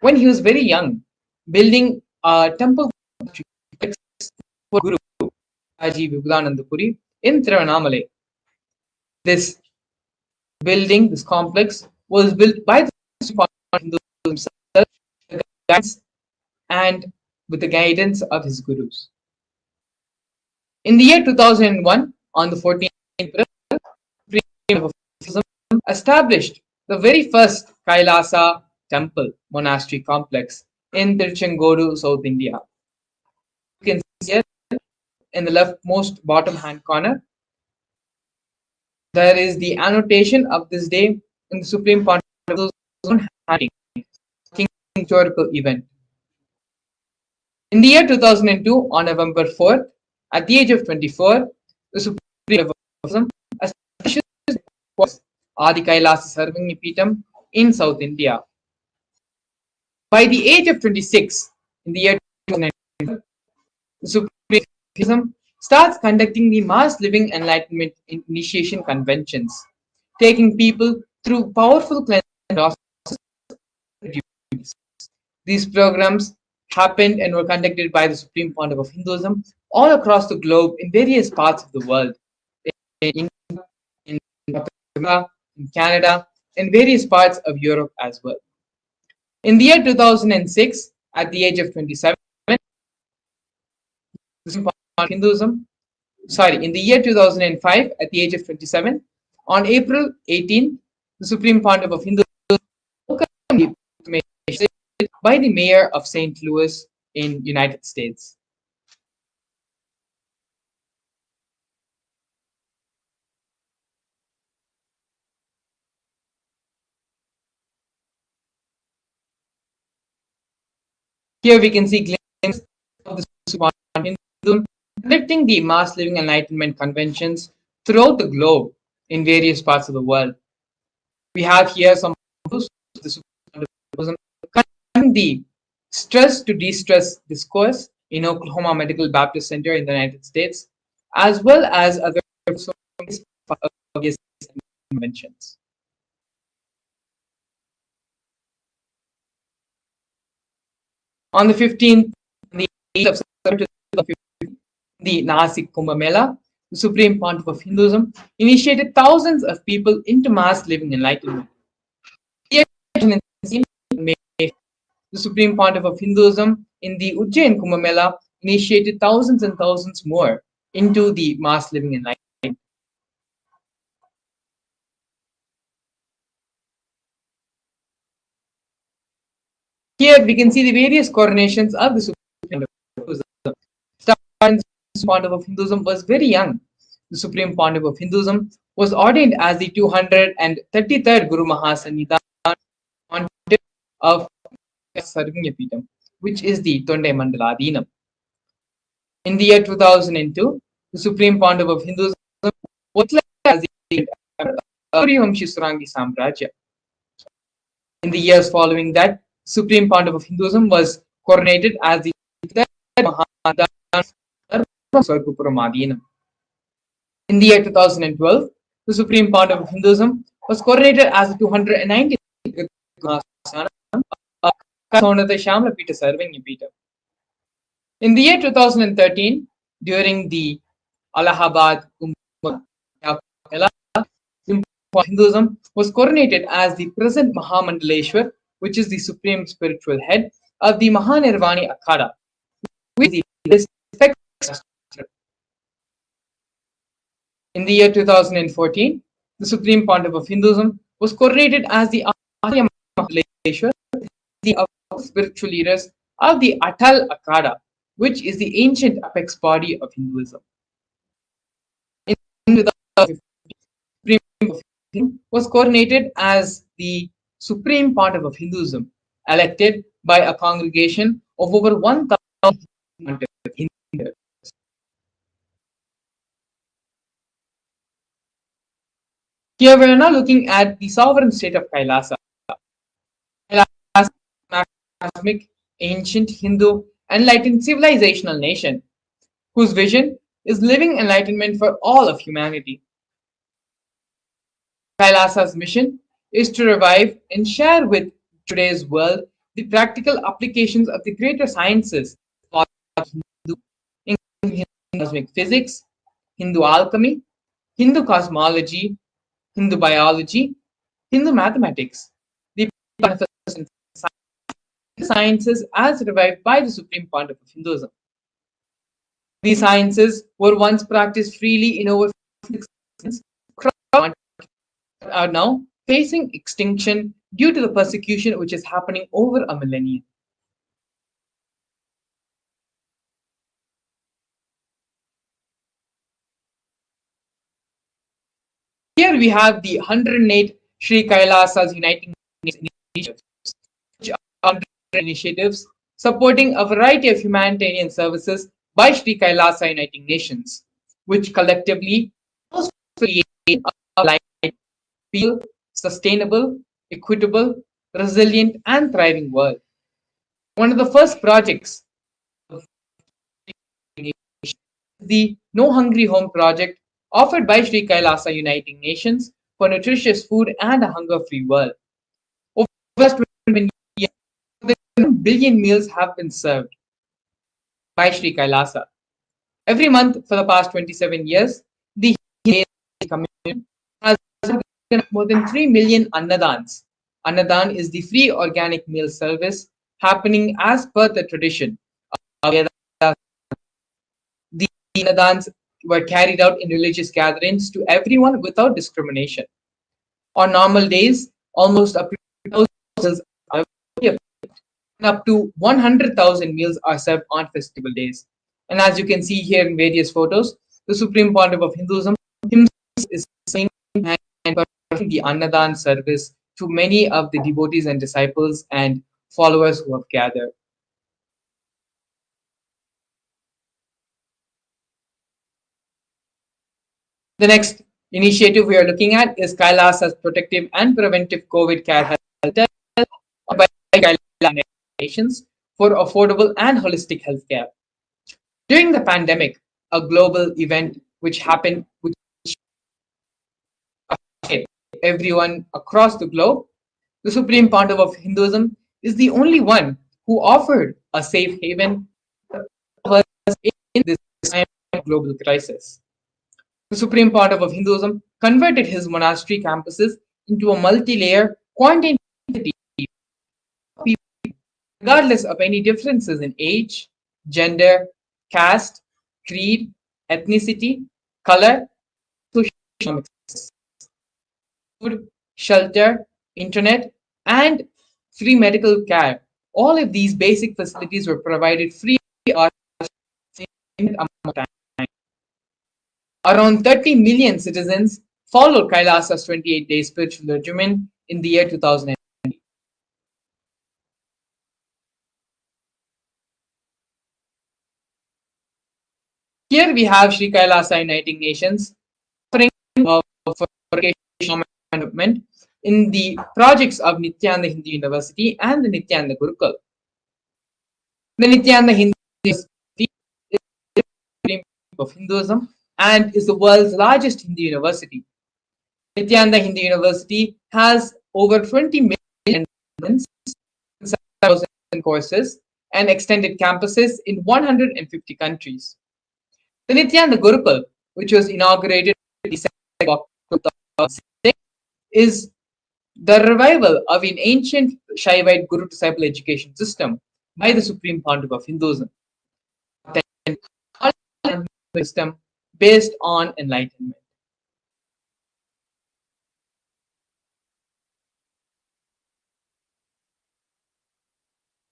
when he was very young, building a temple for Guru Haji Vivekanandapuri in Tiruvannamalai. This building, this complex, was built by the Hindus himself, the guidance and with the guidance of his gurus. In the year 2001, on the 14th April, Supreme Buddhism established the very first Kailasa temple monastery complex in Tiruchengodu, South India. You can see here in the leftmost bottom hand corner, there is the annotation of this day in the Supreme Pontific's own handing, historical event. In the year 2002, on November 4th, at the age of 24, the Supreme Buddhism establishes Adi Kailasa Sarvangipitam in South India. By the age of 26, in the year 2009, the Supreme Buddhism starts conducting the mass living enlightenment initiation conventions, taking people through powerful cleansing processes. These programs happened and were conducted by the Supreme Pontiff of Hinduism all across the globe in various parts of the world, in India, in Africa, in Canada, and various parts of Europe as well. In the year 2006, at the age of 27, Hinduism, in the year 2005, at the age of 27, on April 18th, the Supreme Pontiff of Hinduism welcomed the by the mayor of St. Louis in United States. Here we can see glimpses of the Supreme Hinduism conducting the mass living enlightenment conventions throughout the globe in various parts of the world. We have here some photos of the Supreme Hinduism conducting the stress to de-stress discourse in Oklahoma Medical Baptist Center in the United States, as well as other conventions. On the 15th, the 8th of September 2015, the Nasik Kumbh Mela, the Supreme Pontiff of Hinduism initiated thousands of people into mass living enlightenment. The Supreme Pontiff of Hinduism in the Ujjain Kumbh Mela initiated thousands and thousands more into the mass living enlightenment. Here we can see the various coronations of the Supreme Pontiff of Hinduism. The Pontiff of Hinduism was very young. The Supreme Pontiff of Hinduism was ordained as the 233rd Guru Mahasannidhan Pontiff of Sarvangipitam, which is the Tondai Mandaladinam. In the year 2002, the Supreme Pontiff of Hinduism was declared as the Suryavanshi Surangi Samrajya. In the years following that, Supreme Pontiff of Hinduism was coronated as the Mahadana. In the year 2012, the Supreme Pontiff of Hinduism was coronated as the 290th In the year 2013, during the Allahabad Kumbh Mela, Hinduism was coronated as the present Mahamandaleshwar, which is the supreme spiritual head of the Mahanirvani Akhada, which is the In the year 2014, the Supreme Pontiff of Hinduism was coronated as the Arya Mahamandaleshwar, the spiritual leaders of the Atal Akhada, which is the ancient apex body of Hinduism. In 2015, Supreme Pontiff of Hinduism was coronated as the Supreme Pontiff of Hinduism, elected by a congregation of over 1,000 Hindus. Here we are now looking at the sovereign state of Kailasa. Kailasa is a cosmic, ancient, Hindu, enlightened civilizational nation whose vision is living enlightenment for all of humanity. Kailasa's mission is to revive and share with today's world the practical applications of the greater sciences, including Hindu cosmic physics, Hindu alchemy, Hindu cosmology, Hindu biology, Hindu mathematics, the manifest sciences as revived by the Supreme Pontiff of Hinduism. These sciences were once practiced freely in over 6 are now facing extinction due to the persecution which is happening over a millennium. Here we have the 108 Sri Kailasas Uniting Initiatives, which are initiatives supporting a variety of humanitarian services by Sri Kailasa Uniting Nations, which collectively create a life, feel sustainable, equitable, resilient, and thriving world. One of the first projects of the No Hungry Home project offered by Sri Kailasa Uniting Nations for nutritious food and a hunger-free world. Over the last 20 years, more than 1 billion meals have been served by Sri Kailasa. Every month for the past 27 years, the community has more than 3 million annadans. Annadan is the free organic meal service happening as per the tradition. The annadans were carried out in religious gatherings to everyone without discrimination. On normal days, almost up to 100,000 meals are served on festival days. And as you can see here in various photos, the Supreme Pontiff of Hinduism himself is saying and performing the Annadan service to many of the devotees and disciples and followers who have gathered. The next initiative we are looking at is Kailasa's protective and preventive COVID care health by Kailasa nations for affordable and holistic healthcare. During the pandemic, a global event which happened, which affected everyone across the globe, the Supreme Pontiff of Hinduism is the only one who offered a safe haven in this time of global crisis. The Supreme Pontiff of Hinduism converted his monastery campuses into a multi-layer quarantine city, regardless of any differences in age, gender, caste, creed, ethnicity, color, social, food, shelter, internet, and free medical care. All of these basic facilities were provided free or around 30 million citizens followed Kailasa's 28-day spiritual regimen in the year 2000. Here we have Sri Kailasa Uniting Nations offering development in the projects of Nithyananda Hindu University and the Nithyananda Gurukul. The Nithyananda Hindu University is the Supreme of Hinduism and is the world's largest Hindu university. Nithyananda Hindu University has over 20 million students, 7,000 courses, and extended campuses in 150 countries. The Nithyananda Gurukul, which was inaugurated in December 2006, is the revival of an ancient Shaivite Guru-disciple education system by the Supreme Pontiff of Hinduism. System based on enlightenment.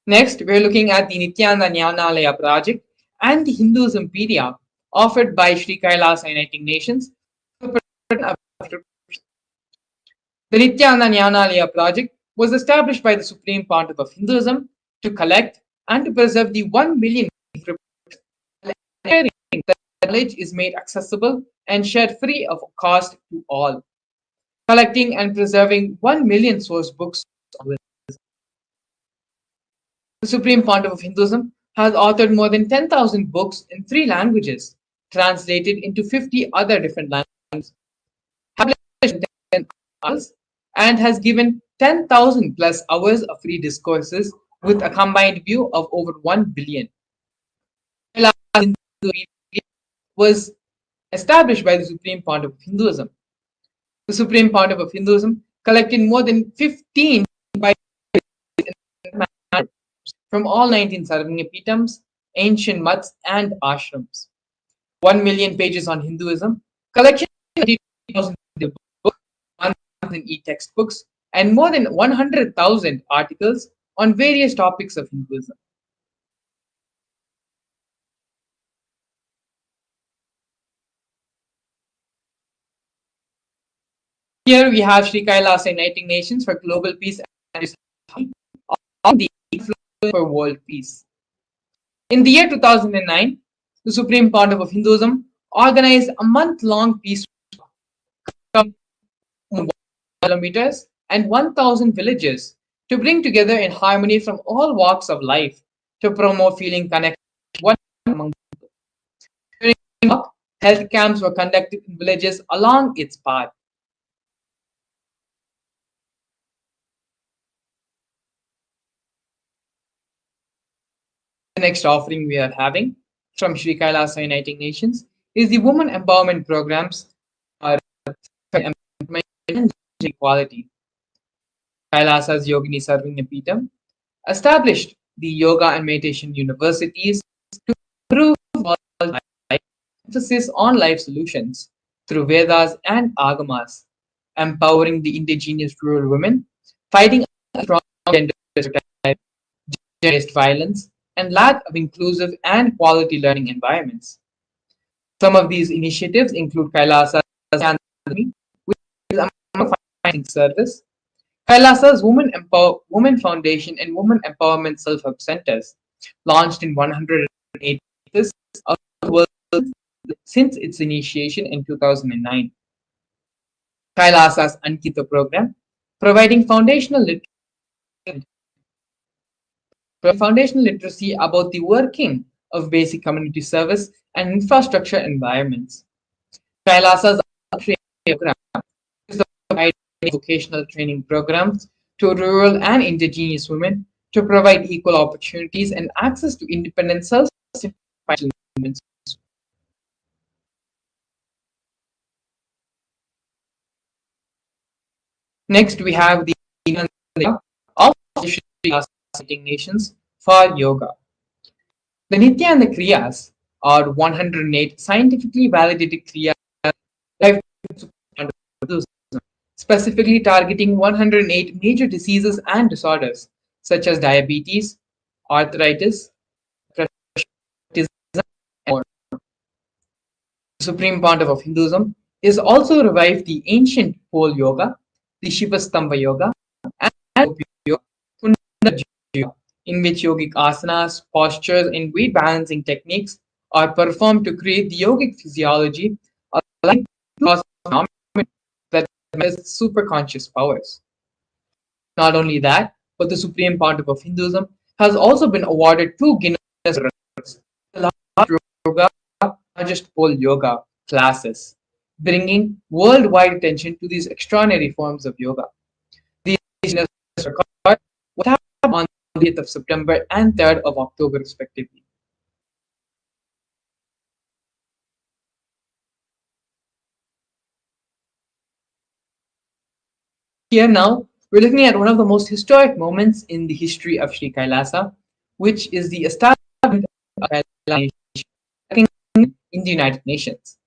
Next, we're looking at the Nithyananda Jnanalaya project and the Hinduismpedia offered by Sri Kailasa Uniting Nations. The Nithyananda Jnanalaya project was established by the Supreme Pontiff of Hinduism to collect and to preserve the 1 million knowledge is made accessible and shared free of cost to all. Collecting and preserving 1 million source books. The Supreme Pontiff of Hinduism has authored more than 10,000 books in 3 languages, translated into 50 other different languages, and has given 10,000 plus hours of free discourses with a combined view of over 1 billion. Hindu was established by the Supreme Pontiff of Hinduism. The Supreme Pontiff of Hinduism collected more than 15 from all 19 Sarvanyapitams, ancient mutts, and ashrams. 1 million pages on Hinduism, collection of 30,000 books, 1,000 e-textbooks, and more than 100,000 articles on various topics of Hinduism. Here we have Sri Kailasa Uniting Nations for Global Peace and on the for World Peace. In the year 2009, the Supreme Pontiff of Hinduism organized a month-long peace walk 1 kilometers and 1,000 villages to bring together in harmony from all walks of life to promote feeling connected one among people. During the walk, health camps were conducted in villages along its path. The next offering we are having from Sri Kailasa Uniting Nations is the Women Empowerment Programs for Empowerment and Equality. Kailasa's Yogini Sarvanyapitam established the yoga and meditation universities to improve life, emphasis on life solutions through Vedas and Agamas, empowering the indigenous rural women, fighting strong gender stereotypes, gender-based violence, and lack of inclusive and quality learning environments. Some of these initiatives include Kailasa's Academy, which is a financing service, Kailasa's Women Foundation and Women Empowerment Self-Help Centers, launched in 108 places of the world since its initiation in 2009. Kailasa's Ankita program, providing foundational literacy about the working of basic community service and infrastructure environments. Kailasa's program is providing vocational training programs to rural and indigenous women to provide equal opportunities and access to independent self-sufficient. Next, we have the of Sri Nations for yoga. The Nithyananda Kriyas are 108 scientifically validated Kriyas specifically targeting 108 major diseases and disorders such as diabetes, arthritis, autism, and more. The Supreme Pontiff of Hinduism is also revived the ancient pole yoga, the Shivastamba yoga, and yoga, in which yogic asanas, postures, and weight balancing techniques are performed to create the yogic physiology aligned to that manifests superconscious powers. Not only that, but the Supreme Pontiff of Hinduism has also been awarded 2 Guinness records, the largest pole yoga classes, bringing worldwide attention to these extraordinary forms of yoga. These Guinness records were happened on the 8th of September and 3rd of October, respectively. Here now, we're looking at one of the most historic moments in the history of Sri Kailasa, which is the establishment of Kailasa Nation in the United Nations.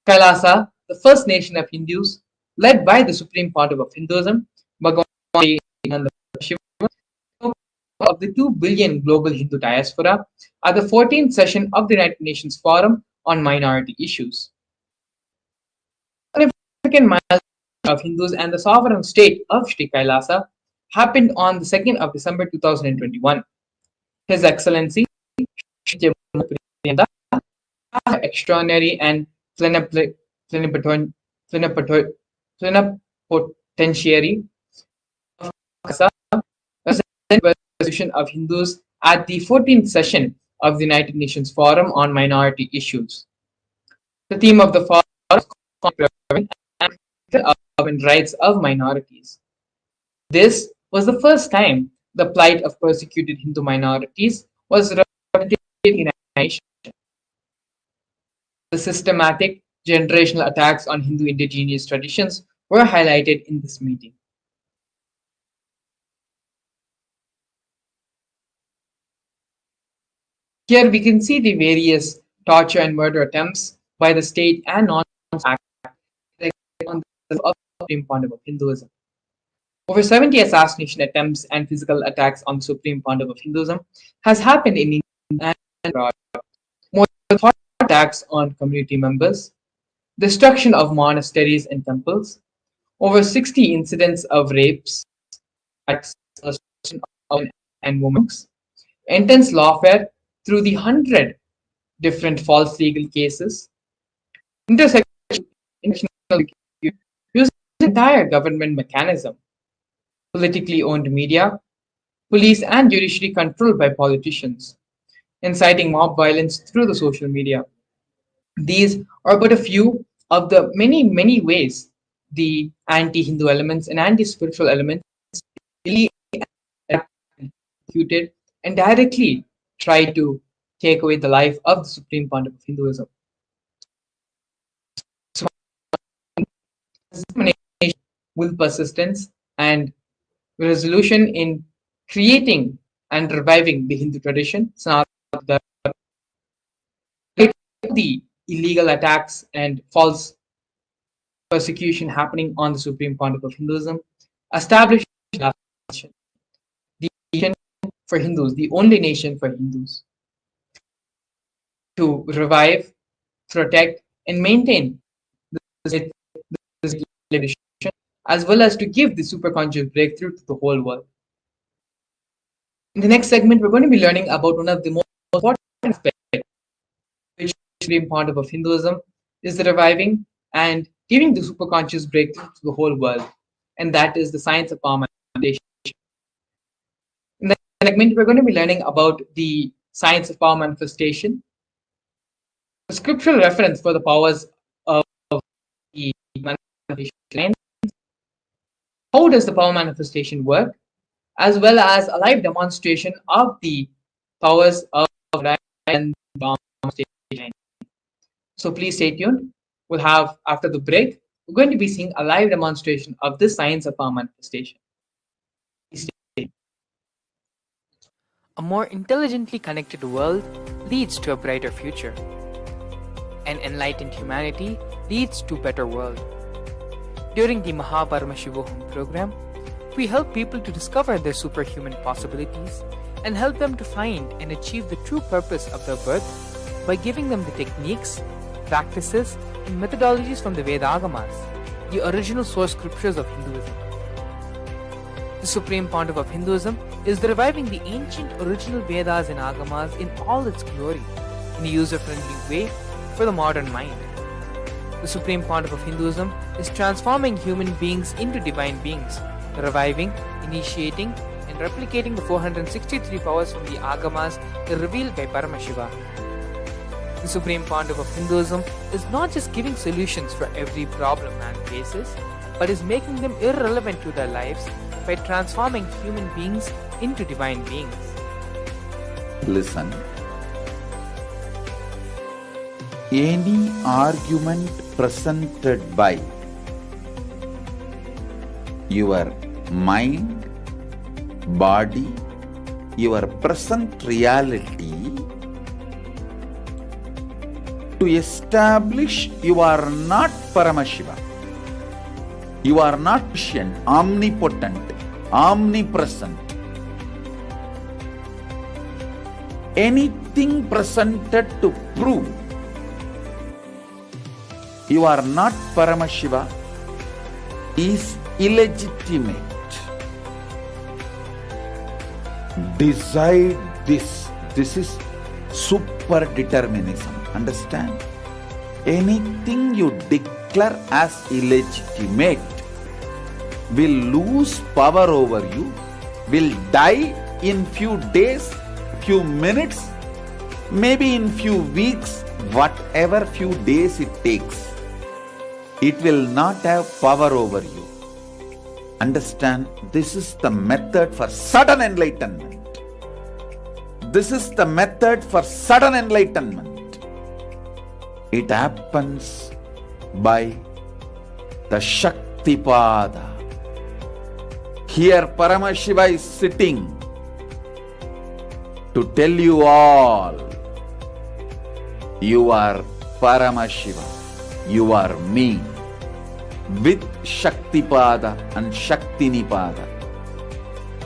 Kailasa, the first nation of Hindus, led by the Supreme Pontiff of Hinduism, Bhagavan Paramashivam, of the 2 billion global Hindu diaspora at the 14th session of the United Nations Forum on Minority Issues. A significant milestone of Hindus and the sovereign state of Sri Kailasa happened on the 2nd of December 2021. His Excellency Nithyananda, extraordinary and plenipotentiary of Kasa, resolution of Hindus at the 14th session of the United Nations Forum on Minority Issues. The theme of the forum is rights of minorities. This was the first time the plight of persecuted Hindu minorities was represented in animation. The systematic generational attacks on Hindu indigenous traditions were highlighted in this meeting. Here we can see the various torture and murder attempts by the state and non-state on the Supreme Pontiff of Hinduism. Over 70 assassination attempts and physical attacks on the Supreme Pontiff of Hinduism has happened in India and abroad. More than 40 attacks on community members, destruction of monasteries and temples, over 60 incidents of rapes, attacks of men and women, intense lawfare through the 100 different false legal cases, intersectional using the entire government mechanism, politically owned media, police and judiciary controlled by politicians, inciting mob violence through the social media. These are but a few of the many ways the anti-Hindu elements and anti-spiritual elements really executed and directly try to take away the life of the Supreme Pontiff of Hinduism. With persistence and resolution in creating and reviving the Hindu tradition, the illegal attacks and false persecution happening on the Supreme Pontiff of Hinduism, established the nation for Hindus, the only nation for Hindus, to revive, protect, and maintain this tradition, as well as to give the superconscious breakthrough to the whole world. In the next segment, we're going to be learning about one of the most important aspects which Supreme Pontiff of Hinduism is the reviving and giving the superconscious breakthrough to the whole world, and that is the science of power manifestation. In the segment, we're going to be learning about the science of power manifestation, the scriptural reference for the powers of the manifestation, how does the power manifestation work, as well as a live demonstration of the powers of and manifestation. So please stay tuned. We'll have, after the break, we're going to be seeing a live demonstration of this science of power manifestation. A more intelligently connected world leads to a brighter future. An enlightened humanity leads to a better world. During the Paramashivam program, we help people to discover their superhuman possibilities and help them to find and achieve the true purpose of their birth by giving them the techniques, practices, and methodologies from the Vedagamas, the original source scriptures of Hinduism. The Supreme Pontiff of Hinduism is reviving the ancient original Vedas and Agamas in all its glory, in a user-friendly way for the modern mind. The Supreme Pontiff of Hinduism is transforming human beings into divine beings, reviving, initiating, and replicating the 463 powers from the Agamas revealed by Paramashivam. The Supreme Pontiff of Hinduism is not just giving solutions for every problem man faces, but is making them irrelevant to their lives by transforming human beings into divine beings. Listen. Any argument presented by your mind, body, your present reality to establish you are not Paramashiva, you are not omniscient, omnipotent, omnipresent. Anything presented to prove you are not Paramashiva is illegitimate. Decide this. This is super determinism. Understand? Anything you declare as illegitimate will lose power over you, will die in few days, few minutes, maybe in few weeks, whatever few days it takes. It will not have power over you. Understand, this is the method for sudden enlightenment. This is the method for sudden enlightenment. It happens by the Shaktipada. Here Paramashiva is sitting to tell you all, you are Paramashiva, you are me, with Shaktipada and Shaktinipada.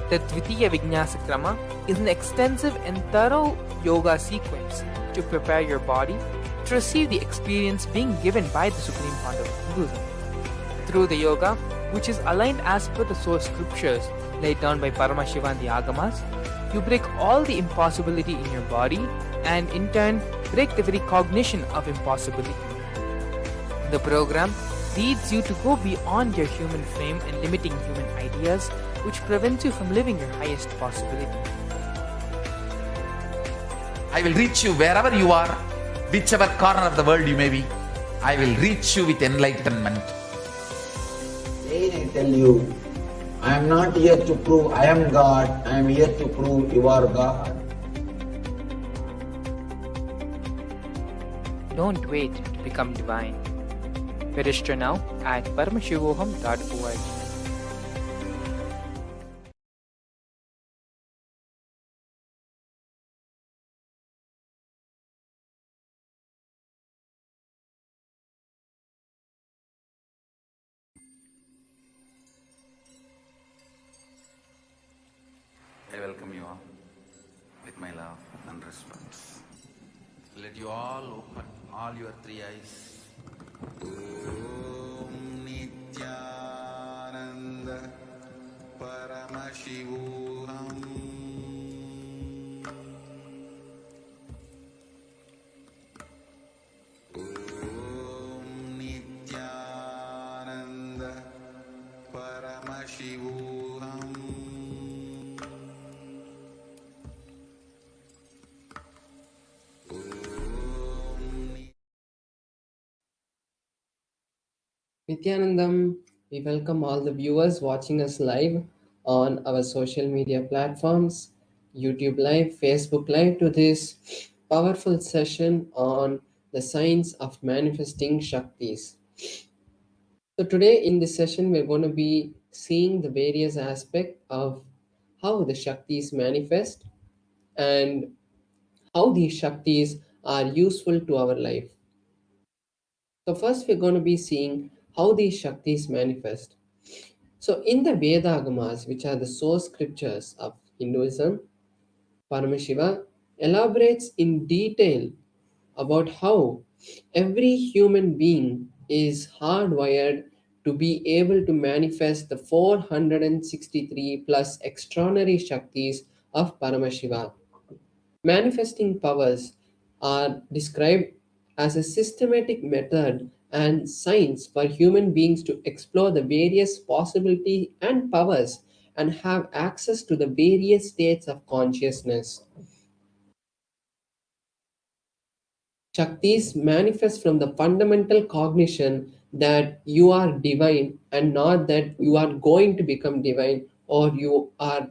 The Dvitiya Vinyasa Krama is an extensive and thorough yoga sequence to prepare your body to receive the experience being given by the Supreme Founder of Hinduism. Through the yoga, which is aligned as per the source scriptures laid down by Paramashiva and the Agamas, you break all the impossibility in your body and in turn break the very cognition of impossibility. The program leads you to go beyond your human frame and limiting human ideas, which prevents you from living your highest possibility. I will reach you wherever you are, whichever corner of the world you may be. I will reach you with enlightenment. Again I tell you, I am not here to prove I am God, I am here to prove you are God. Don't wait to become divine. Register now at paramashivoham.org. I welcome you all with my love and respect. Let you all open all your three eyes. Om Nithyananda Paramashivam. Om Nithyananda Paramashivam. Nithyanandam, we welcome all the viewers watching us live on our social media platforms, YouTube Live, Facebook Live, to this powerful session on the science of manifesting Shaktis. So today in this session, we're going to be seeing the various aspects of how the Shaktis manifest and how these Shaktis are useful to our life. So first we're going to be seeing how these Shaktis manifest. So in the Veda-agamas, which are the source scriptures of Hinduism, Paramashiva elaborates in detail about how every human being is hardwired to be able to manifest the 463 plus extraordinary Shaktis of Paramashiva. Manifesting powers are described as a systematic method and science for human beings to explore the various possibilities and powers and have access to the various states of consciousness. Shaktis manifest from the fundamental cognition that you are divine and not that you are going to become divine or you are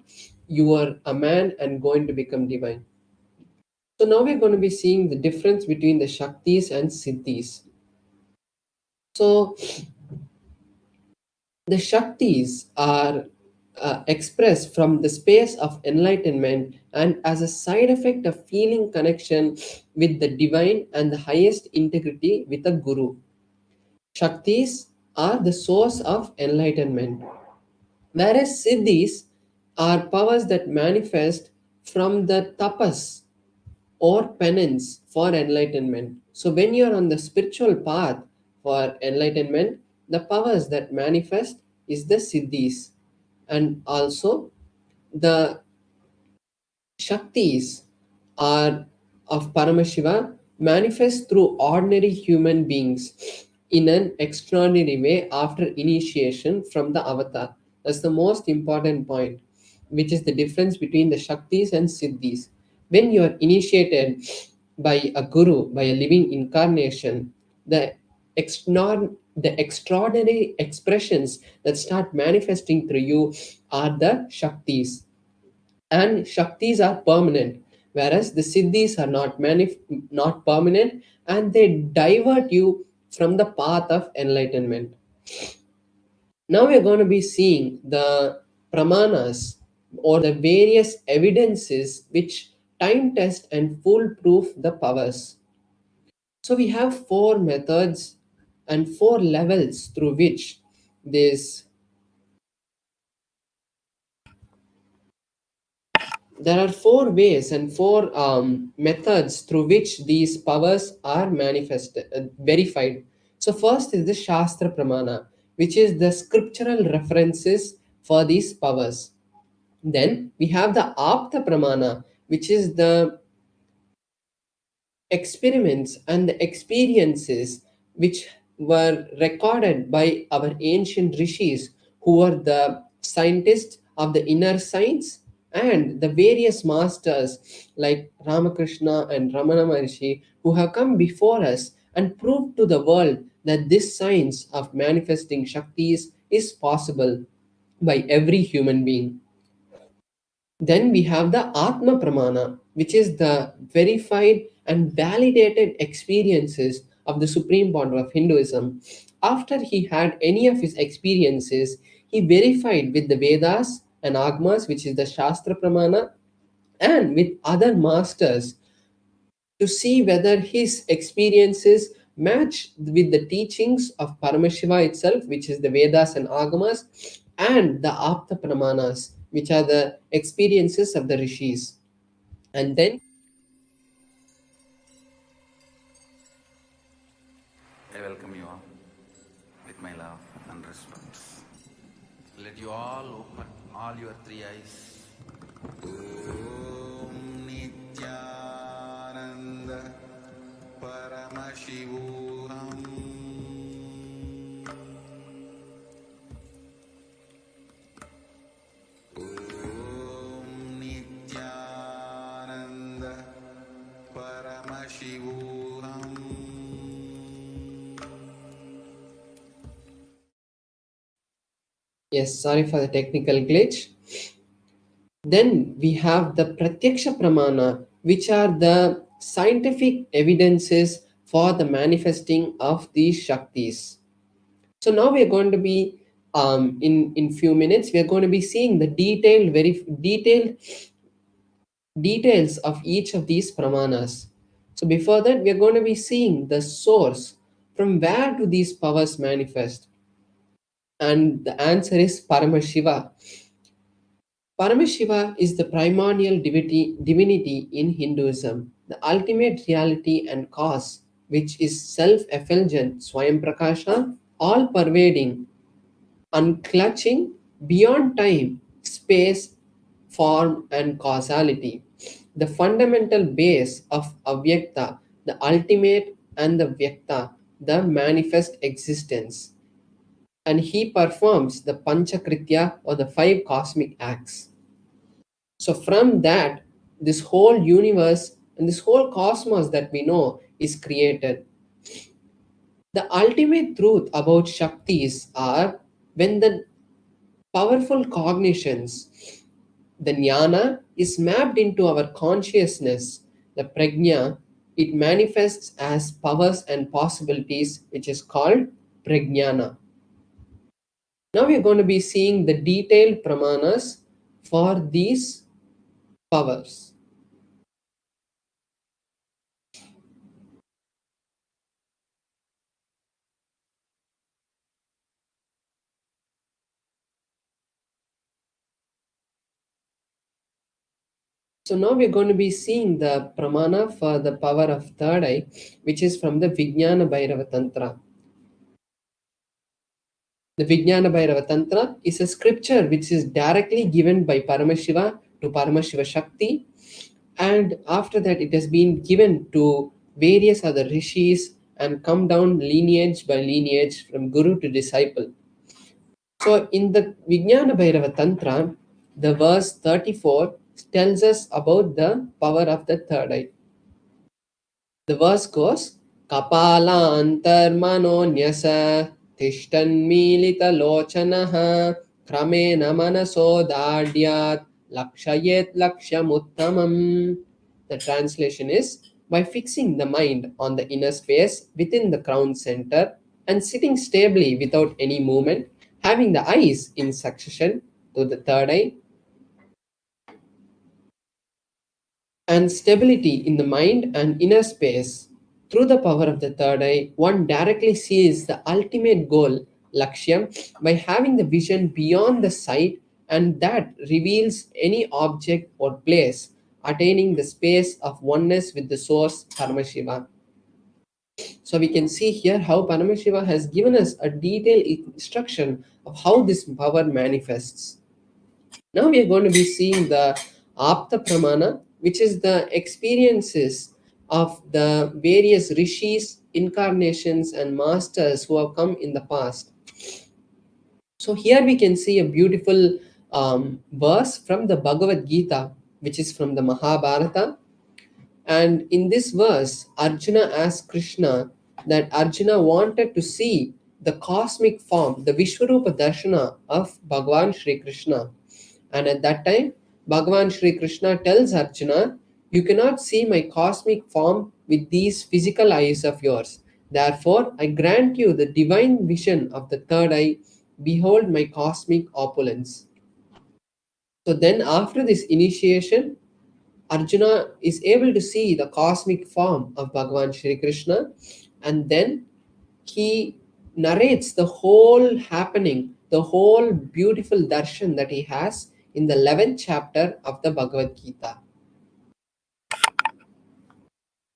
a man and going to become divine. So now we're going to be seeing the difference between the Shaktis and Siddhis. So the Shaktis are expressed from the space of enlightenment and as a side effect of feeling connection with the divine and the highest integrity with a guru. Shaktis are the source of enlightenment, whereas Siddhis are powers that manifest from the tapas or penance for enlightenment. So when you're on the spiritual path for enlightenment, the powers that manifest is the siddhis, and also the Shaktis are of Paramashiva manifest through ordinary human beings in an extraordinary way after initiation from the avatar. That's the most important point, which is the difference between the Shaktis and Siddhis. When you are initiated by a guru, by a living incarnation, the The extraordinary expressions that start manifesting through you are the Shaktis. And Shaktis are permanent, whereas the Siddhis are not permanent, and they divert you from the path of enlightenment. Now we're going to be seeing the pramanas, or the various evidences which time test and foolproof the powers. So we have four methods and four levels through which this there are four ways and four methods through which these powers are manifested, verified. So first is the Shastra Pramana, which is the scriptural references for these powers. Then we have the Apta Pramana, which is the experiments and the experiences which were recorded by our ancient rishis, who were the scientists of the inner science, and the various masters like Ramakrishna and Ramana Maharishi, who have come before us and proved to the world that this science of manifesting Shaktis is possible by every human being. Then we have the Atma Pramana, which is the verified and validated experiences of the Supreme Founder of Hinduism. After he had any of his experiences, he verified with the Vedas and Agmas, which is the Shastra Pramana, and with other masters to see whether his experiences match with the teachings of Paramashiva itself, which is the Vedas and Agamas, and the Apta Pramanas, which are the experiences of the rishis. And then I welcome you all with my love and respect. Let you all open all your three eyes. Om Nithyananda Paramashivam. Om Nithyananda Paramashivam. yes, sorry for the technical glitch. Then we have the Pratyaksha Pramana, which are the scientific evidences for the manifesting of these Shaktis. So now we are going to be in few minutes we are going to be seeing the detailed details of each of these pramanas. So before that, we are going to be seeing the source from where do these powers manifest, and the answer is Paramashiva. Paramashiva is the primordial divinity in Hinduism, the ultimate reality and cause, which is self-effulgent, Swayam Prakasha, all pervading, unclutching beyond time, space, form, and causality. The fundamental base of Avyakta, the ultimate, and the Vyakta, the manifest existence. And he performs the Panchakritya, or the five cosmic acts. So, from that, this whole universe and this whole cosmos that we know is created. The ultimate truth about Shaktis are when the powerful cognitions, the jnana, is mapped into our consciousness, the prajna, it manifests as powers and possibilities, which is called prajnana. Now we are going to be seeing the detailed pramanas for these powers. So now we're going to be seeing the pramana for the power of third eye, which is from the Vijnana Bhairava Tantra. The Vijnana Bhairava Tantra is a scripture which is directly given by Paramashiva to Paramashiva Shakti, and after that it has been given to various other rishis and come down lineage by lineage from guru to disciple. So in the Vijnana Bhairava Tantra, the verse 34 tells us about the power of the third eye. The verse goes, Kapala antar manonyasa तिष्ठन्मीलितलोचनः क्रमेण मनसोदार्ढ्यात् lakshayet lakshyamuttamam. The translation is by fixing the mind on the inner space within the crown center and sitting stably without any movement, having the eyes in succession to the third eye, and stability in the mind and inner space. Through the power of the third eye, one directly sees the ultimate goal, Lakshyam, by having the vision beyond the sight, and that reveals any object or place, attaining the space of oneness with the source, Paramashiva. So we can see here how Paramashiva has given us a detailed instruction of how this power manifests. Now we are going to be seeing the Apta Pramana, which is the experiences of the various rishis, incarnations, and masters who have come in the past. So here we can see a beautiful verse from the Bhagavad Gita, which is from the Mahabharata. And in this verse, Arjuna asked Krishna that Arjuna wanted to see the cosmic form, the Vishwarupa Darshana of Bhagavan Sri Krishna. And at that time, Bhagavan Sri Krishna tells Arjuna, you cannot see my cosmic form with these physical eyes of yours. Therefore, I grant you the divine vision of the third eye. Behold my cosmic opulence. So then, after this initiation, Arjuna is able to see the cosmic form of Bhagavan Shri Krishna, and then he narrates the whole happening, the whole beautiful darshan that he has in the 11th chapter of the Bhagavad Gita.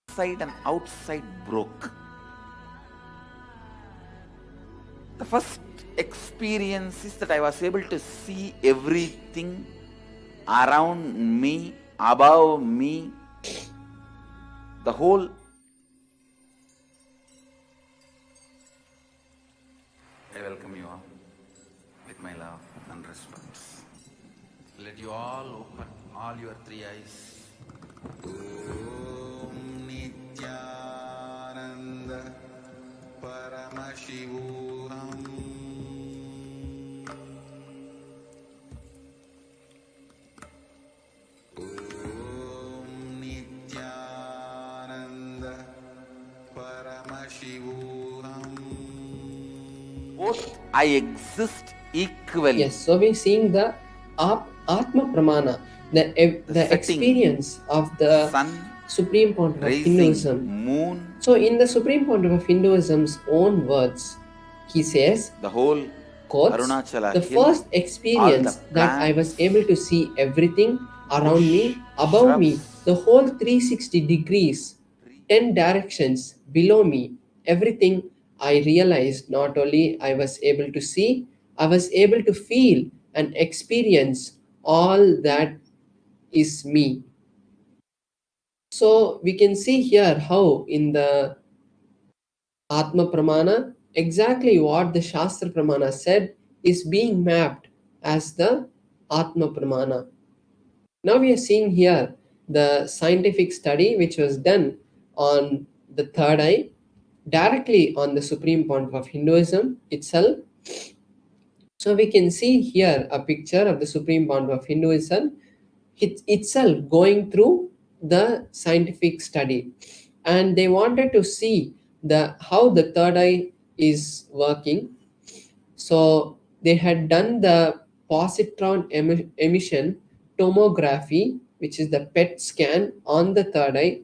Inside and outside broke. The first experience is that I was able to see everything around me, above me, the whole. I welcome you all with my love and respect. Let you all open all your three eyes. Om Nithyananda Paramashivam. Om Nithyananda Paramashivam. Both I exist equally. Yes, so we're seeing the Atma Pramana, the experience of the sun, Supreme Pontiff of rising Hinduism. moon, So, in the Supreme Pontiff of Hinduism's own words, he says, the whole quotes, Arunachala the hill, first experience that I was able to see everything around me, above me, the whole 360 degrees, 10 directions below me, everything I realized not only I was able to see, I was able to feel and experience all that is me. So we can see here how in the Atma Pramana, exactly what the Shastra Pramana said is being mapped as the Atma Pramana. Now we are seeing here the scientific study which was done on the third eye, directly on the Supreme Pontiff of Hinduism itself. So we can see here a picture of the Supreme Pontiff of Hinduism itself going through the scientific study, and they wanted to see the how the third eye is working. So they had done the positron emission tomography, which is the PET scan on the third eye,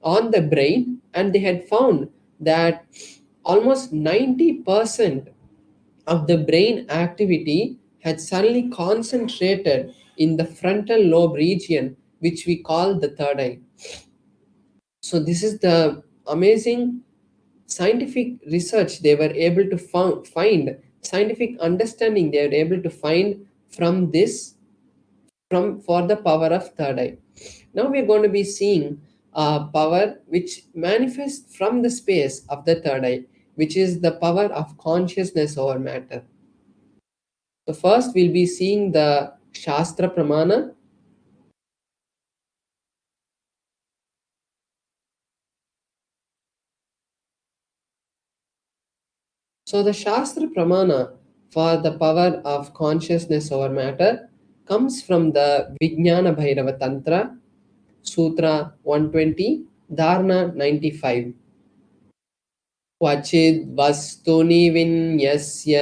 on the brain, and they had found that almost 90% of the brain activity had suddenly concentrated in the frontal lobe region, which we call the third eye. So this is the amazing scientific research they were able to find, scientific understanding they were able to find from this, from for the power of third eye. Now we are going to be seeing a power which manifests from the space of the third eye, which is the power of consciousness over matter. So first we'll be seeing the Shastra Pramana. So the Shastra Pramana for the power of consciousness over matter comes from the Vijnana Bhairava Tantra, Sutra 120, Dharana 95. क्वचिद् वस्तुनि विन्यस्य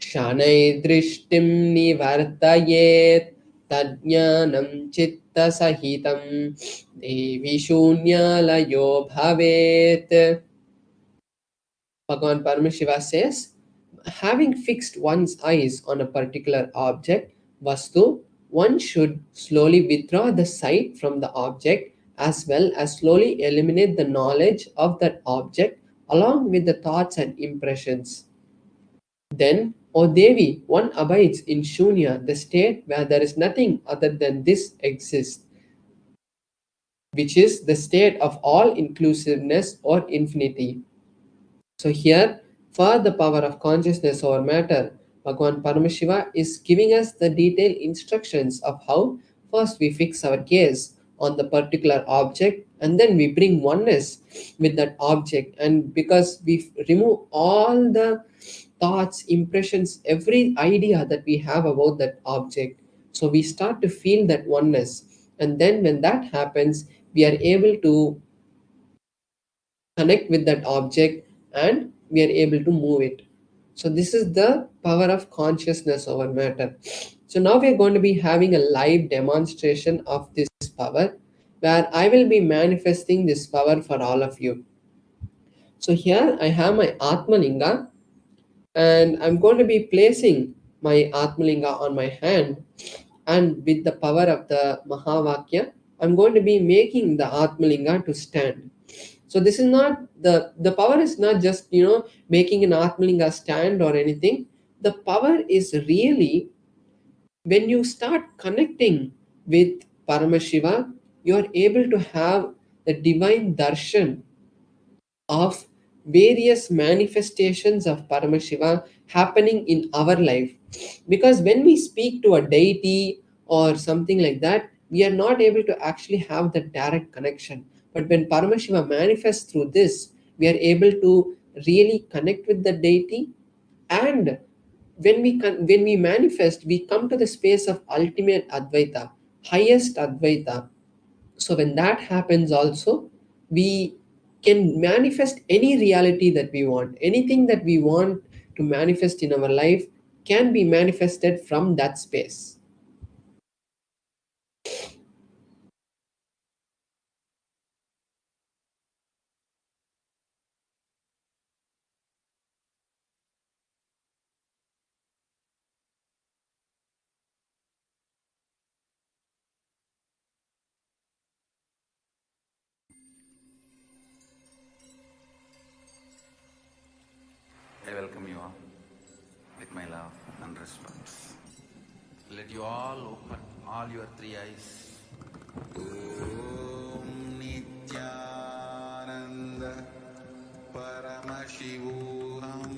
शनैर्दृष्टिं निवर्तयेत् तज्ज्ञानं चित्तसहितं देवि शून्यालयो भवेत्. Bhagavan Paramashiva says, having fixed one's eyes on a particular object, Vastu, one should slowly withdraw the sight from the object as well as slowly eliminate the knowledge of that object along with the thoughts and impressions. Then, O Devi, one abides in Shunya, the state where there is nothing other than this exists, which is the state of all inclusiveness or infinity. So here, for the power of consciousness over matter, Bhagavan Paramashiva is giving us the detailed instructions of how first we fix our gaze on the particular object and then we bring oneness with that object. And because we remove all the thoughts, impressions, every idea that we have about that object, so we start to feel that oneness. And then when that happens, we are able to connect with that object and we are able to move it. So this is the power of consciousness over matter. So now we are going to be having a live demonstration of this power where I will be manifesting this power for all of you. So here I have my Atmalinga and I'm going to be placing my Atmalinga on my hand, and with the power of the Mahavakya I'm going to be making the Atmalinga to stand. So this is not the power is not just making an Atmalinga stand or anything. The power is really when you start connecting with Paramashiva, you are able to have the divine darshan of various manifestations of Paramashiva happening in our life. Because when we speak to a deity or something like that, we are not able to actually have the direct connection. But when Paramashiva manifests through this, we are able to really connect with the deity. And when we manifest, we come to the space of ultimate Advaita, highest Advaita. So when that happens also, we can manifest any reality that we want. Anything that we want to manifest in our life can be manifested from that space. I welcome you all with my love and respect. Let you all open all your three eyes. Om Nithyananda Paramashivam.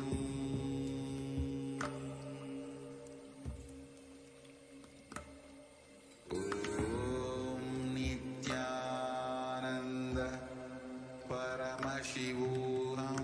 Om Nithyananda Paramashivam.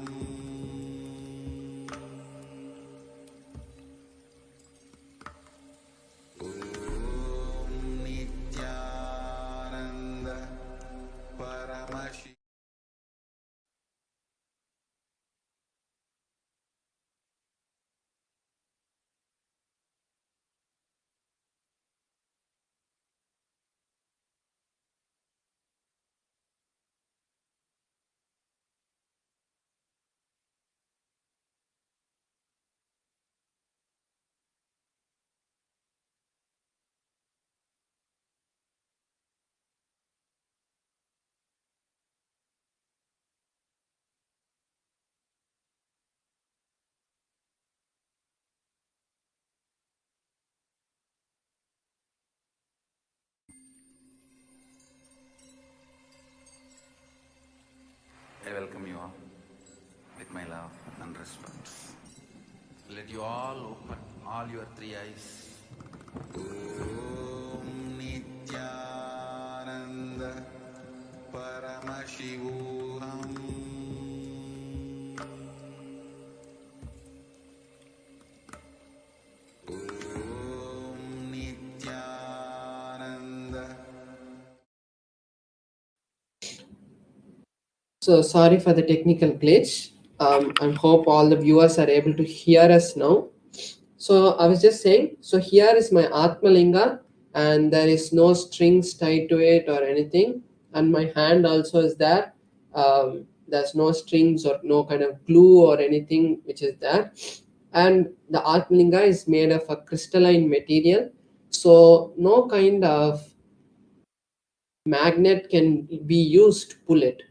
I welcome you all with my love and respect. Let you all open all your three eyes. Om Nithyananda Paramashivam. So sorry for the technical glitch. I hope all the viewers are able to hear us now. So I was just saying, so here is my Atmalinga, and there is no strings tied to it or anything. And my hand also is there. There's no strings or no kind of glue or anything which is there. And the Atmalinga is made of a crystalline material. So no kind of magnet can be used to pull it.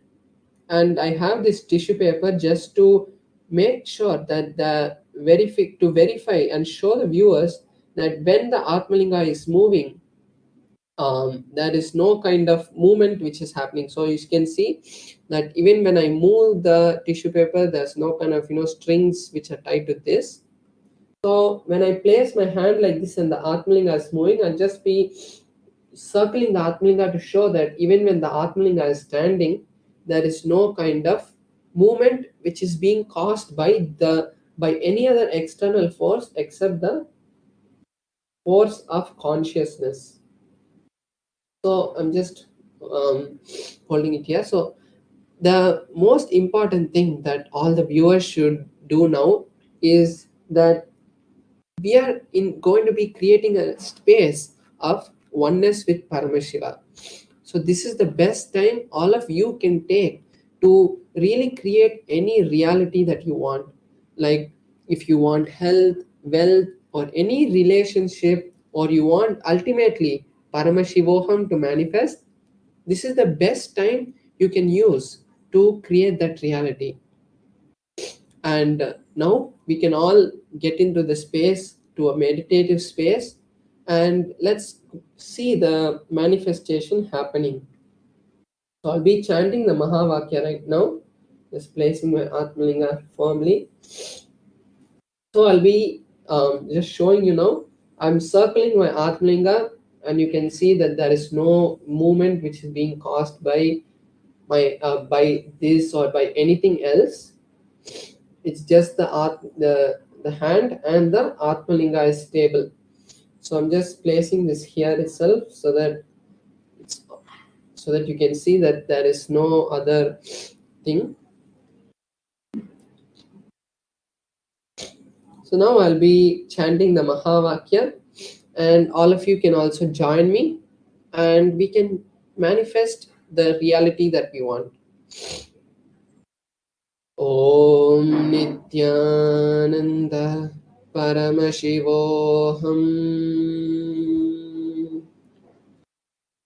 And I have this tissue paper just to make sure that to verify and show the viewers that when the Atmalinga is moving, there is no kind of movement which is happening. So you can see that even when I move the tissue paper, there's no kind of strings which are tied to this. So when I place my hand like this and the Atmalinga is moving, I'll just be circling the Atmalinga to show that even when the Atmalinga is standing, there is no kind of movement which is being caused by any other external force except the force of consciousness. So I'm just holding it here. So the most important thing that all the viewers should do now is that we are going to be creating a space of oneness with Paramashiva. So this is the best time all of you can take to really create any reality that you want. Like if you want health, wealth, or any relationship, or you want ultimately Paramashivoham to manifest, this is the best time you can use to create that reality. And now we can all get into the space, to a meditative space, and let's see the manifestation happening. So I'll be chanting the Mahavakya right now, just placing my Atmalinga firmly. So I'll be just showing you now. I'm circling my Atmalinga, and you can see that there is no movement which is being caused by this or by anything else. It's just the hand, and the Atmalinga is stable. So I'm just placing this here itself so that you can see that there is no other thing. So now I'll be chanting the Mahavakya, and all of you can also join me, and we can manifest the reality that we want. Om Nithyananda Paramashivoham.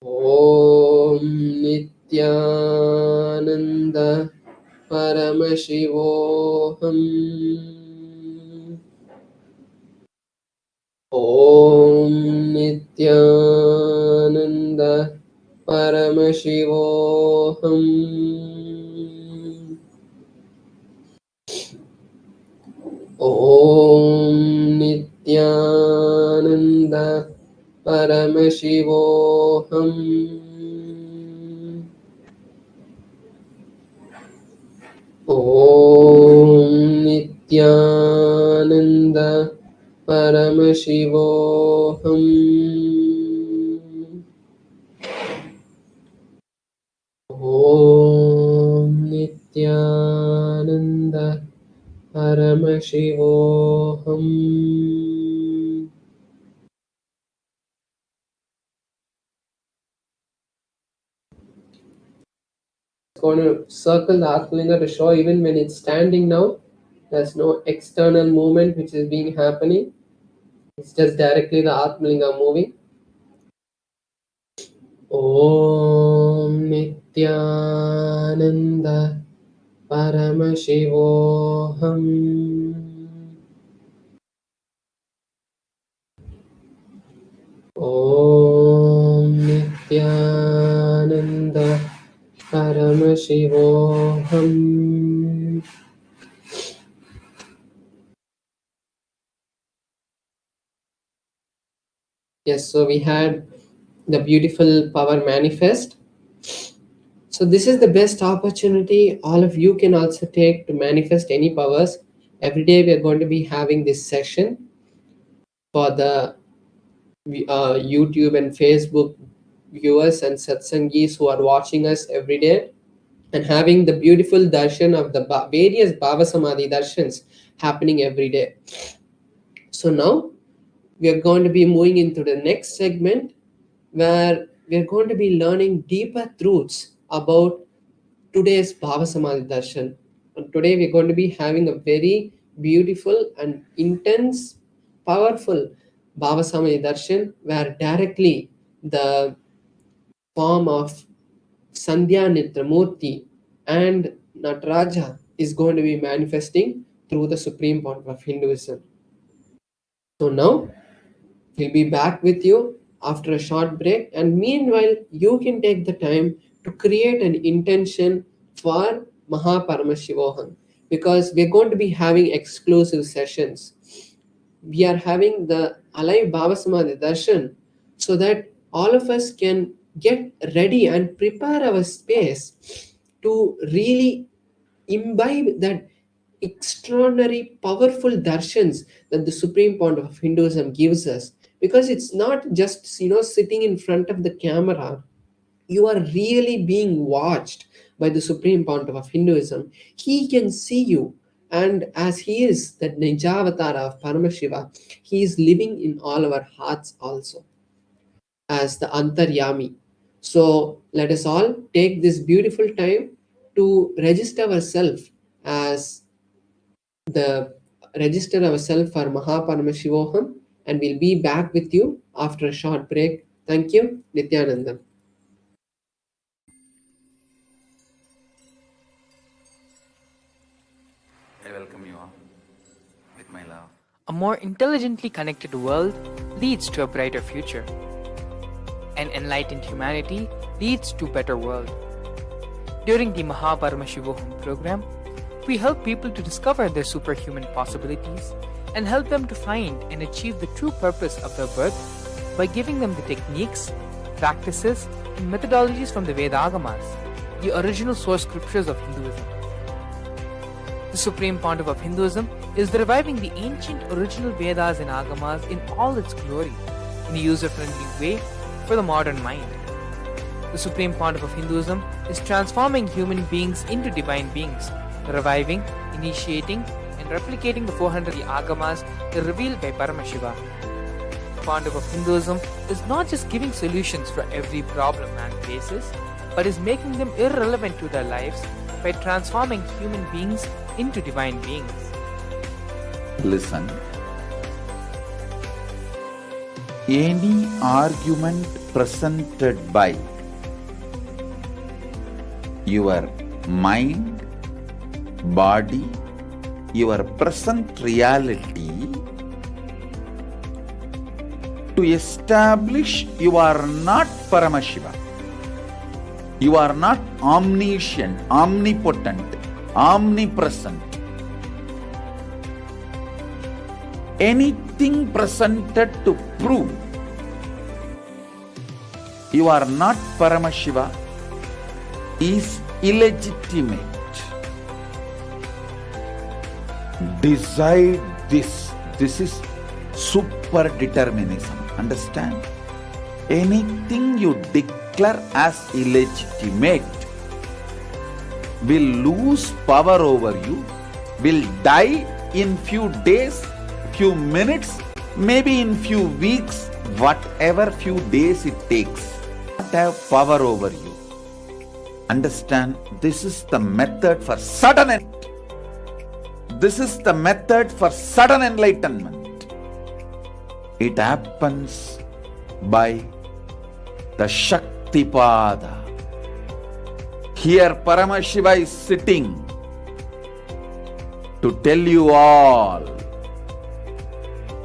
Om Nithyananda Paramashivoham. Om Nithyananda Paramashivoham. Om Nithyananda Paramashivoham. Om Nithyananda Paramashivoham. Om Nithyananda Paramashivoham. Going to circle the Atmalinga to show even when it's standing now, there's no external movement which is being happening. It's just directly the Atmalinga moving. Om Nithyananda Paramashivoham. Om Nithyananda Paramashivoham. Yes, so we had the beautiful power manifest. So this is the best opportunity all of you can also take to manifest any powers. Every day we are going to be having this session for the YouTube and Facebook viewers and satsangis who are watching us every day. and having the beautiful darshan of the various Bhava Samadhi darshans happening every day. So now we are going to be moving into the next segment where we are going to be learning deeper truths about today's Bhava Samadhi Darshan. And today we're going to be having a very beautiful and intense, powerful Bhava Samadhi Darshan where directly the form of Sandhya Murthy and Nataraja is going to be manifesting through the supreme point of Hinduism. So now we'll be back with you after a short break, and meanwhile, you can take the time to create an intention for Paramashivam because we're going to be having exclusive sessions. We are having the Alive Bhava Samadhi Darshan so that all of us can get ready and prepare our space to really imbibe that extraordinary powerful darshans that the supreme point of Hinduism gives us, because it's not just sitting in front of the camera. You are really being watched by the supreme point of Hinduism. He can see you, and as he is that Nijavatara of Paramashiva, he is living in all our hearts also as the Antaryami. So let us all take this beautiful time to register ourselves as the register ourselves for Paramashivoham, and we'll be back with you after a short break. Thank you, Nithyananda. I welcome you all with my love. A more intelligently connected world leads to a brighter future. An enlightened humanity leads to a better world. During the Paramashivam program, we help people to discover their superhuman possibilities and help them to find and achieve the true purpose of their birth by giving them the techniques, practices, and methodologies from the Vedagamas, the original source scriptures of Hinduism. The supreme pontiff of Hinduism is reviving the ancient original Vedas and Agamas in all its glory, in a user-friendly way for the modern mind. The supreme pontiff of Hinduism is transforming human beings into divine beings, reviving, initiating, and replicating the 400 Agamas revealed by Paramashiva. The pontiff of Hinduism is not just giving solutions for every problem man faces, but is making them irrelevant to their lives by transforming human beings into divine beings. Listen. Any argument presented by your mind, body, your present reality to establish you are not Paramashiva. You are not omniscient, omnipotent, omnipresent. Anything presented to prove you are not Paramashiva is illegitimate. Decide this. This is super determinism. Understand? Anything you declare as illegitimate will lose power over you, will die in few days, few minutes, maybe in few weeks, whatever few days it takes, not have power over you. Understand, this is the method for sudden This is the method for sudden enlightenment. It happens by the Shaktipada. Here Paramashiva is sitting to tell you all,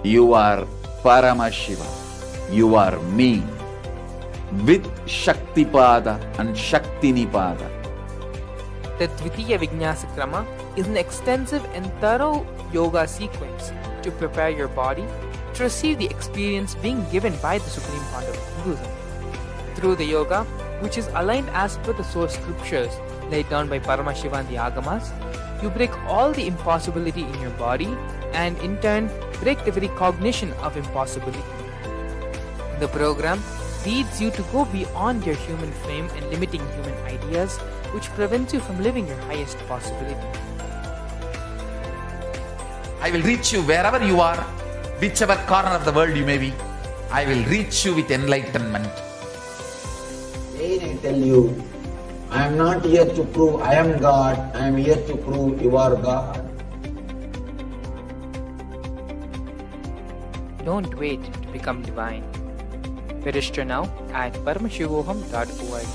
you are Paramashiva, you are me, with Shaktipada and Shaktinipada. The Dvitiya Vijnasa Krama is an extensive and thorough yoga sequence to prepare your body to receive the experience being given by the Supreme Pontiff of Hinduism. Through the yoga, which is aligned as per the source scriptures laid down by Paramashiva and the Agamas, you break all the impossibility in your body and in turn break the very cognition of impossibility. The program leads you to go beyond your human frame and limiting human ideas which prevents you from living your highest possibility. I will reach you wherever you are, whichever corner of the world you may be. I will reach you with enlightenment. Again I tell you, I am not here to prove I am God, I am here to prove you are God. Don't wait to become divine. Register now at paramashivoham.org.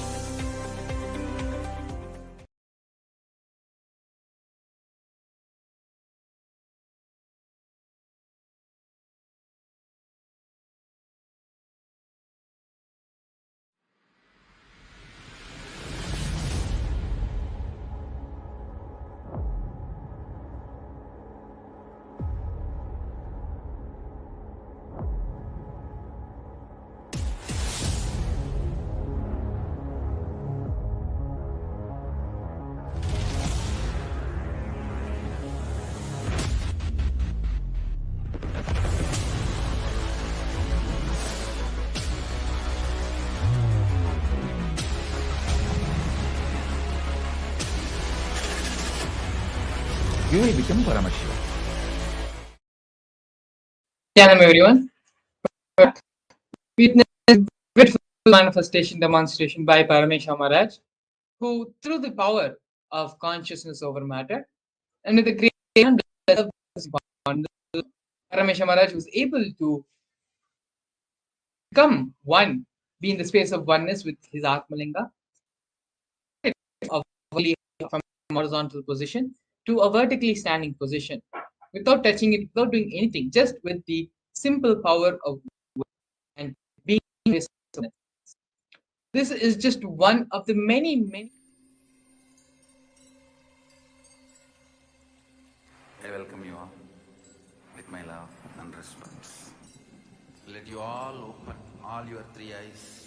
You will become Paramashivam. Hello everyone. Witness beautiful manifestation demonstration by Paramashivam Maharaj, who through the power of consciousness over matter and with the great Paramashivam Maharaj was able to become one, be in the space of oneness with his Atmalinga, from horizontal position to a vertically standing position without touching it, without doing anything, just with the simple power of and being. This is just one of the many. I welcome you all with my love and respect. Let you all open all your three eyes.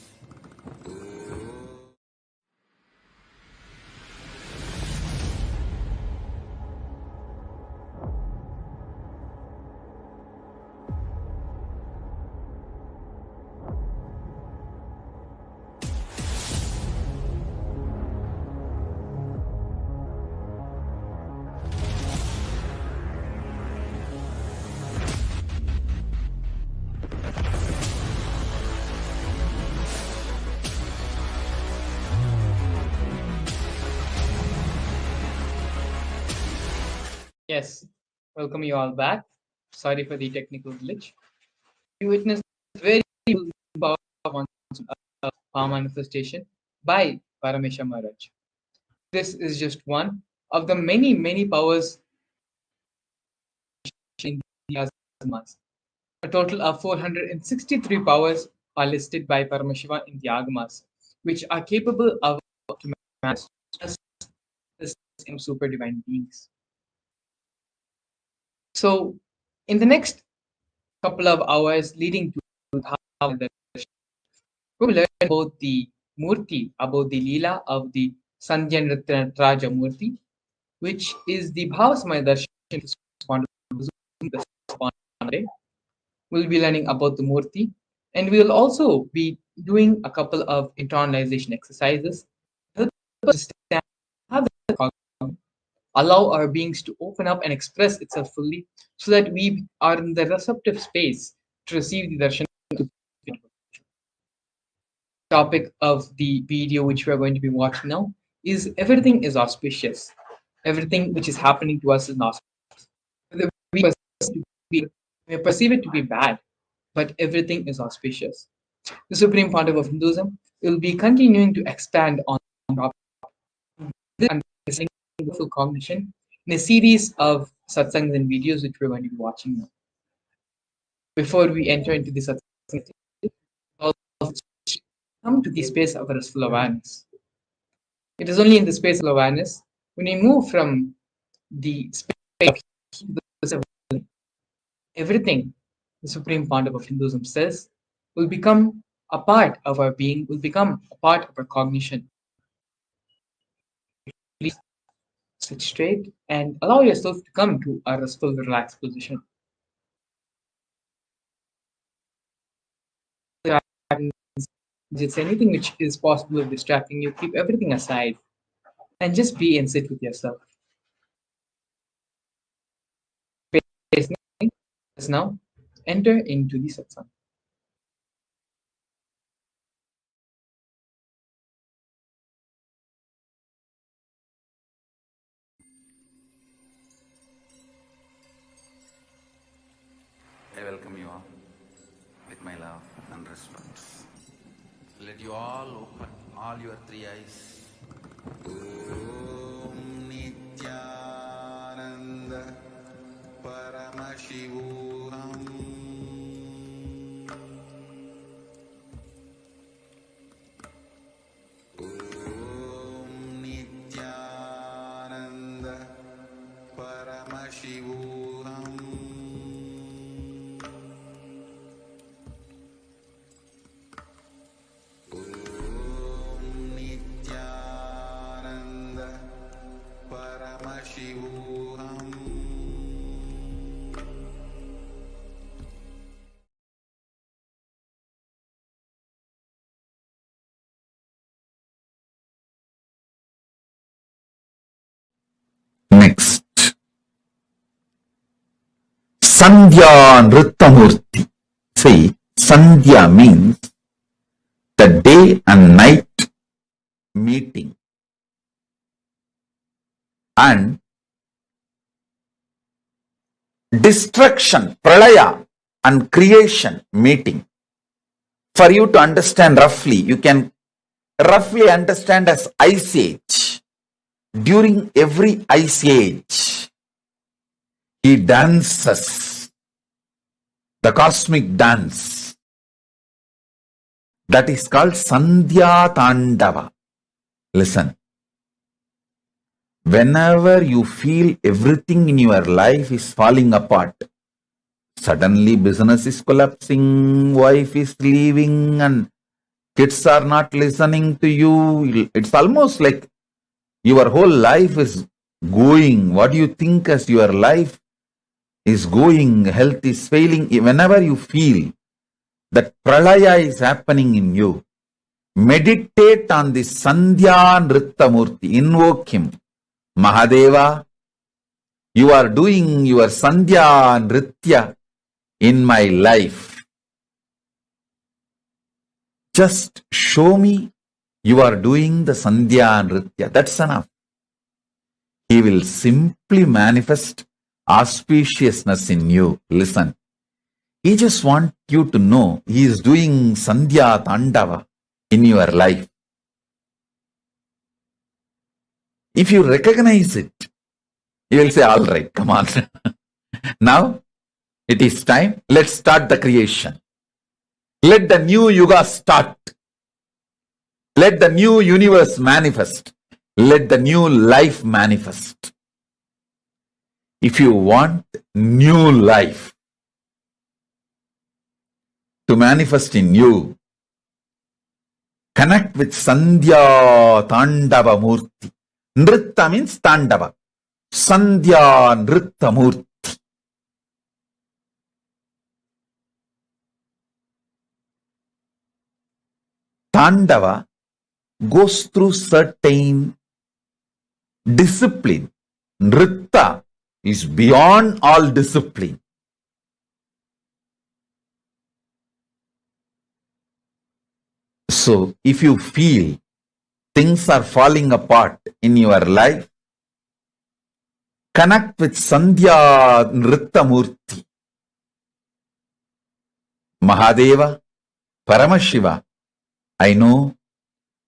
Yes, welcome you all back. Sorry for the technical glitch. We witnessed very powerful power manifestation by Paramashivam Maharaj. This is just one of the many powers in the Agamas. A total of 463 powers are listed by Paramashiva in the Agamas, which are capable of to manifest the same super divine beings. So, in the next couple of hours leading to how the we will learn about the Murthy, about the Leela of the Sandhya Nritta Murthy, which is the Bhava Darshan. We'll be learning about the Murthy, and we will also be doing a couple of internalization exercises. Help us understand how the allow our beings to open up and express itself fully so that we are in the receptive space to receive the darshan. Topic of the video which we are going to be watching now is everything is auspicious. Everything which is happening to us is not. We may perceive it to be bad, but everything is auspicious. The Supreme Pontiff of Hinduism will be continuing to expand on this understanding of cognition in a series of satsangs and videos which we're going to be watching now. Before we enter into the satsang, come to the space of restful awareness. It is only in the space of awareness when we move from the space of everything the Supreme Pontiff of Hinduism says will become a part of our being, will become a part of our cognition. Please sit straight and allow yourself to come to a restful, relaxed position. If it's anything which is possible of distracting you, keep everything aside. and just be and sit with yourself. Let's now enter into the satsang. I welcome you all with my love and respect. Let you all open all your three eyes. Om Nithyananda Paramashivam. Om Nithyananda Paramashivam. Nithyananda Paramashivam. Next, Sandhya Nritta Murthy. See, Sandhya means the day and night meeting, and destruction, pralaya, and creation meeting. For you to understand roughly, you can roughly understand as ice age. During every ice age, he dances the cosmic dance. That is called Sandhya Tandava. Listen. Whenever you feel everything in your life is falling apart, suddenly business is collapsing, wife is leaving, and kids are not listening to you, it's almost like your whole life is going, what you think as your life is going, health is failing. Whenever you feel that pralaya is happening in you, meditate on the Sandhya Nritta Murthy, invoke him. Mahadeva, you are doing your Sandhya Nritya in my life. Just show me you are doing the Sandhya Nritya. That's enough. He will simply manifest auspiciousness in you. Listen. He just wants you to know he is doing Sandhya Tandava in your life. If you recognize it, you will say, all right, come on. Now, it is time. Let's start the creation. Let the new yuga start. Let the new universe manifest. Let the new life manifest. If you want new life to manifest in you, connect with Sandhya Tandava Murthy. Nritta means Tandava. Sandhya Nritta Murthy. Tandava goes through certain discipline. Nritta is beyond all discipline. So, if you feel things are falling apart in your life, connect with Sandhya Nritta Murthy. Mahadeva, Paramashiva, I know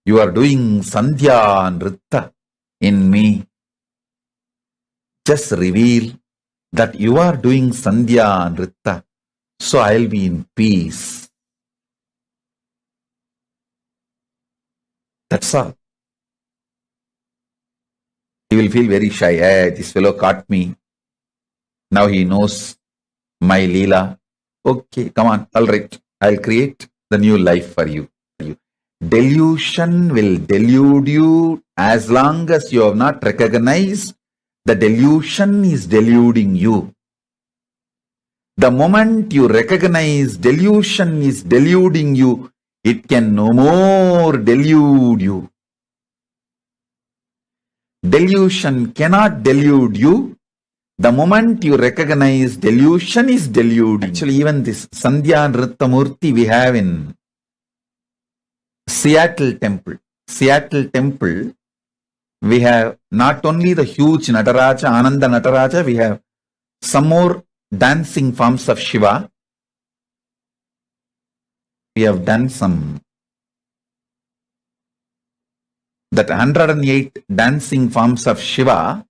you are doing Sandhya Nritta in me. Just reveal that you are doing Sandhya Nritta, so I'll be in peace. That's all. He will feel very shy. Hey, this fellow caught me. Now he knows my Leela. Okay, come on. All right. I'll create the new life for you. Delusion will delude you as long as you have not recognized the delusion is deluding you. The moment you recognize delusion is deluding you, it can no more delude you. Delusion cannot delude you. The moment you recognize delusion is deluding. Actually, even this Sandhya Nritta Murthy we have in Seattle Temple. Seattle Temple, we have not only the huge Nataraja, Ananda Nataraja, we have some more dancing forms of Shiva. We have done some, that 108 dancing forms of Shiva,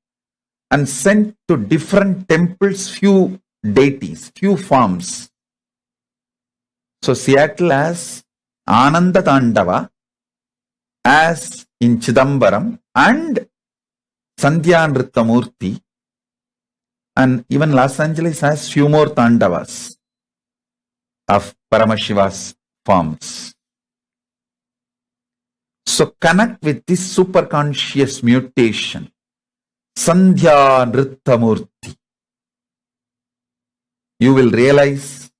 and sent to different temples few deities, few forms. So Seattle has Ananda Tandava, as in Chidambaram, and Sandhya Nritta Murthy, and even Los Angeles has few more Tandavas of Paramashiva's forms. So connect with this superconscious mutation, Sandhya Nritta Murthy. You will realize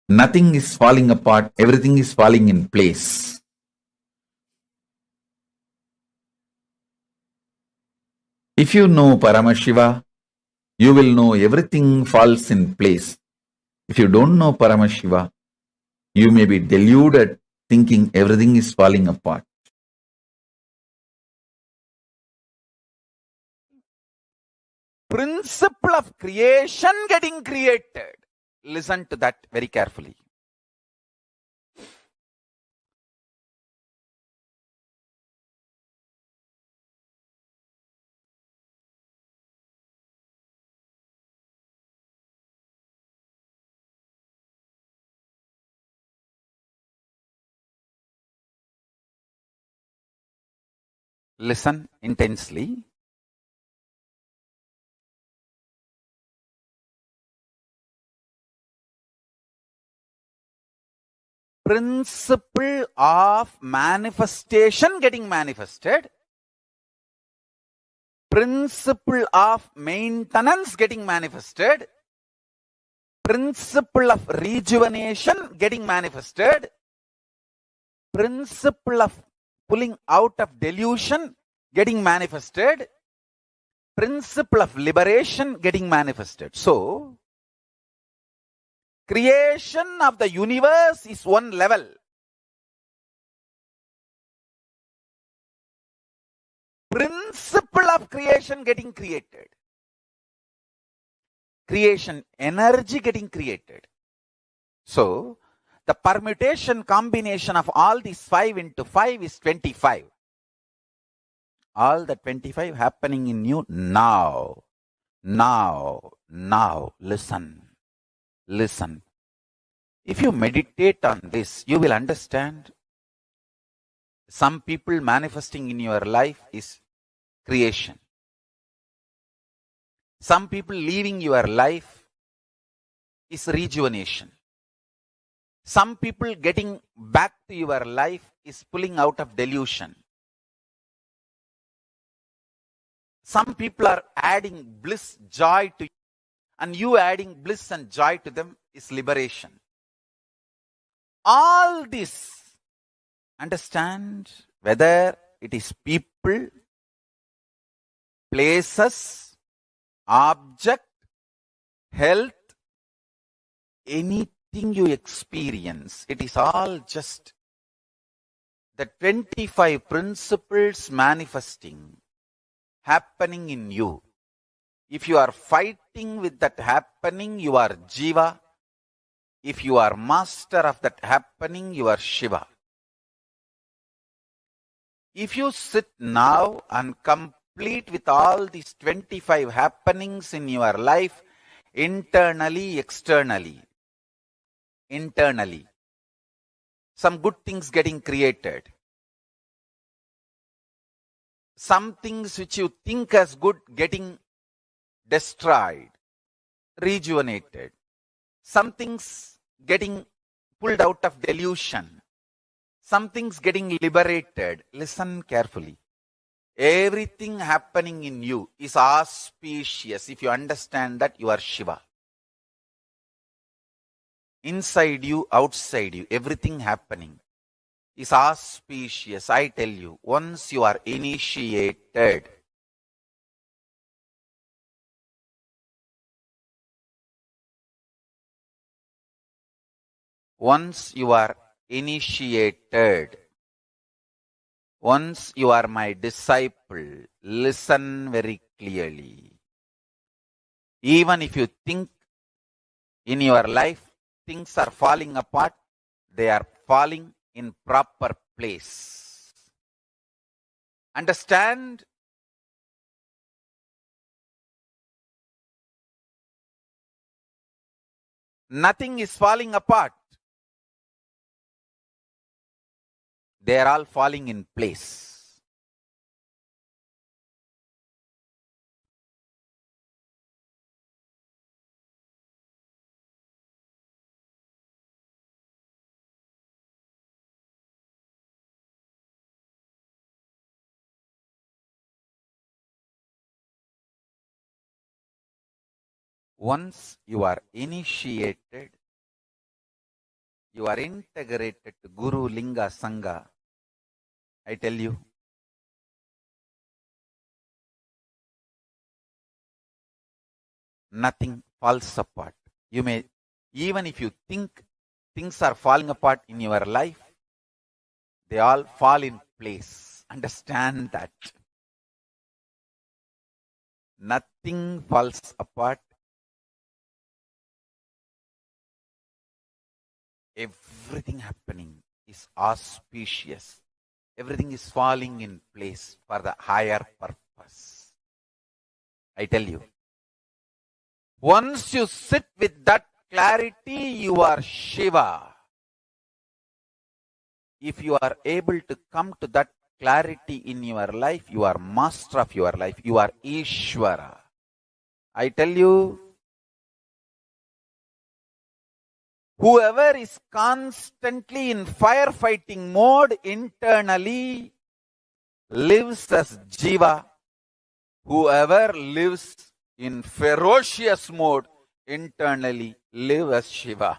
nothing is falling apart, everything is falling in place. If you know Paramashiva, you will know everything falls in place. If you don't know Paramashiva, you may be deluded thinking everything is falling apart. Principle of creation getting created. Listen to that very carefully. Listen intensely. Principle of manifestation getting manifested. Principle of maintenance getting manifested. Principle of rejuvenation getting manifested. Principle of pulling out of delusion getting manifested. Principle of liberation getting manifested. So, creation of the universe is one level. Principle of creation getting created. Creation energy getting created. So, the permutation combination of all these 5 into 5 is 25. All the 25 happening in you now. Now. Listen. Listen. If you meditate on this, you will understand. Some people manifesting in your life is creation. Some people leaving your life is rejuvenation. Some people getting back to your life is pulling out of delusion. Some people are adding bliss, joy to you, and you adding bliss and joy to them is liberation. All this, understand, whether it is people, places, object, health, anything you experience, it is all just the 25 principles manifesting, happening in you. If you are fighting with that happening, you are Jiva. If you are master of that happening, you are Shiva. If you sit now and complete with all these 25 happenings in your life, internally, externally, some good things getting created. Some things which you think as good getting destroyed, rejuvenated. Some things getting pulled out of delusion. Some things getting liberated. Listen carefully. Everything happening in you is auspicious. If you understand that, you are Shiva. Inside you, outside you, everything happening. is auspicious. I tell you, once you are initiated, once you are initiated, once you are my disciple, listen very clearly. Even if you think in your life things are falling apart, they are falling in proper place. Understand? Nothing is falling apart. They are all falling in place. Once you are initiated, you are integrated to Guru, Linga, Sangha. I tell you, nothing falls apart. You may, even if you think things are falling apart in your life, they all fall in place. Understand that. Nothing falls apart. Everything happening is auspicious. Everything is falling in place for the higher purpose. I tell you, once you sit with that clarity, you are Shiva. If you are able to come to that clarity in your life, you are master of your life. You are Ishvara. I tell you, whoever is constantly in firefighting mode internally lives as Jiva. Whoever lives in ferocious mode internally lives as Shiva.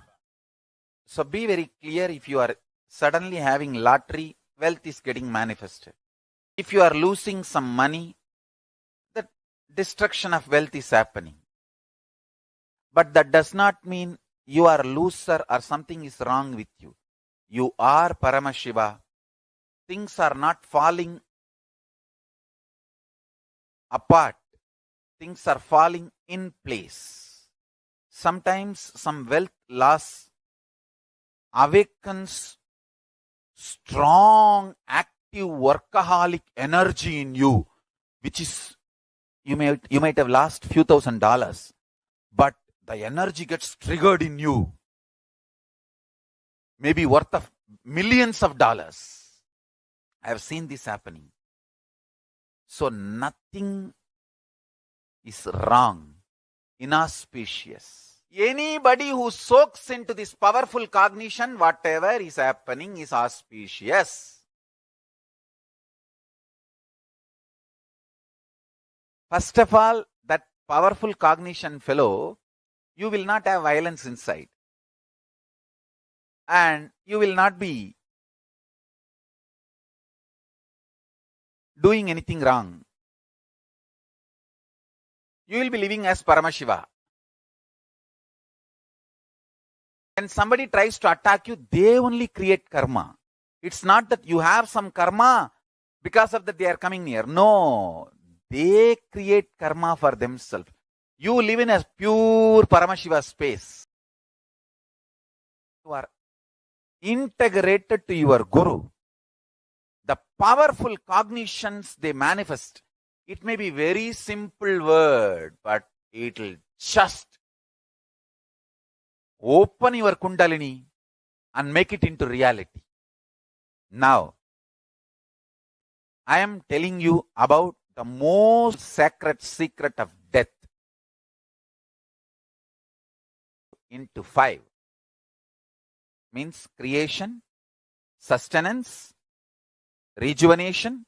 So be very clear. If you are suddenly having lottery, wealth is getting manifested. If you are losing some money, the destruction of wealth is happening. But that does not mean you are a loser or something is wrong with you. You are Paramashiva. Things are not falling apart. Things are falling in place. Sometimes some wealth loss awakens strong, active, workaholic energy in you, which is, you might have lost few $1,000s, but the energy gets triggered in you, maybe worth of millions of dollars. I have seen this happening. So nothing is wrong, inauspicious. Anybody who soaks into this powerful cognition, whatever is happening is auspicious. First of all, that powerful cognition fellow, you will not have violence inside. And you will not be doing anything wrong. You will be living as Paramashiva. When somebody tries to attack you, they only create karma. It's not that you have some karma, because of that they are coming near. No, they create karma for themselves. You live in a pure Paramashiva space. You are integrated to your Guru. The powerful cognitions they manifest. It may be very simple word, but it will just open your Kundalini and make it into reality. Now, I am telling you about the most sacred secret of death. Into 5 means creation, sustenance, rejuvenation,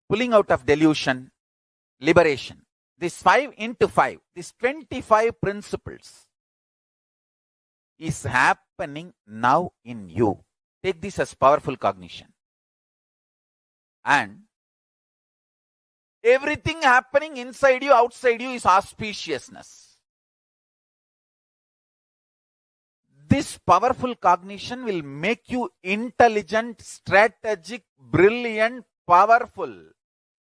pulling out of delusion, liberation. This 5 into 5, these 25 principles is happening now in you. Take this as powerful cognition. And everything happening inside you, outside you is auspiciousness. This powerful cognition will make you intelligent, strategic, brilliant, powerful.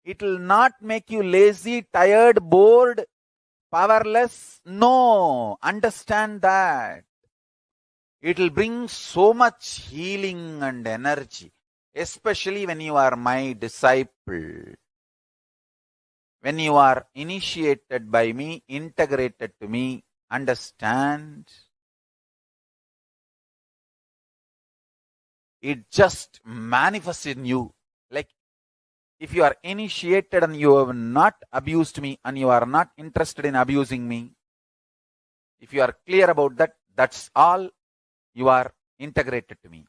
It will not make you lazy, tired, bored, powerless. No, understand that. It will bring so much healing and energy, especially when you are my disciple. When you are initiated by me, integrated to me, understand? It just manifests in you. Like if you are initiated and you have not abused me and you are not interested in abusing me, if you are clear about that, that's all. You are integrated to me.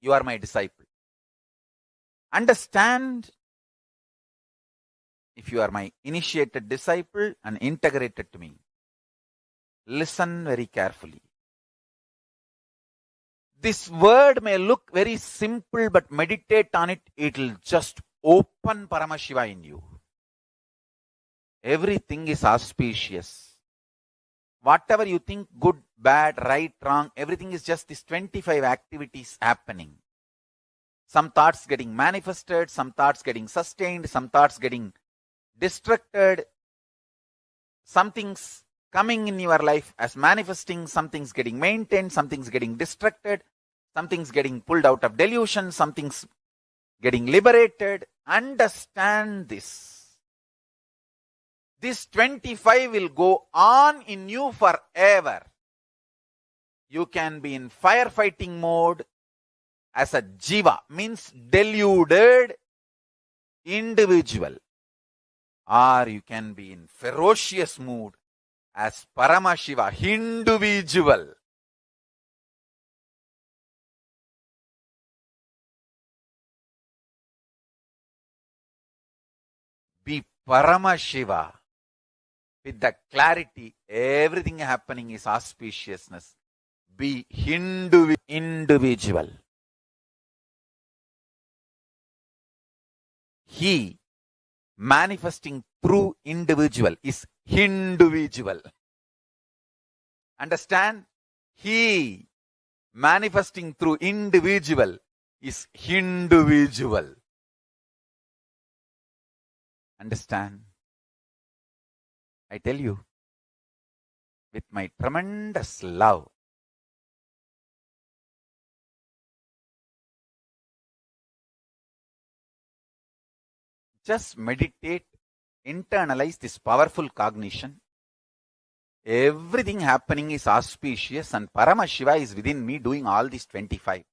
You are my disciple. Understand? If you are my initiated disciple and integrated to me, listen very carefully. This word may look very simple, but meditate on it. It will just open Paramashiva in you. Everything is auspicious. Whatever you think, good, bad, right, wrong, everything is just these 25 activities happening. Some thoughts getting manifested, some thoughts getting sustained, some thoughts getting distracted. Something's coming in your life as manifesting, something's getting maintained, something's getting distracted, something's getting pulled out of delusion, something's getting liberated. Understand this. This 25 will go on in you forever. You can be in firefighting mode as a jiva, means deluded individual. Or you can be in ferocious mood as Paramashiva, individual. Be Paramashiva. With the clarity, everything happening is auspiciousness. Be individual. He manifesting through individual is individual. Understand? He manifesting through individual is individual. Understand? I tell you, with my tremendous love, just meditate, internalize this powerful cognition. Everything happening is auspicious and Paramashiva is within me doing all these 25.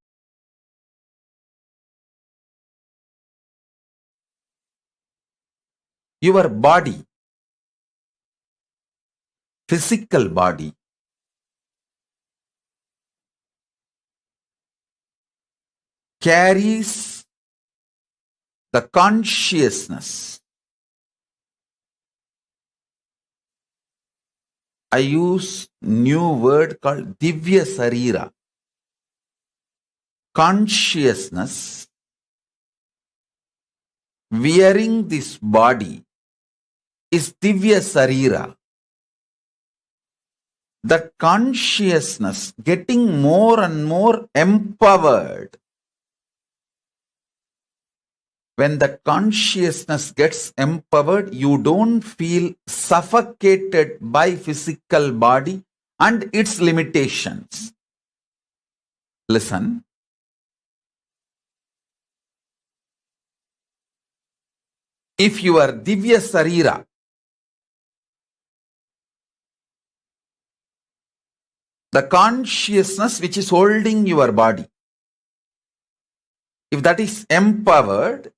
Your body, physical body, carries the consciousness. I use new word called Divya Sarira. Consciousness wearing this body is Divya Sarira. That consciousness getting more and more empowered. When the consciousness gets empowered, you don't feel suffocated by physical body and its limitations. Listen. If you are Divya Sarira, the consciousness which is holding your body, if that is empowered,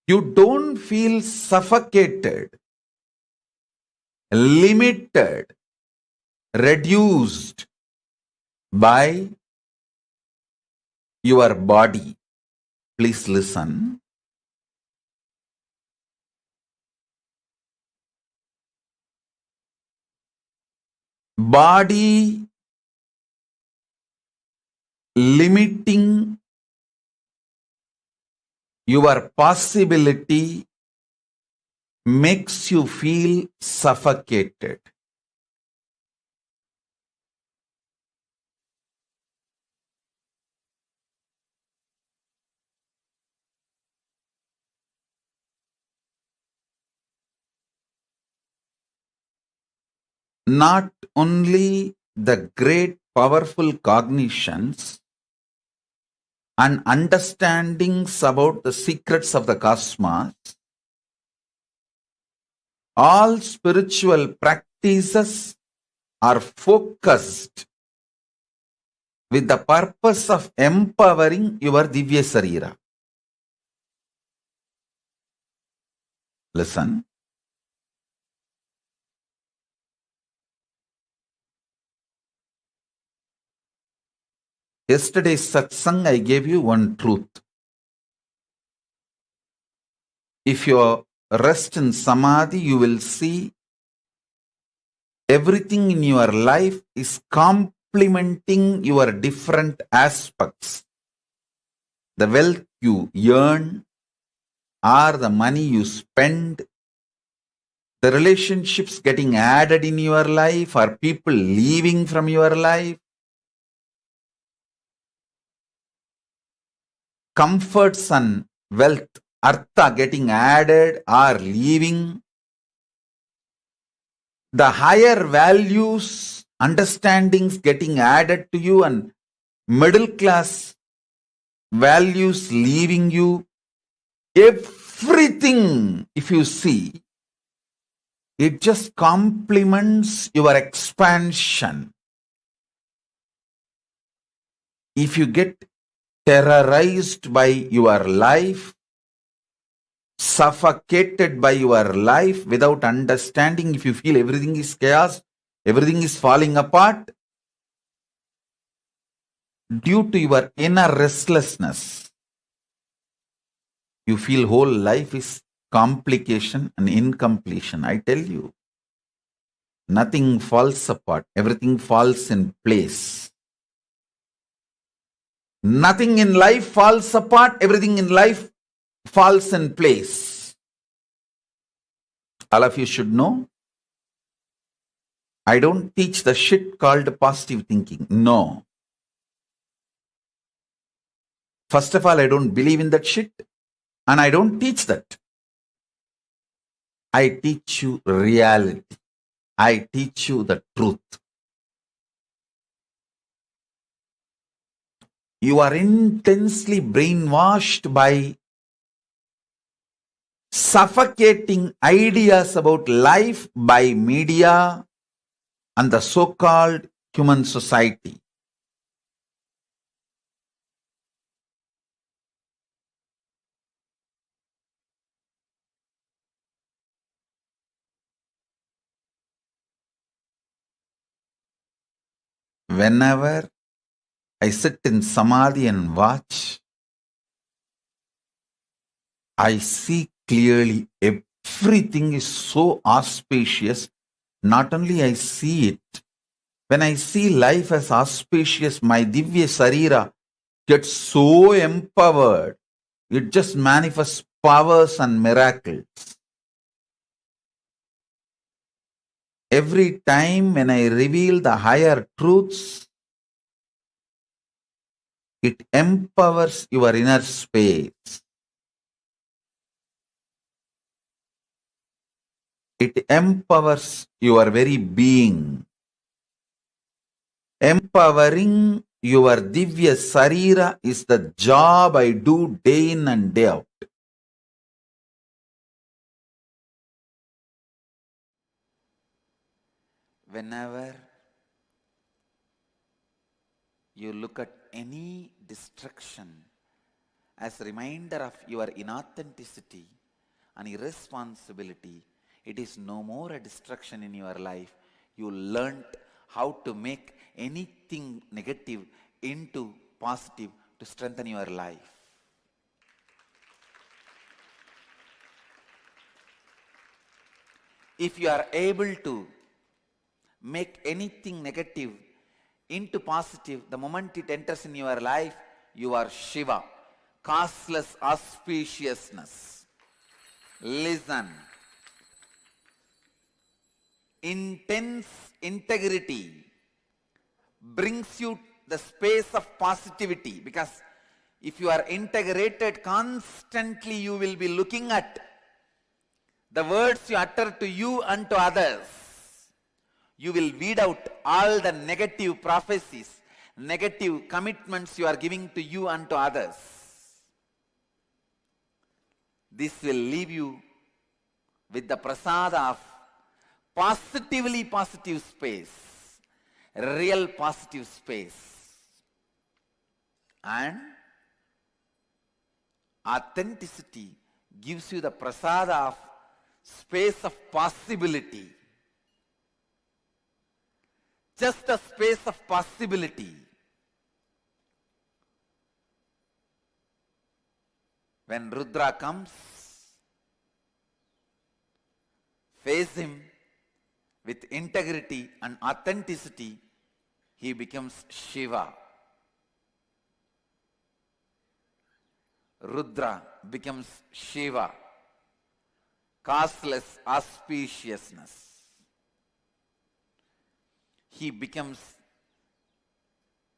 you don't feel suffocated, limited, reduced by your body. Please listen. Body limiting your possibility makes you feel suffocated. Not only the great powerful cognitions and understandings about the secrets of the cosmos, all spiritual practices are focused with the purpose of empowering your Divya Sarira. Listen. Yesterday's satsang, I gave you one truth. If you rest in Samadhi, you will see everything in your life is complementing your different aspects. The wealth you earn, or the money you spend, the relationships getting added in your life, or people leaving from your life, comforts and wealth, artha getting added or leaving, the higher values, understandings getting added to you, and middle class values leaving you, everything, if you see, it just complements your expansion. If you get terrorized by your life, suffocated by your life without understanding, if you feel everything is chaos, everything is falling apart, due to your inner restlessness, you feel whole life is complication and incompletion. I tell you, nothing falls apart, everything falls in place. Nothing in life falls apart, everything in life falls in place. All of you should know, I don't teach the shit called positive thinking. No. First of all, I don't believe in that shit, and I don't teach that. I teach you reality. I teach you the truth. You are intensely brainwashed by suffocating ideas about life by media and the so-called human society. Whenever I sit in Samadhi and watch, I see clearly everything is so auspicious. Not only I see it, when I see life as auspicious, my Divya Sarira gets so empowered. It just manifests powers and miracles. Every time when I reveal the higher truths, it empowers your inner space. It empowers your very being. Empowering your Divya Sarira is the job I do day in and day out. Whenever you look at any destruction as a reminder of your inauthenticity and irresponsibility, it is no more a destruction in your life. You learnt how to make anything negative into positive to strengthen your life. If you are able to make anything negative into positive, the moment it enters in your life, you are Shiva. Causeless auspiciousness. Listen. Intense integrity brings you the space of positivity, because if you are integrated constantly, you will be looking at the words you utter to you and to others. You will weed out all the negative prophecies, negative commitments you are giving to you and to others. This will leave you with the prasada of positively positive space, real positive space. And authenticity gives you the prasada of space of possibility. Just a space of possibility. When Rudra comes, face him with integrity and authenticity, he becomes Shiva. Rudra becomes Shiva. Causeless auspiciousness. He becomes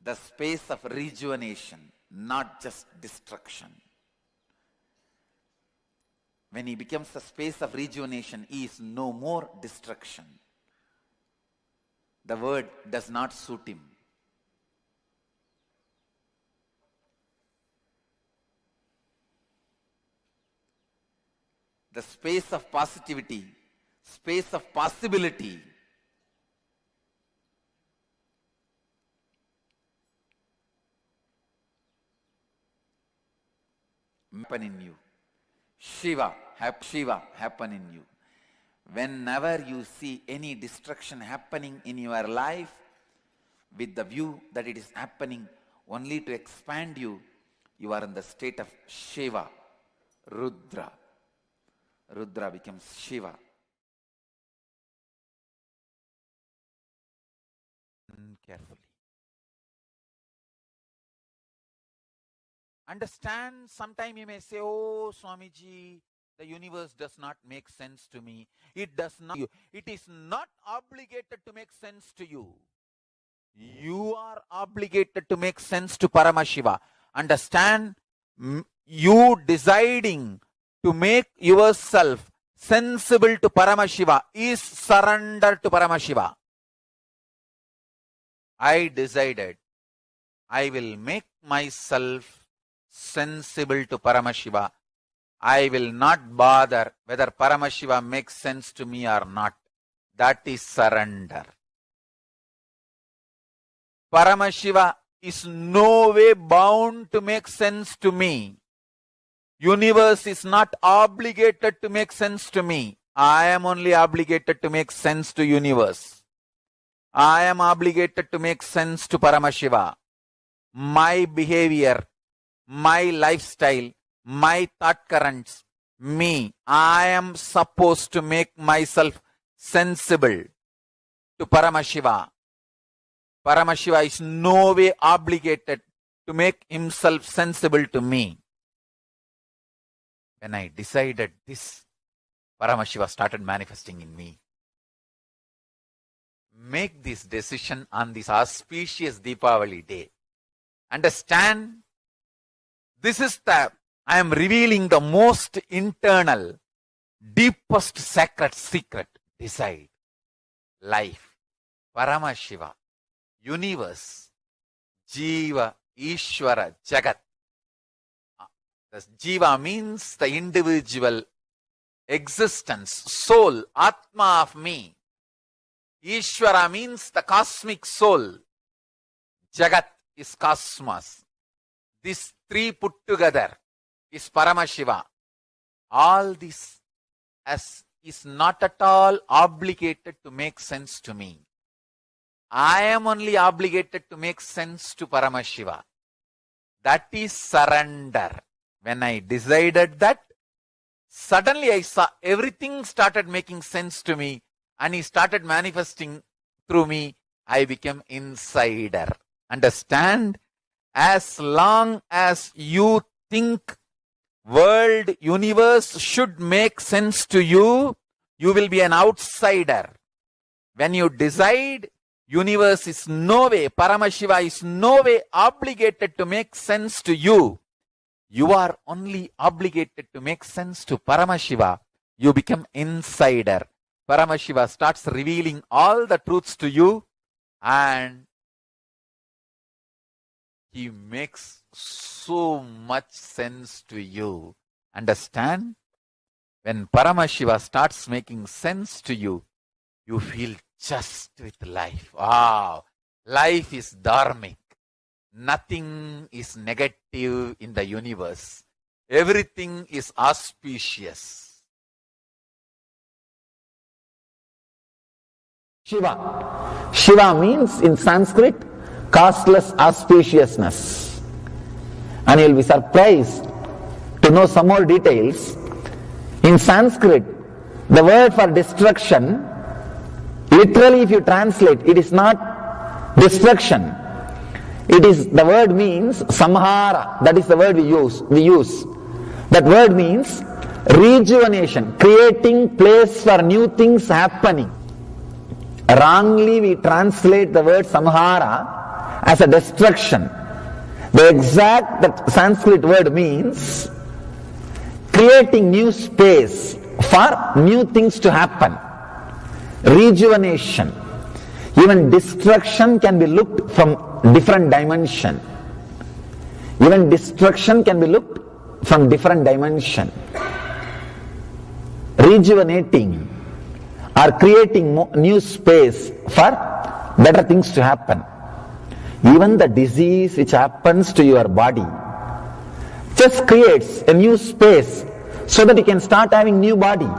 the space of rejuvenation, not just destruction. When he becomes the space of rejuvenation, he is no more destruction. The word does not suit him. The space of positivity, space of possibility. Happen in you. Shiva happen in you. Whenever you see any destruction happening in your life, with the view that it is happening only to expand you, you are in the state of Shiva, Rudra. Rudra becomes Shiva. Carefully. Understand, sometime you may say, oh Swamiji, the universe does not make sense to me. It does not. It is not obligated to make sense to you. You are obligated to make sense to Paramashiva. Understand, you deciding to make yourself sensible to Paramashiva is surrender to Paramashiva. I decided I will make myself sensible to Paramashiva. I will not bother whether Paramashiva makes sense to me or not. That is surrender. Paramashiva is no way bound to make sense to me. Universe is not obligated to make sense to me. I am only obligated to make sense to universe. I am obligated to make sense to Paramashiva. My behavior, my lifestyle, my thought currents, me, I am supposed to make myself sensible to Paramashiva. Paramashiva is no way obligated to make himself sensible to me. When I decided this, Paramashiva started manifesting in me. Make this decision on this auspicious Deepavali day. Understand, this is I am revealing the most internal, deepest sacred secret. Decide. Life, Paramashiva, universe, Jiva, Ishvara, Jagat. The Jiva means the individual existence, soul, Atma of me. Ishvara means the cosmic soul. Jagat is cosmos. These three put together is Paramashiva. All this is not at all obligated to make sense to me. I am only obligated to make sense to Paramashiva. That is surrender. When I decided that, suddenly I saw everything started making sense to me, and he started manifesting through me I became insider. Understand? As long as you think world, universe should make sense to you, you will be an outsider. When you decide universe is no way, Paramashiva is no way obligated to make sense to you, you are only obligated to make sense to Paramashiva. You become insider. Paramashiva starts revealing all the truths to you and he makes so much sense to you. Understand? When Paramashiva starts making sense to you, you feel just with life. Wow, life is dharmic. Nothing is negative in the universe. Everything is auspicious. Shiva. Shiva means in Sanskrit, causeless auspiciousness. And you'll be surprised to know some more details. In Sanskrit, the word for destruction, literally if you translate, it is not destruction. It is, the word means samhara. That is the word we use. That word means rejuvenation, creating place for new things happening. Wrongly we translate the word samhara as a destruction. The exact that Sanskrit word means creating new space for new things to happen. Rejuvenation. Even destruction can be looked from different dimension. Even destruction can be looked from different dimension. Rejuvenating or creating new space for better things to happen. Even the disease which happens to your body just creates a new space so that you can start having new body.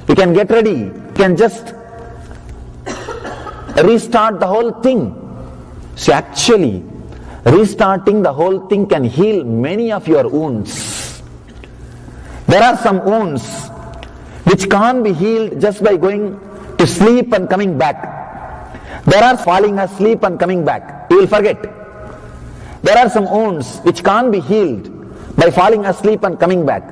You can get ready. You can just restart the whole thing. So actually, restarting the whole thing can heal many of your wounds. There are some wounds which can't be healed just by going to sleep and coming back. There are falling asleep and coming back. You will forget. There are some wounds which can't be healed by falling asleep and coming back.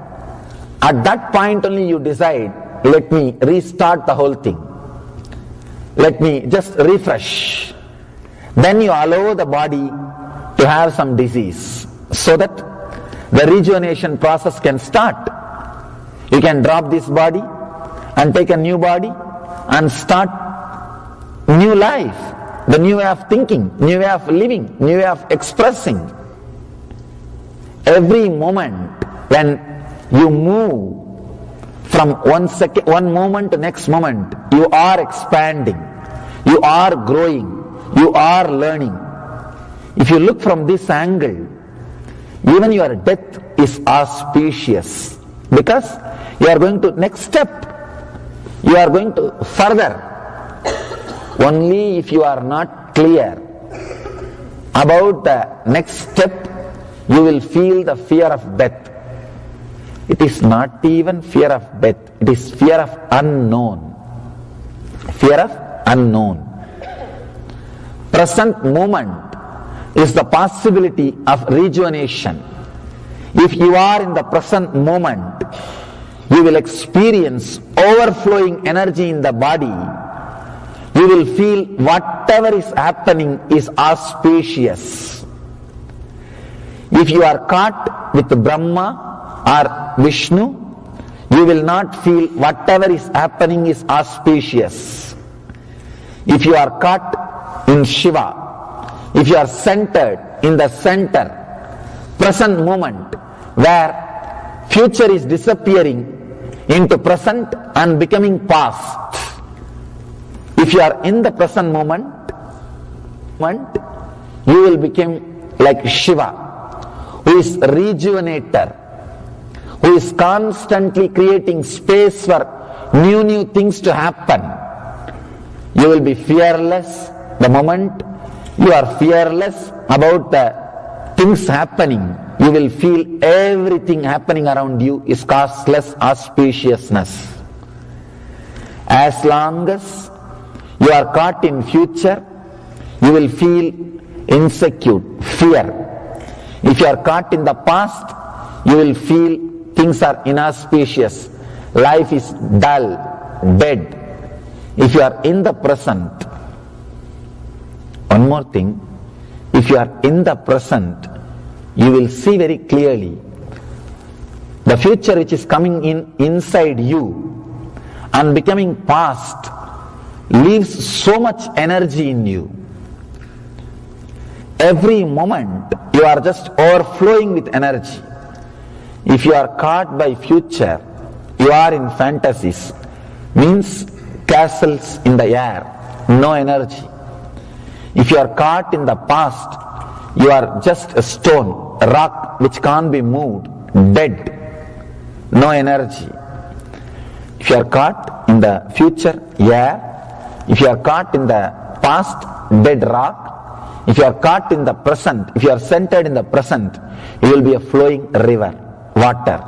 At that point only you decide, let me restart the whole thing. Let me just refresh. Then you allow the body to have some disease so that the rejuvenation process can start. You can drop this body and take a new body and start new life, the new way of thinking, new way of living, new way of expressing. Every moment when you move from one moment to next moment, you are expanding, you are growing, you are learning. If you look from this angle, even your death is auspicious because you are going to next step, you are going to further. Only if you are not clear about the next step, you will feel the fear of death. It is not even fear of death, it is fear of unknown. Fear of unknown. Present moment is the possibility of rejuvenation. If you are in the present moment, you will experience overflowing energy in the body. You will feel whatever is happening is auspicious. If you are caught with Brahma or Vishnu, you will not feel whatever is happening is auspicious. If you are caught in Shiva, if you are centered in the center, present moment, where future is disappearing into present and becoming past. If you are in the present moment, you will become like Shiva, who is rejuvenator, who is constantly creating space for new things to happen. You will be fearless the moment you are fearless about the things happening. You will feel everything happening around you is causeless auspiciousness. As long as you are caught in future, you will feel insecure, fear. If you are caught in the past, you will feel things are inauspicious, life is dull, dead. If you are in the present, one more thing, if you are in the present, you will see very clearly the future which is coming in inside you and becoming past leaves so much energy in you. Every moment you are just overflowing with energy. If you are caught by future, you are in fantasies, means castles in the air, no energy. If you are caught in the past, you are just a stone, a rock which can't be moved, dead, no energy. If you are caught in the future, air. If you are caught in the past, dead rock. If you are caught in the present, if you are centered in the present, you will be a flowing river, water.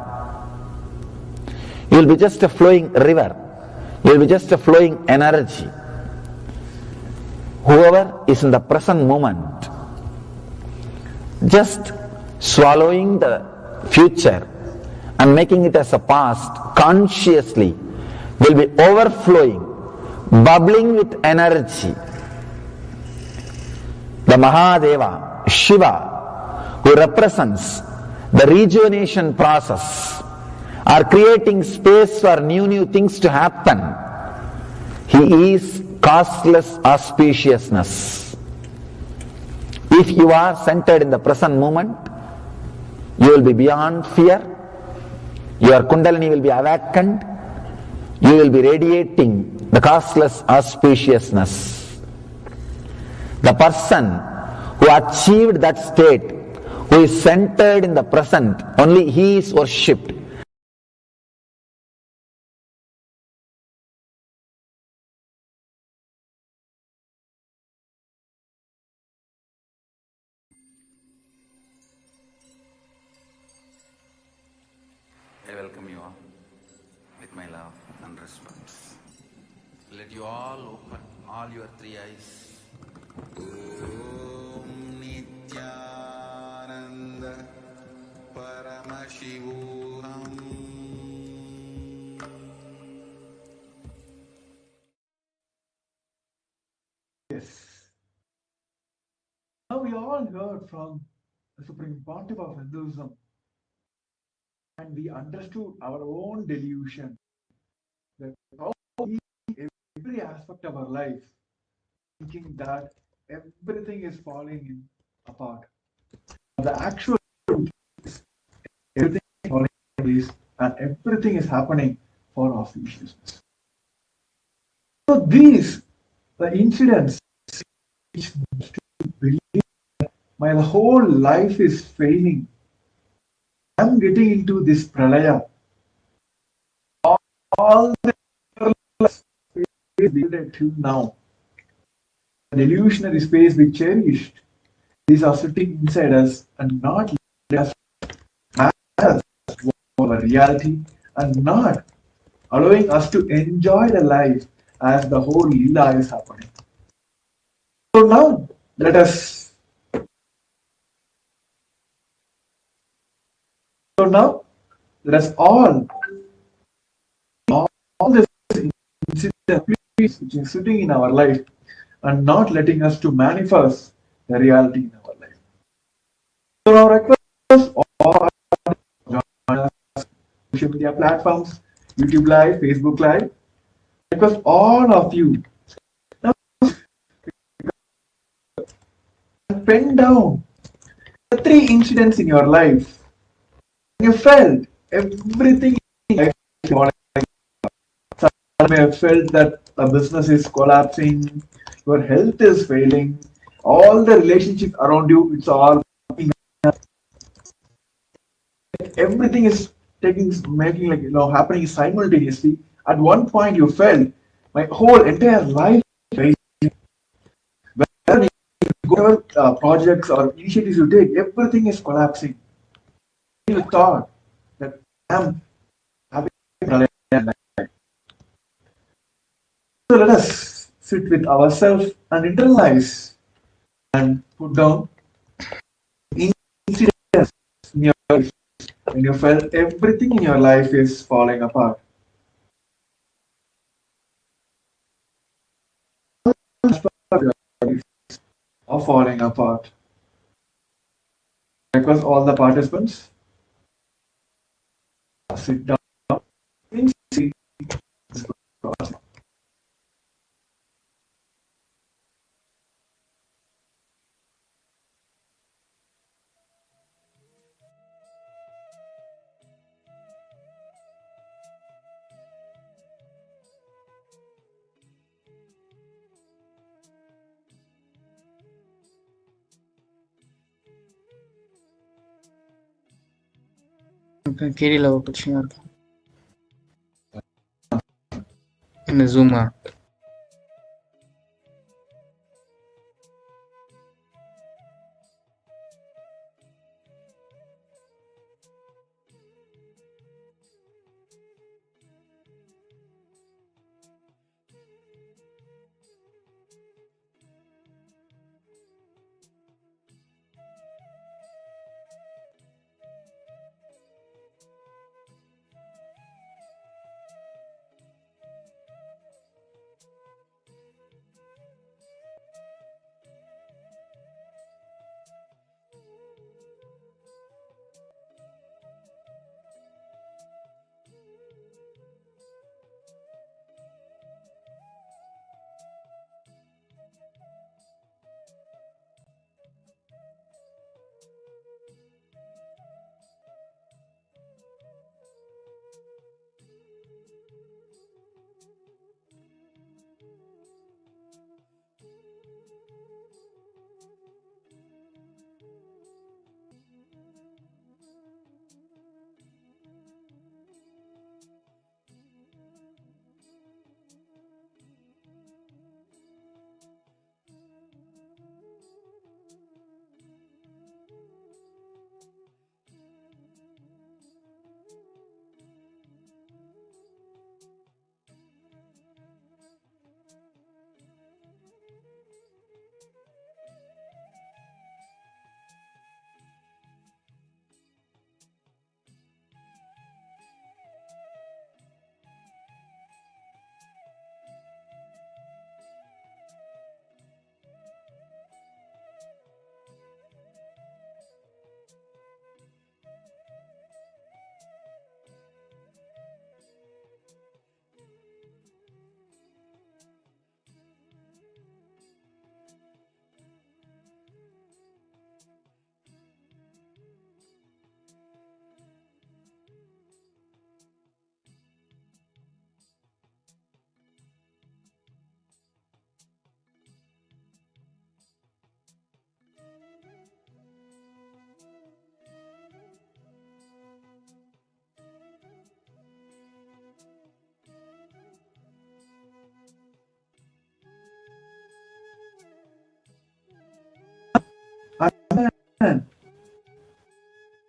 You will be just a flowing river. You will be just a flowing energy. Whoever is in the present moment, just swallowing the future and making it as a past consciously, will be overflowing, bubbling with energy. The Mahadeva, Shiva, who represents the rejuvenation process, are creating space for new things to happen. He is causeless auspiciousness. If you are centered in the present moment, you will be beyond fear. Your Kundalini will be awakened. You will be radiating the causeless auspiciousness. The person who achieved that state, who is centered in the present, only he is worshipped. I welcome you all with my love and respect. Let you all open all your three eyes. Om Nithyananda Paramashivam. Yes. Now we all heard from the Supreme Pontiff of Hinduism, and we understood our own delusion that how we every aspect of our life thinking that everything is falling apart. The actual truth is everything is falling in place and everything is happening for auspiciousness. So these the incidents which believe that my whole life is failing. I'm getting into this pralaya. All the space till now, the illusionary space we cherished, these are sitting inside us and not letting us manifest our reality and not allowing us to enjoy the life as the whole lila is happening. So now let us all this incident which is sitting in our life and not letting us to manifest the reality in our life. So our request all join us on social media platforms, YouTube Live, Facebook Live. I request all of you now pen down the three incidents in your life. You felt everything in life. Some may have felt that the business is collapsing, your health is failing, all the relationships around you, it's all everything is making happening simultaneously. At one point you felt my whole entire life is whatever projects or initiatives you take, everything is collapsing. You thought that I'm having a life. So let us sit with ourselves and internalize and put down incidents in your life when you felt everything in your life is falling apart. Or falling apart. Because all the participants sit down in seat. கீழே ஒரு பிரச்சனை இருக்கு இந்த ஜூமா.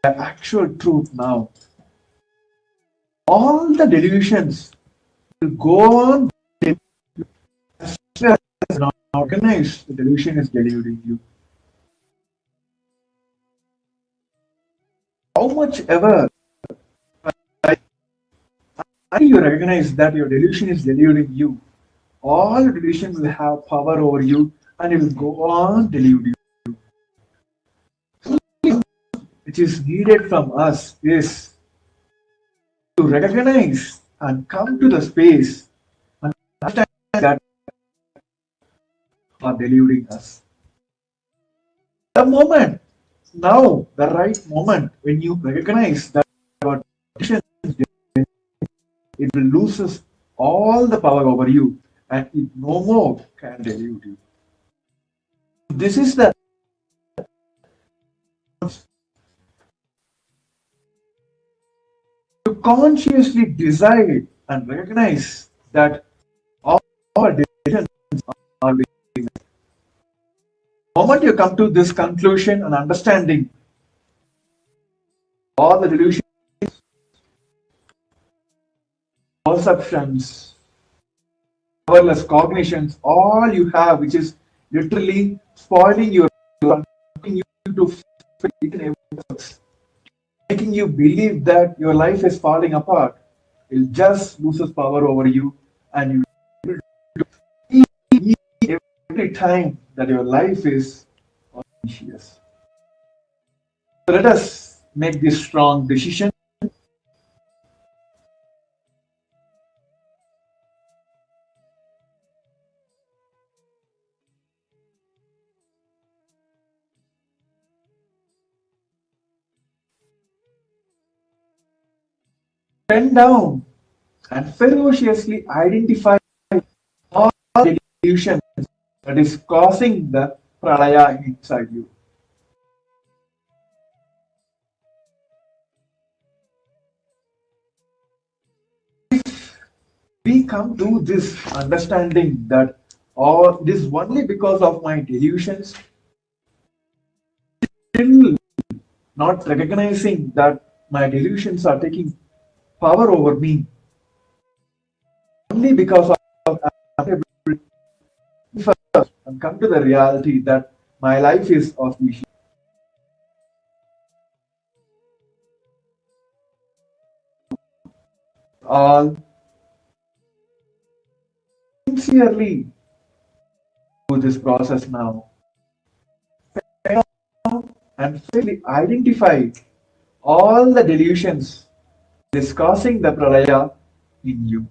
The actual truth now. All the delusions will go on as well as not organized. The delusion is deluding you. How much ever you recognize that your delusion is deluding you, all the delusion will have power over you and it will go on delude you. Which is needed from us is to recognize and come to the space and understand that are deluding us. The moment, now, the right moment when you recognize that your delusion is deluding, it will loses all the power over you and it no more can delude you. This is the to consciously decide and recognize that all our decisions are being. The moment you come to this conclusion and understanding, all the delusions, perceptions, powerless cognitions, all you have, which is literally spoiling your life, making you to fail each and every steps, making you believe that your life is falling apart, will just loses power over you, and you feel every time that your life is auspicious. So let us make this strong decision. Bend down and ferociously identify all delusions that is causing the pralaya inside you. We come to this understanding that all this only because of my delusions, still not recognizing that my delusions are taking power over me, only because of first and come to the reality that my life is auspicious. All sincerely do this process now and fully identify all the delusions that is causing the pralaya in you.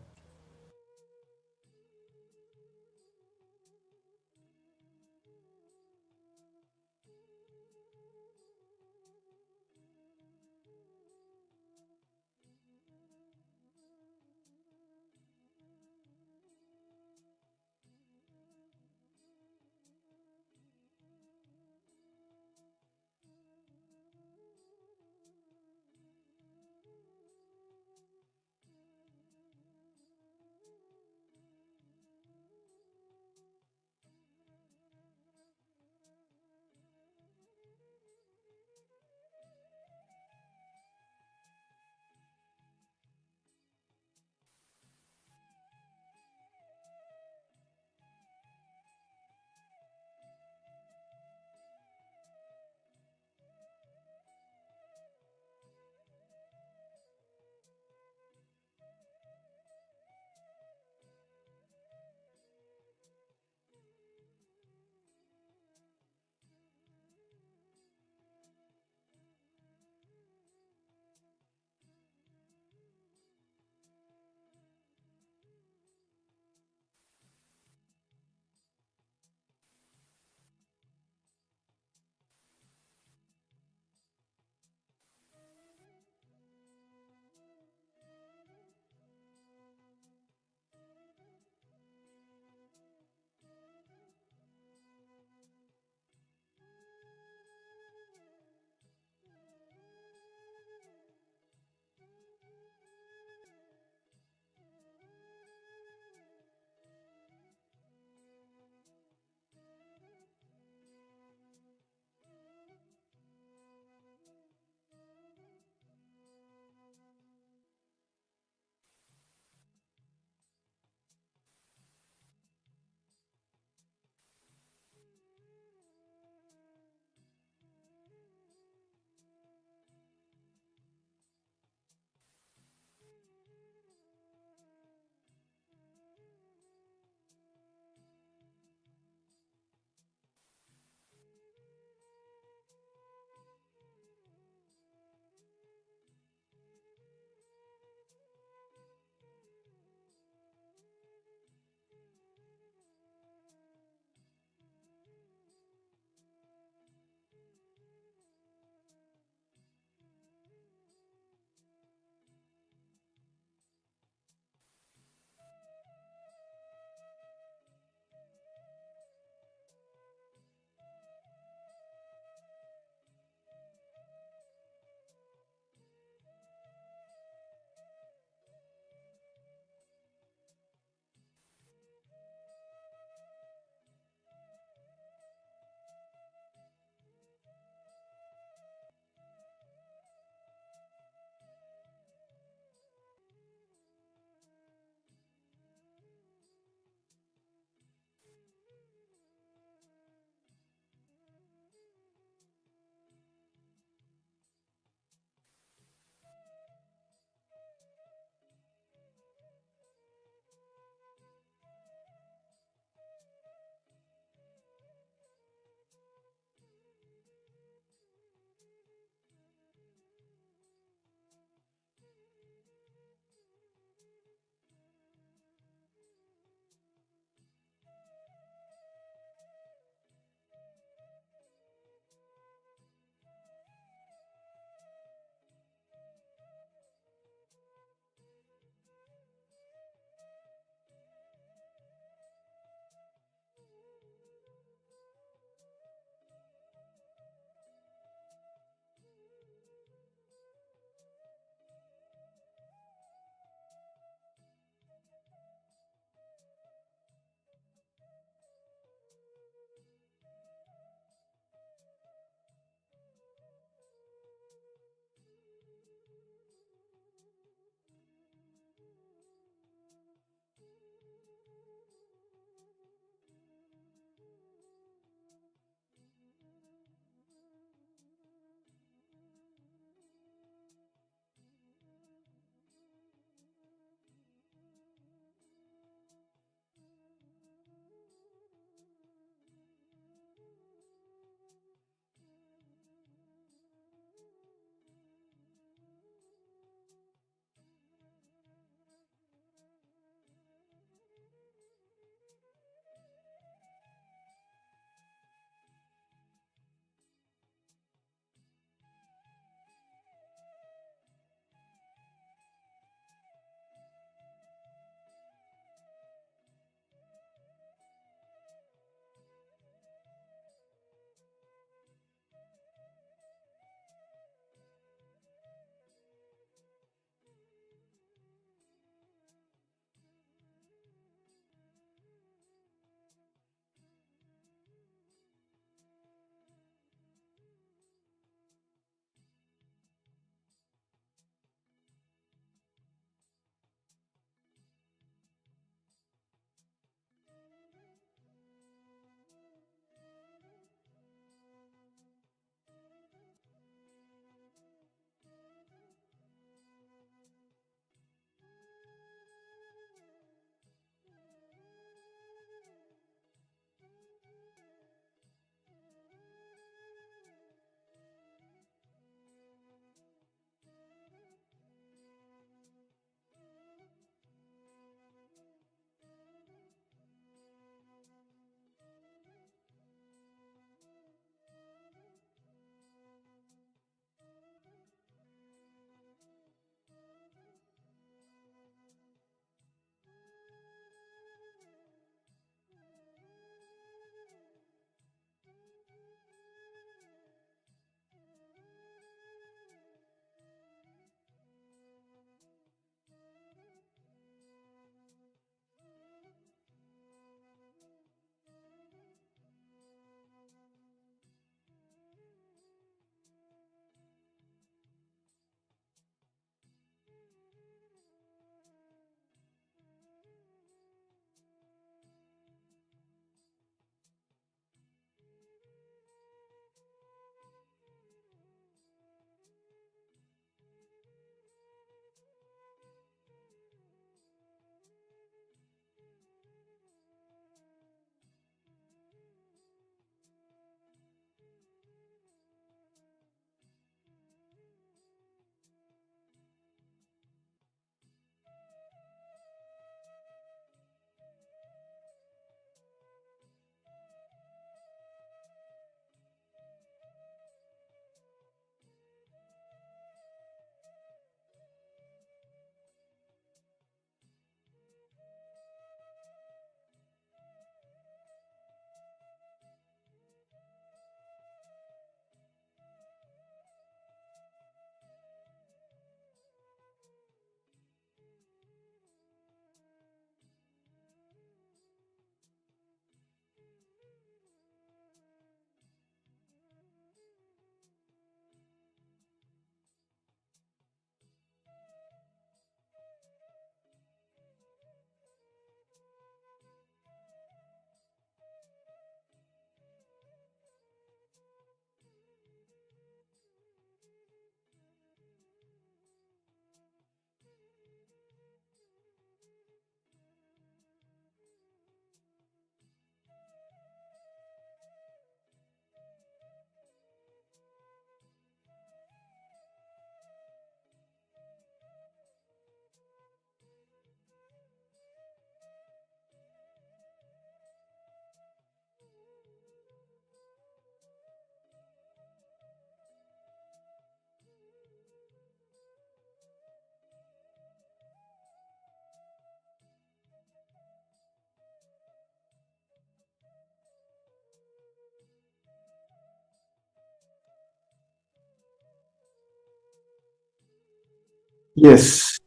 Yes.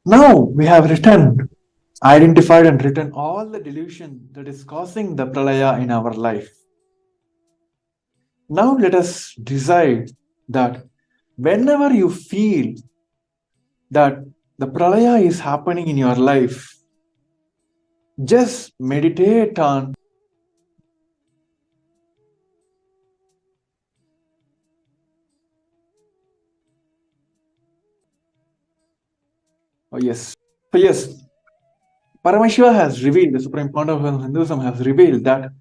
Now we have identified and written all the delusion that is causing the pralaya in our life. Now let us decide that whenever you feel that the pralaya is happening in your life, just meditate on yes. So yes, Paramashiva has revealed, the Supreme Founder of Hinduism has revealed that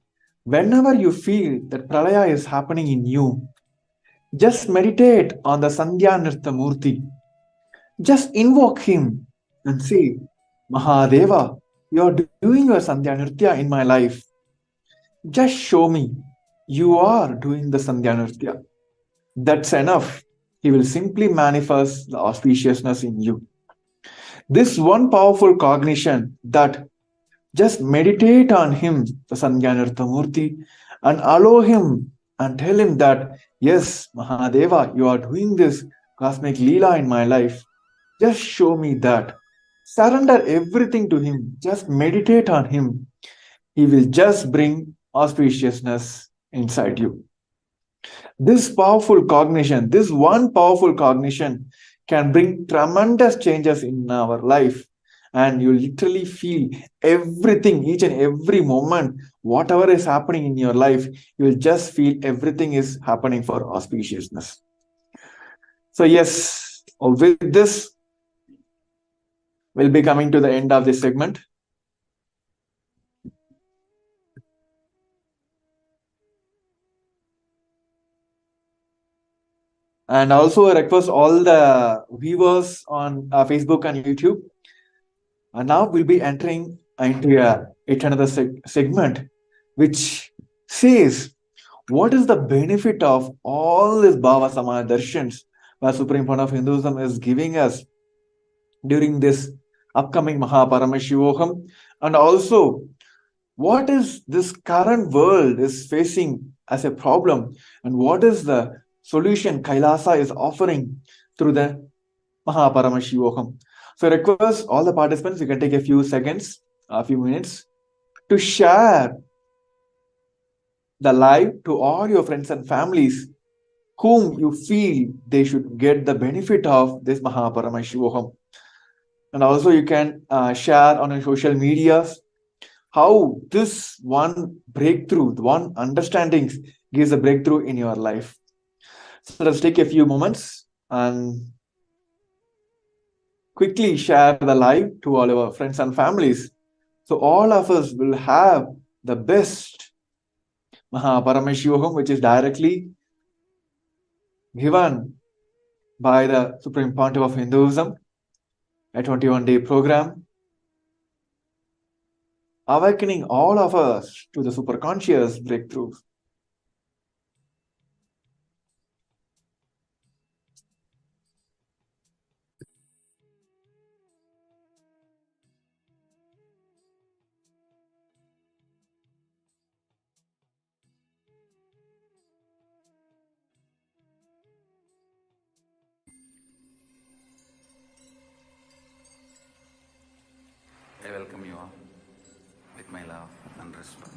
whenever you feel that pralaya is happening in you, just meditate on the Sandhya Nritta Murthy. Just invoke him and say, Mahadeva, you are doing your Sandhya Nritya in my life. Just show me you are doing the Sandhya Nritya. That's enough. He will simply manifest the auspiciousness in you. This one powerful cognition that just meditate on him, the Sandhya Nritta Murthy, and allow him and tell him that, yes, Mahadeva, you are doing this cosmic Leela in my life. Just show me that. Surrender everything to him. Just meditate on him. He will just bring auspiciousness inside you. This powerful cognition, this one powerful cognition can bring tremendous changes in our life. And you literally feel everything, each and every moment, whatever is happening in your life, you will just feel everything is happening for auspiciousness. So yes, with this, we'll be coming to the end of this segment. And also I request all the viewers on Facebook and YouTube. And now we'll be entering into yet another segment, which says, what is the benefit of all this Bhava Samadhi Darshans that Supreme Founder of Hinduism is giving us during this upcoming Paramashivam, and also what is this current world is facing as a problem, and what is the solution Kailasa is offering through the Paramashivam. So I request all the participants, you can take a few seconds, a few minutes to share the live to all your friends and families whom you feel they should get the benefit of this Paramashivam. And also you can share on your social medias how this one breakthrough, one understanding gives a breakthrough in your life. So let's take a few moments and quickly share the live to all our friends and families. So all of us will have the best Paramashivam, which is directly given by the Supreme Pontiff of Hinduism, a 21-day program, awakening all of us to the superconscious breakthroughs. I welcome you all with my love and respect.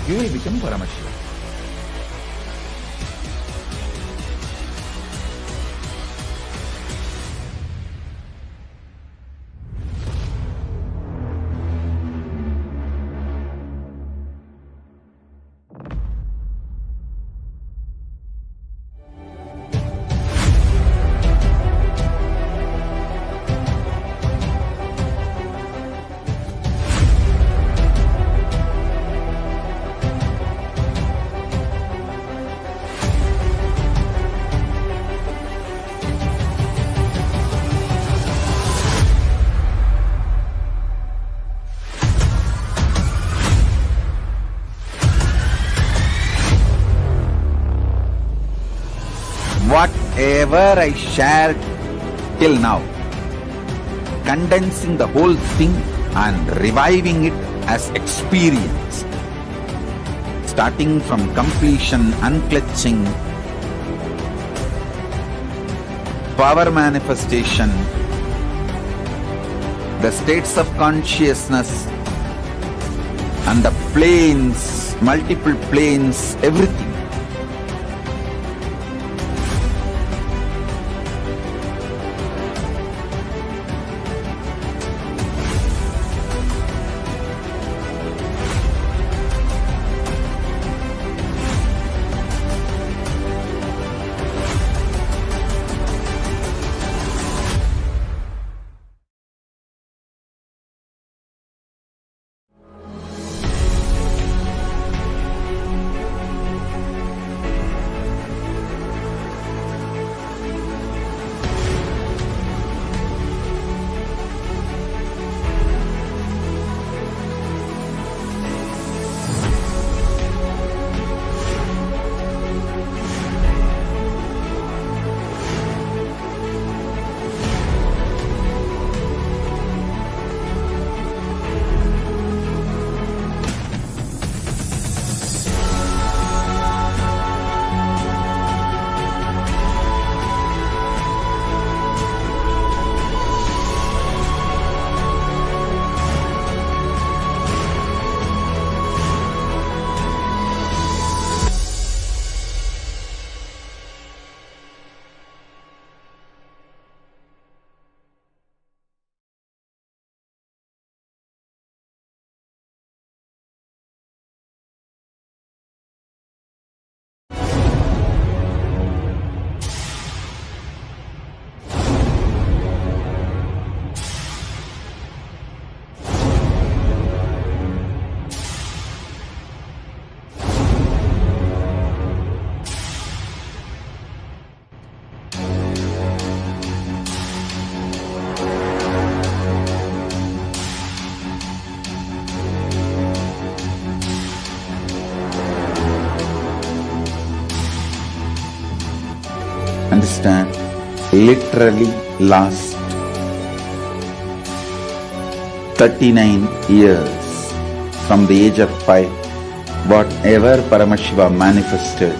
You will become Paramashivam. whatever I shared till now, condensing the whole thing and reviving it as experience, starting from completion, unclutching, power manifestation, the states of consciousness, and the planes, multiple planes, everything. Understand, literally last 39 years from the age of 5, whatever Paramashiva manifested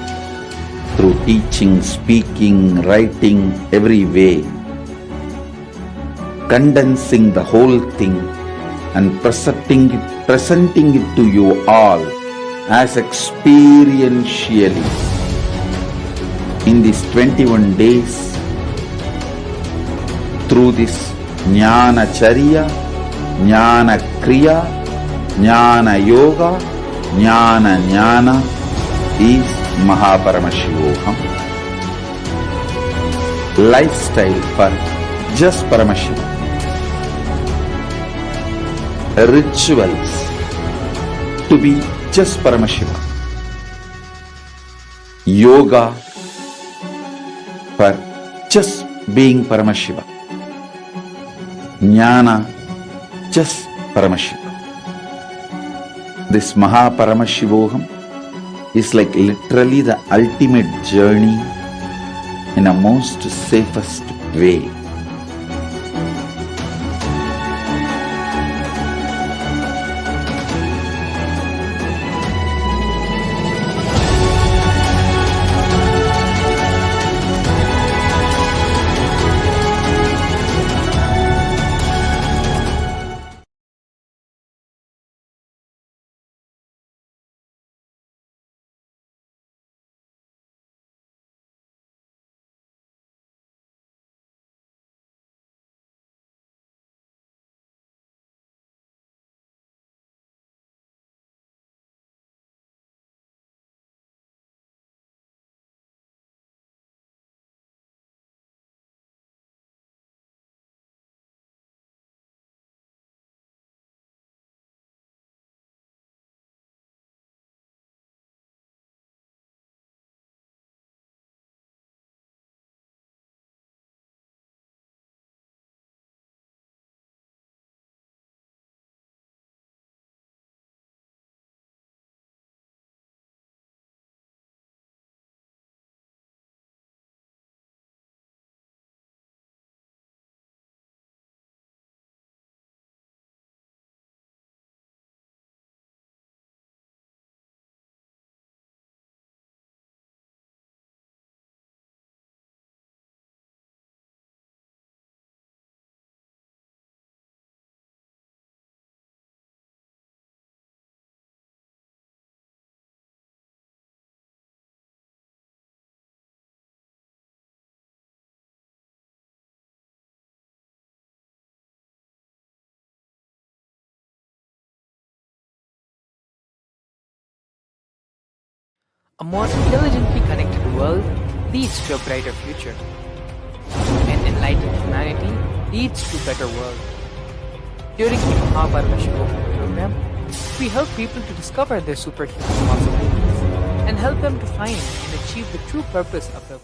through teaching, speaking, writing, every way, condensing the whole thing and presenting it to you all as experientially in these 21 days through this Jnana Charya, Jnana Kriya, Jnana Yoga, Jnana is Mahaparamashivoham. Lifestyle for just Paramashiva. Rituals to be just Paramashiva. Yoga for just being Paramashiva. Jnana, just Paramashiva. This Mahaparamashivoham is like literally the ultimate journey in a most safest way. A more intelligently connected world leads to a brighter future. An enlightened humanity leads to a better world. During the Paramashivam program, we help people to discover their superhuman possibilities and help them to find and achieve the true purpose of their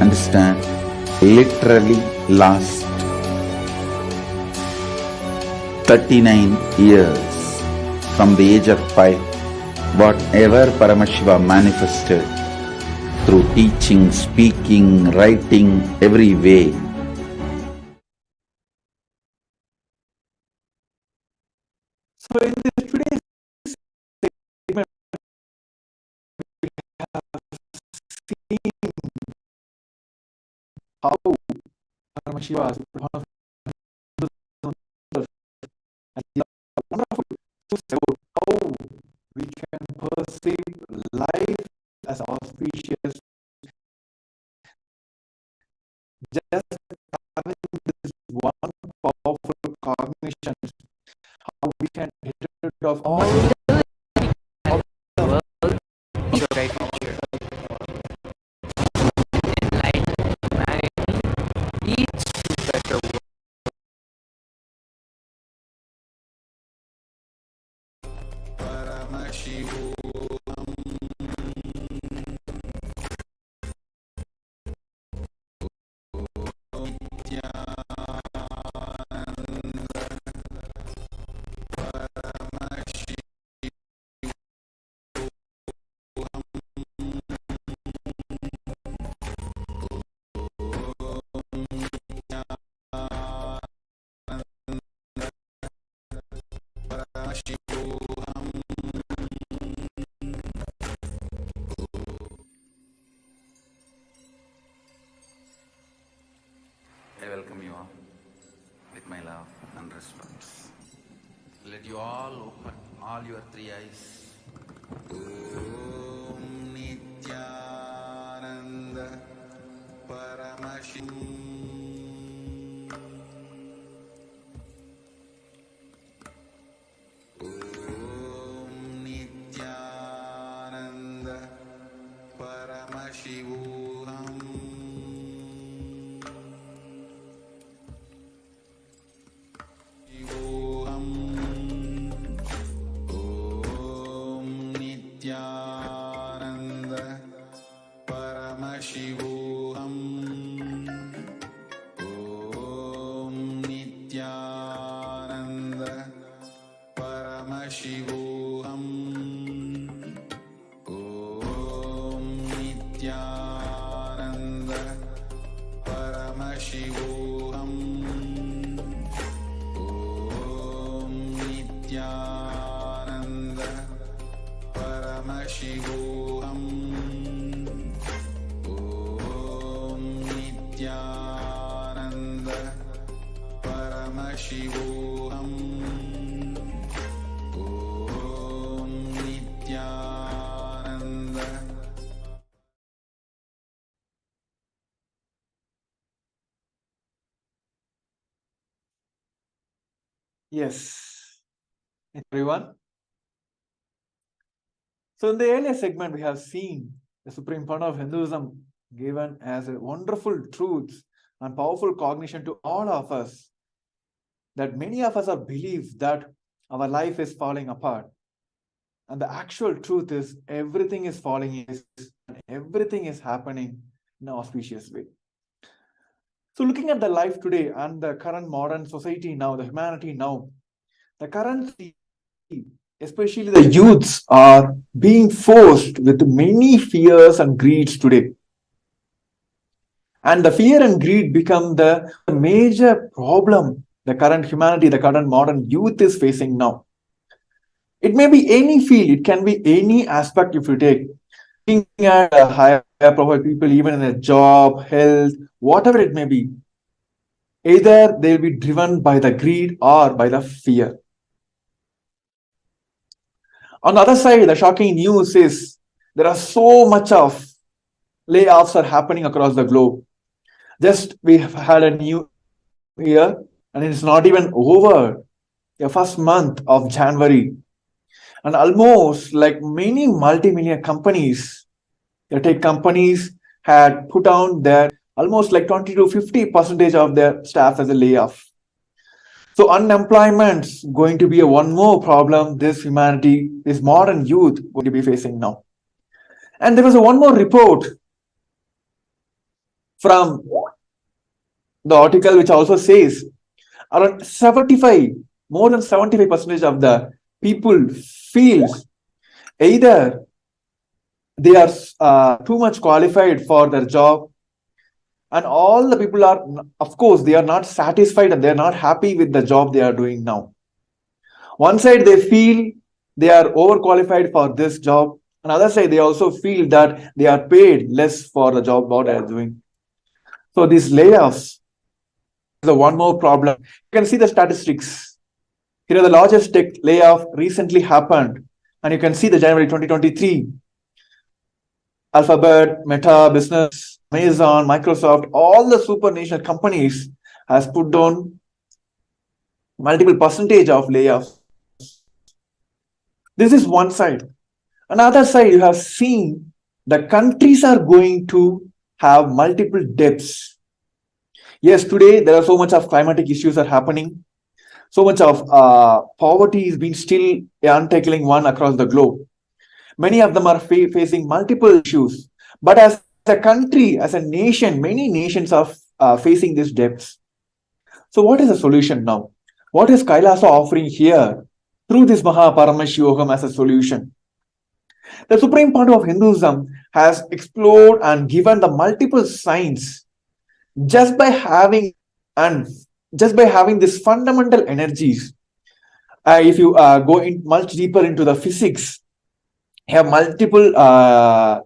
understand, literally last 39 years from the age of 5, whatever Paramashiva manifested through teaching, speaking, writing, every way. So in this today's segment, we have seen how Paramashiva is one of the wonderful truths about how we can perceive life as auspicious. Just having this one powerful cognition, how we can get rid of all world leads to a bright future. An enlightened humanity leads to a better world. I welcome you all with my love and respect. Let you all open all your three eyes. Om Nithyananda Paramashivam. Om Nithyananda Paramashivam. Nityananda Paramashivam. Om Nityananda Paramashivam. Om Nityananda Paramashivam. Om Nityananda Paramashivam. Om Nityananda Paramashivam. Om Nityananda. yes, everyone. So in the earlier segment, we have seen the Supreme Founder of Hinduism given as a wonderful truth and powerful cognition to all of us, that many of us are believe that our life is falling apart. And the actual truth is everything is falling in and everything is happening in an auspicious way. So looking at the life today and the current modern society now, the humanity now, the current, especially the youths, are being forced with many fears and greeds today. And the fear and greed become the major problem the current humanity, the current modern youth is facing now. It may be any field, it can be any aspect if you take. Looking at higher profile people, even in a job, health, whatever it may be, either they'll be driven by the greed or by the fear. On the other side, the shocking news is there are so much of layoffs are happening across the globe. Just we have had a new year and it's not even over the first month of January. And almost like many multi-million companies, the tech companies had put down their almost like 20 to 50% of their staff as a layoff. So unemployment's going to be a one more problem this humanity, this modern youth going to be facing now. And there was a one more report from the article which also says around 75, more than 75% of the people feels either they are too much qualified for their job, and all the people are, of course, they are not satisfied and they are not happy with the job they are doing now. One side they feel they are overqualified for this job, another side they also feel that they are paid less for the job what they are doing. So these layoffs is the one more problem. You can see the statistics. Here, the largest tech layoff recently happened, and you can see the January 2023. Alphabet, Meta, Business, Amazon, Microsoft, all the super national companies has put down multiple percentage of layoffs. This is one side. Another side, you have seen the countries are going to have multiple debts. Yes, today there are so much of climatic issues are happening. So much of poverty is being still untackling one across the globe. Many of them are facing multiple issues. But as a country, as a nation, many nations are facing these debts. So what is the solution now? What is Kailasa offering here through this Paramashivam as a solution? The Supreme Point of Hinduism has explored and given the multiple signs just by having these fundamental energies. If you go in much deeper into the physics, have multiple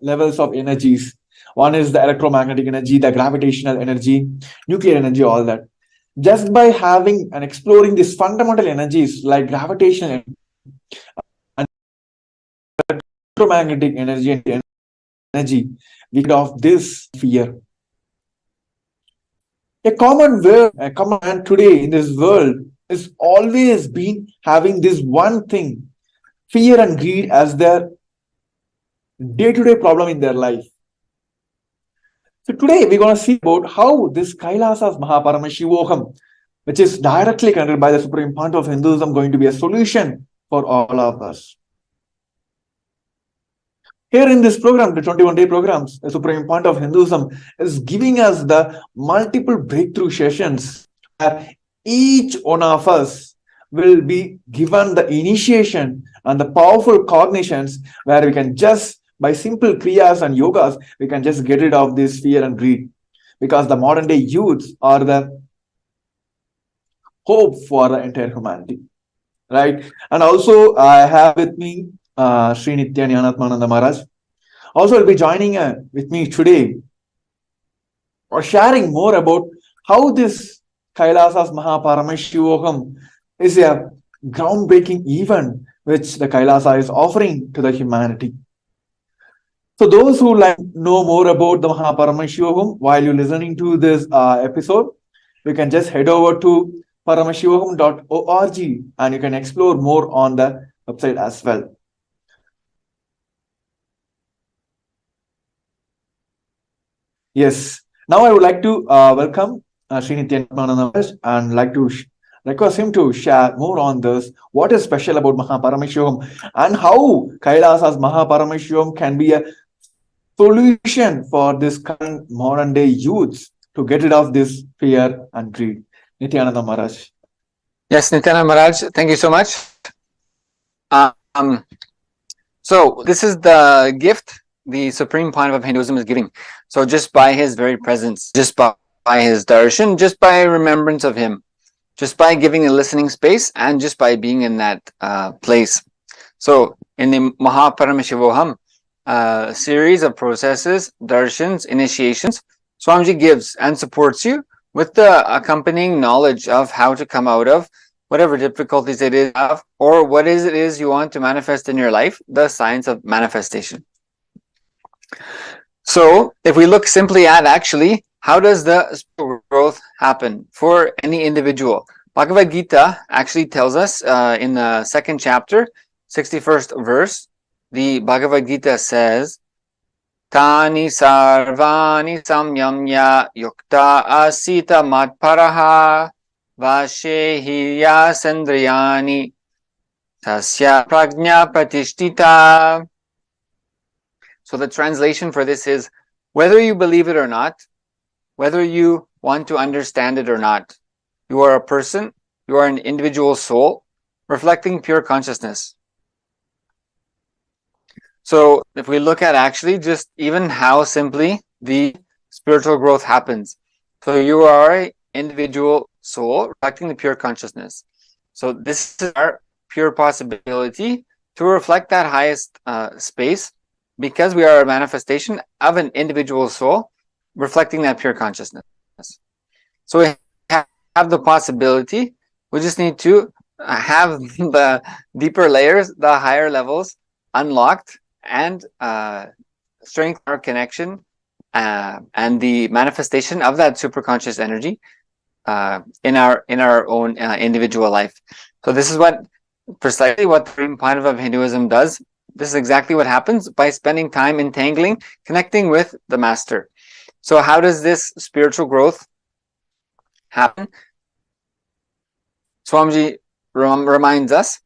levels of energies. One is the electromagnetic energy, the gravitational energy, nuclear energy, all that. Just by having and exploring these fundamental energies like gravitational and electromagnetic energy and energy, we get off this fear. A common man today in this world is always been having this one thing, fear and greed, as their day-to-day problem in their life. So today we're going to see about how this Kailasa's Paramashivam, which is directly connected by the Supreme Point of Hinduism, going to be a solution for all of us. Here in this program, the 21-day programs, the Supreme Point of Hinduism is giving us the multiple breakthrough sessions where each one of us will be given the initiation and the powerful cognitions where we can just, by simple kriyas and yogas, we can just get rid of this fear and greed. Because the modern day youths are the hope for the entire humanity. Right? And also I have with me Sri Nithyananda Maharaj. Also will be joining with me today or sharing more about how this Kailasa's Paramashivam is a groundbreaking event which the Kailasa is offering to the humanity. So those who like know more about the Paramashivam while you're listening to this episode, you can just head over to paramashivam.org and you can explore more on the website as well. Yes. Now I would like to welcome Sri Nithyananda and like to request him to share more on this. What is special about Paramashivam and how Kailasa's Paramashivam can be a solution for this current modern day youths to get rid of this fear and greed. Nithyananda Maharaj. Yes, Nithyananda Maharaj, thank you so much. So this is the gift the Supreme Point of Hinduism is giving. So just by his very presence, just by his darshan, just by remembrance of him, just by giving a listening space, and just by being in that place. So in the Paramashivam series of processes, darshans, initiations, Swamiji gives and supports you with the accompanying knowledge of how to come out of whatever difficulties it is, or what it is you want to manifest in your life, the science of manifestation. So if we look simply at actually, how does the spiritual growth happen for any individual? Bhagavad Gita actually tells us in the second chapter, 61st verse, the Bhagavad Gita says, Tani sarvani samyamya yukta asita matparaha vashehiya sandriyani tasya prajna pratishtita. So the translation for this is, whether you believe it or not, whether you want to understand it or not, you are a person, you are an individual soul, reflecting pure consciousness. So if we look at actually just even how simply the spiritual growth happens. So you are an individual soul reflecting the pure consciousness. So this is our pure possibility to reflect that highest space, because we are a manifestation of an individual soul reflecting that pure consciousness. So we have the possibility, we just need to have the deeper layers, the higher levels unlocked, and strengthen our connection and the manifestation of that superconscious energy in our own individual life. So this is precisely what the Supreme Panava of Hinduism does. This is exactly what happens by spending time entangling, connecting with the master. So how does this spiritual growth happen? Swamiji reminds us,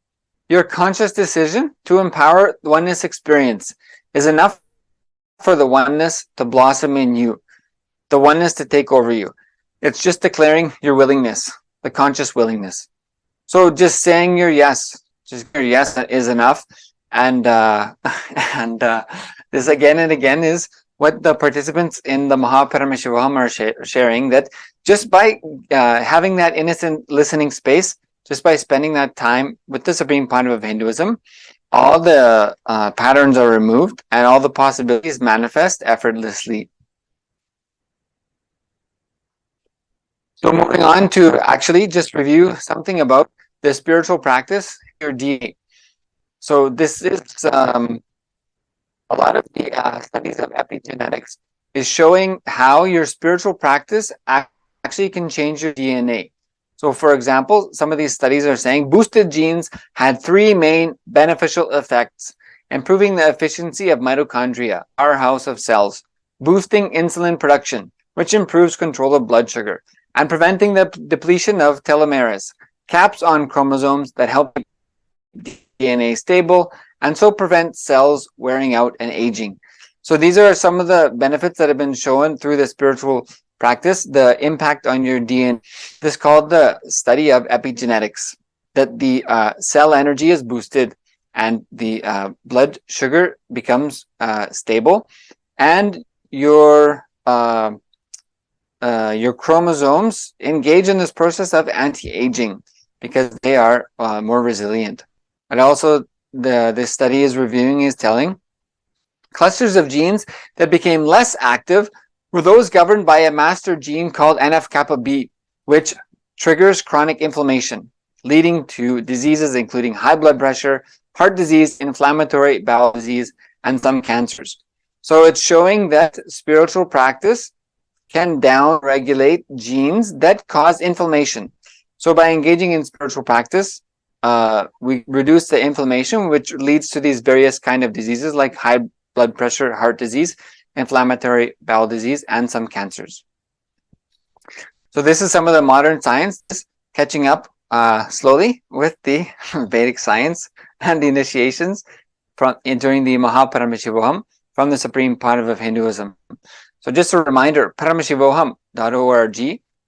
your conscious decision to empower the oneness experience is enough for the oneness to blossom in you, the oneness to take over you. It's just declaring your willingness, the conscious willingness. So just saying your yes is enough. And this again and again is what the participants in the Paramashivam are sharing, that just by having that innocent listening space, just by spending that time with the Supreme Panava of Hinduism, all the patterns are removed and all the possibilities manifest effortlessly. So moving on to actually just review something about the spiritual practice, your DNA. So this is a lot of the studies of epigenetics is showing how your spiritual practice actually can change your DNA. So for example, some of these studies are saying boosted genes had 3 main beneficial effects: improving the efficiency of mitochondria, our house of cells, boosting insulin production, which improves control of blood sugar, and preventing the depletion of telomeres, caps on chromosomes that help DNA stable, and so prevent cells wearing out and aging. So these are some of the benefits that have been shown through the spiritual practice, the impact on your DNA. This is called the study of epigenetics, that the cell energy is boosted and the blood sugar becomes stable, and your chromosomes engage in this process of anti-aging because they are more resilient. And also this study is telling clusters of genes that became less active were those governed by a master gene called NF-kappa B, which triggers chronic inflammation, leading to diseases including high blood pressure, heart disease, inflammatory bowel disease, and some cancers. So it's showing that spiritual practice can down-regulate genes that cause inflammation. So by engaging in spiritual practice, we reduce the inflammation, which leads to these various kind of diseases like high blood pressure, heart disease, inflammatory bowel disease, and some cancers. So this is some of the modern science catching up slowly with the Vedic science and the initiations during the Paramashivam from the Supreme Panava of Hinduism. So just a reminder, paramashivoham.org,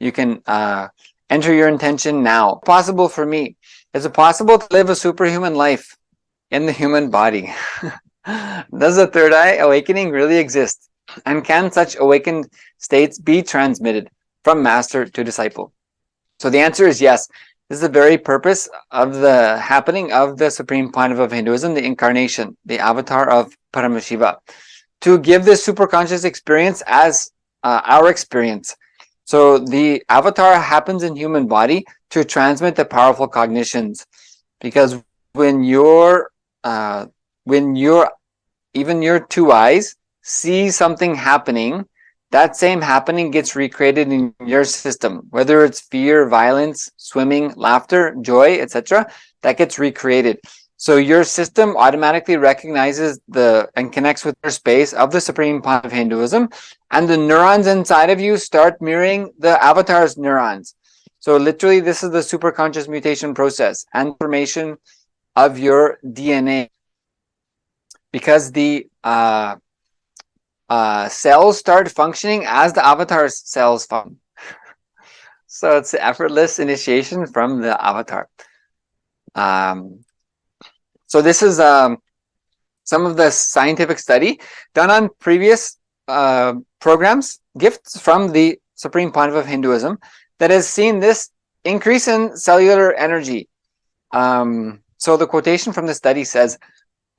you can enter your intention now. Possible for me. Is it possible to live a superhuman life in the human body? Does the third eye awakening really exist? And can such awakened states be transmitted from master to disciple? So the answer is yes. This is the very purpose of the happening of the Supreme Panava of Hinduism, the incarnation, the avatar of Paramashiva, to give this superconscious experience as our experience. So the avatar happens in human body to transmit the powerful cognitions, because when your even your 2 eyes see something happening, that same happening gets recreated in your system, whether it's fear, violence, swimming, laughter, joy, etc. That gets recreated. So your system automatically recognizes and connects with the space of the supreme point of Hinduism, and the neurons inside of you start mirroring the avatar's neurons. So literally, this is the superconscious mutation process and formation of your DNA, because the cells start functioning as the avatar's cells function. So it's effortless initiation from the avatar. So this is some of the scientific study done on previous programs, gifts from the Supreme Pontiff of Hinduism, that has seen this increase in cellular energy. So the quotation from the study says,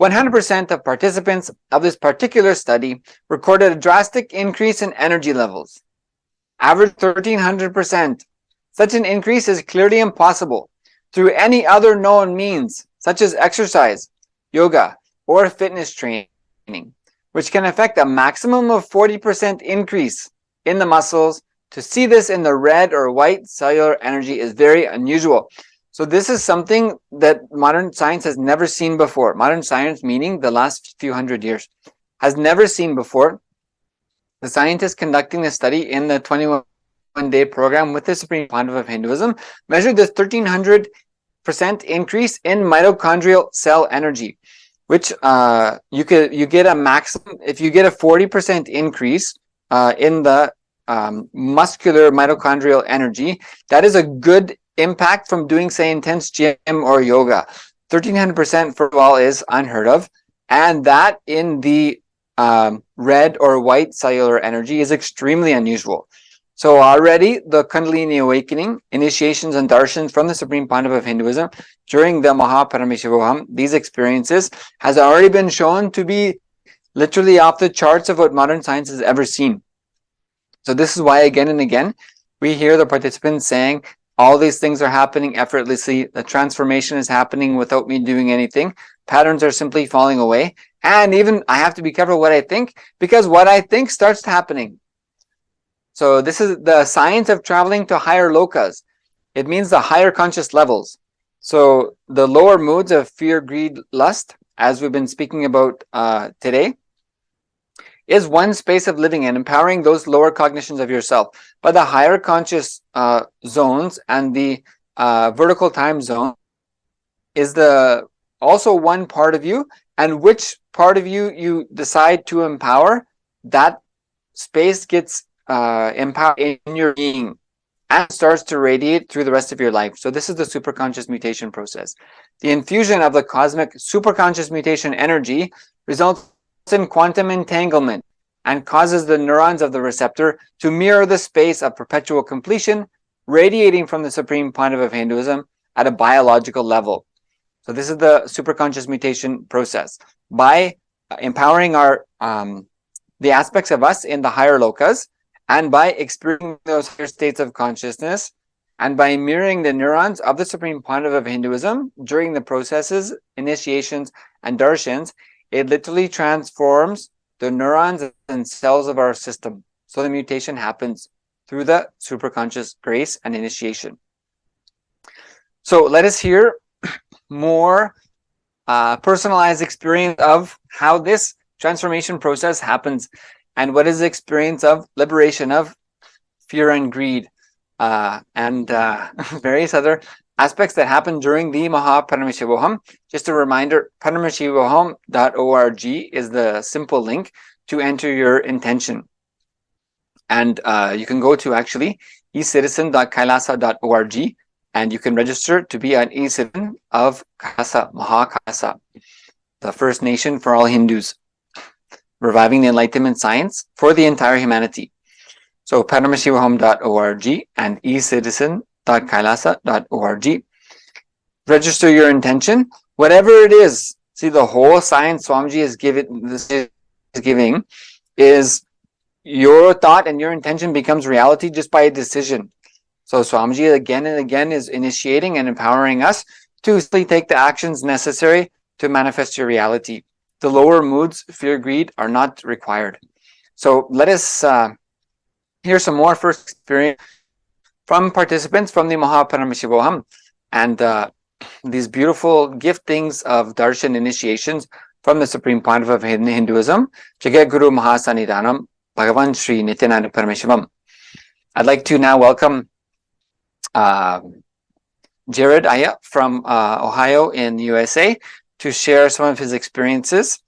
100% of participants of this particular study recorded a drastic increase in energy levels, average 1300%. Such an increase is clearly impossible through any other known means, such as exercise, yoga, or fitness training, which can affect a maximum of 40% increase in the muscles. To see this in the red or white cellular energy is very unusual. So this is something that modern science has never seen before. Modern science, meaning the last few hundred years, has never seen before. The scientists conducting this study in the 21-day program with the Supreme Pontiff of Hinduism measured this 1300% increase in mitochondrial cell energy, which you get a maximum if you get a 40% increase in the muscular mitochondrial energy. That is a good impact from doing, say, intense gym or yoga. 1300% for all is unheard of, and that in the red or white cellular energy is extremely unusual. So already the Kundalini awakening, initiations and darshans from the Supreme Pontiff of Hinduism during the Paramashivam, these experiences has already been shown to be literally off the charts of what modern science has ever seen. So this is why again and again we hear the participants saying, all these things are happening effortlessly. The transformation is happening without me doing anything. Patterns are simply falling away. And even I have to be careful what I think, because what I think starts happening. So this is the science of traveling to higher lokas. It means the higher conscious levels. So the lower moods of fear, greed, lust, as we've been speaking about today, is one space of living and empowering those lower cognitions of yourself. But the higher conscious zones and the vertical time zone is also one part of you, and which part of you decide to empower, that space gets empowered in your being and starts to radiate through the rest of your life. So this is the superconscious mutation process. The infusion of the cosmic superconscious mutation energy results in quantum entanglement and causes the neurons of the receptor to mirror the space of perpetual completion radiating from the Supreme Pontiff of Hinduism at a biological level. So this is the superconscious mutation process. By empowering our the aspects of us in the higher lokas, and by experiencing those higher states of consciousness, and by mirroring the neurons of the Supreme Pontiff of Hinduism during the processes, initiations, and darshans, it literally transforms the neurons and cells of our system. So the mutation happens through the superconscious grace and initiation. So let us hear more personalized experience of how this transformation process happens, and what is the experience of liberation of fear and greed, and various other aspects that happen during the Paramashivam. Just a reminder, paramashivam.org is the simple link to enter your intention. And you can go to actually ecitizen.kailasa.org, and you can register to be an e-citizen of Kailasa, Kailasa, the First Nation for all Hindus, reviving the Enlightenment science for the entire humanity. So paramashivam.org and ecitizen.kailasa.org. Register your intention, whatever it is. See, the whole science Swamiji is giving is your thought, and your intention becomes reality just by a decision. So Swamiji again and again is initiating and empowering us to simply take the actions necessary to manifest your reality. the lower moods, fear, greed, are not required. So let us hear some more first experience from participants from the Paramashivam and these beautiful giftings of Darshan initiations from the Supreme Pontiff of Hinduism, Jagat Guru Mahasanidanam, Bhagavan Sri Nithyananda Paramashivam. I'd like to now welcome Jared Aya from Ohio in the USA to share some of his experiences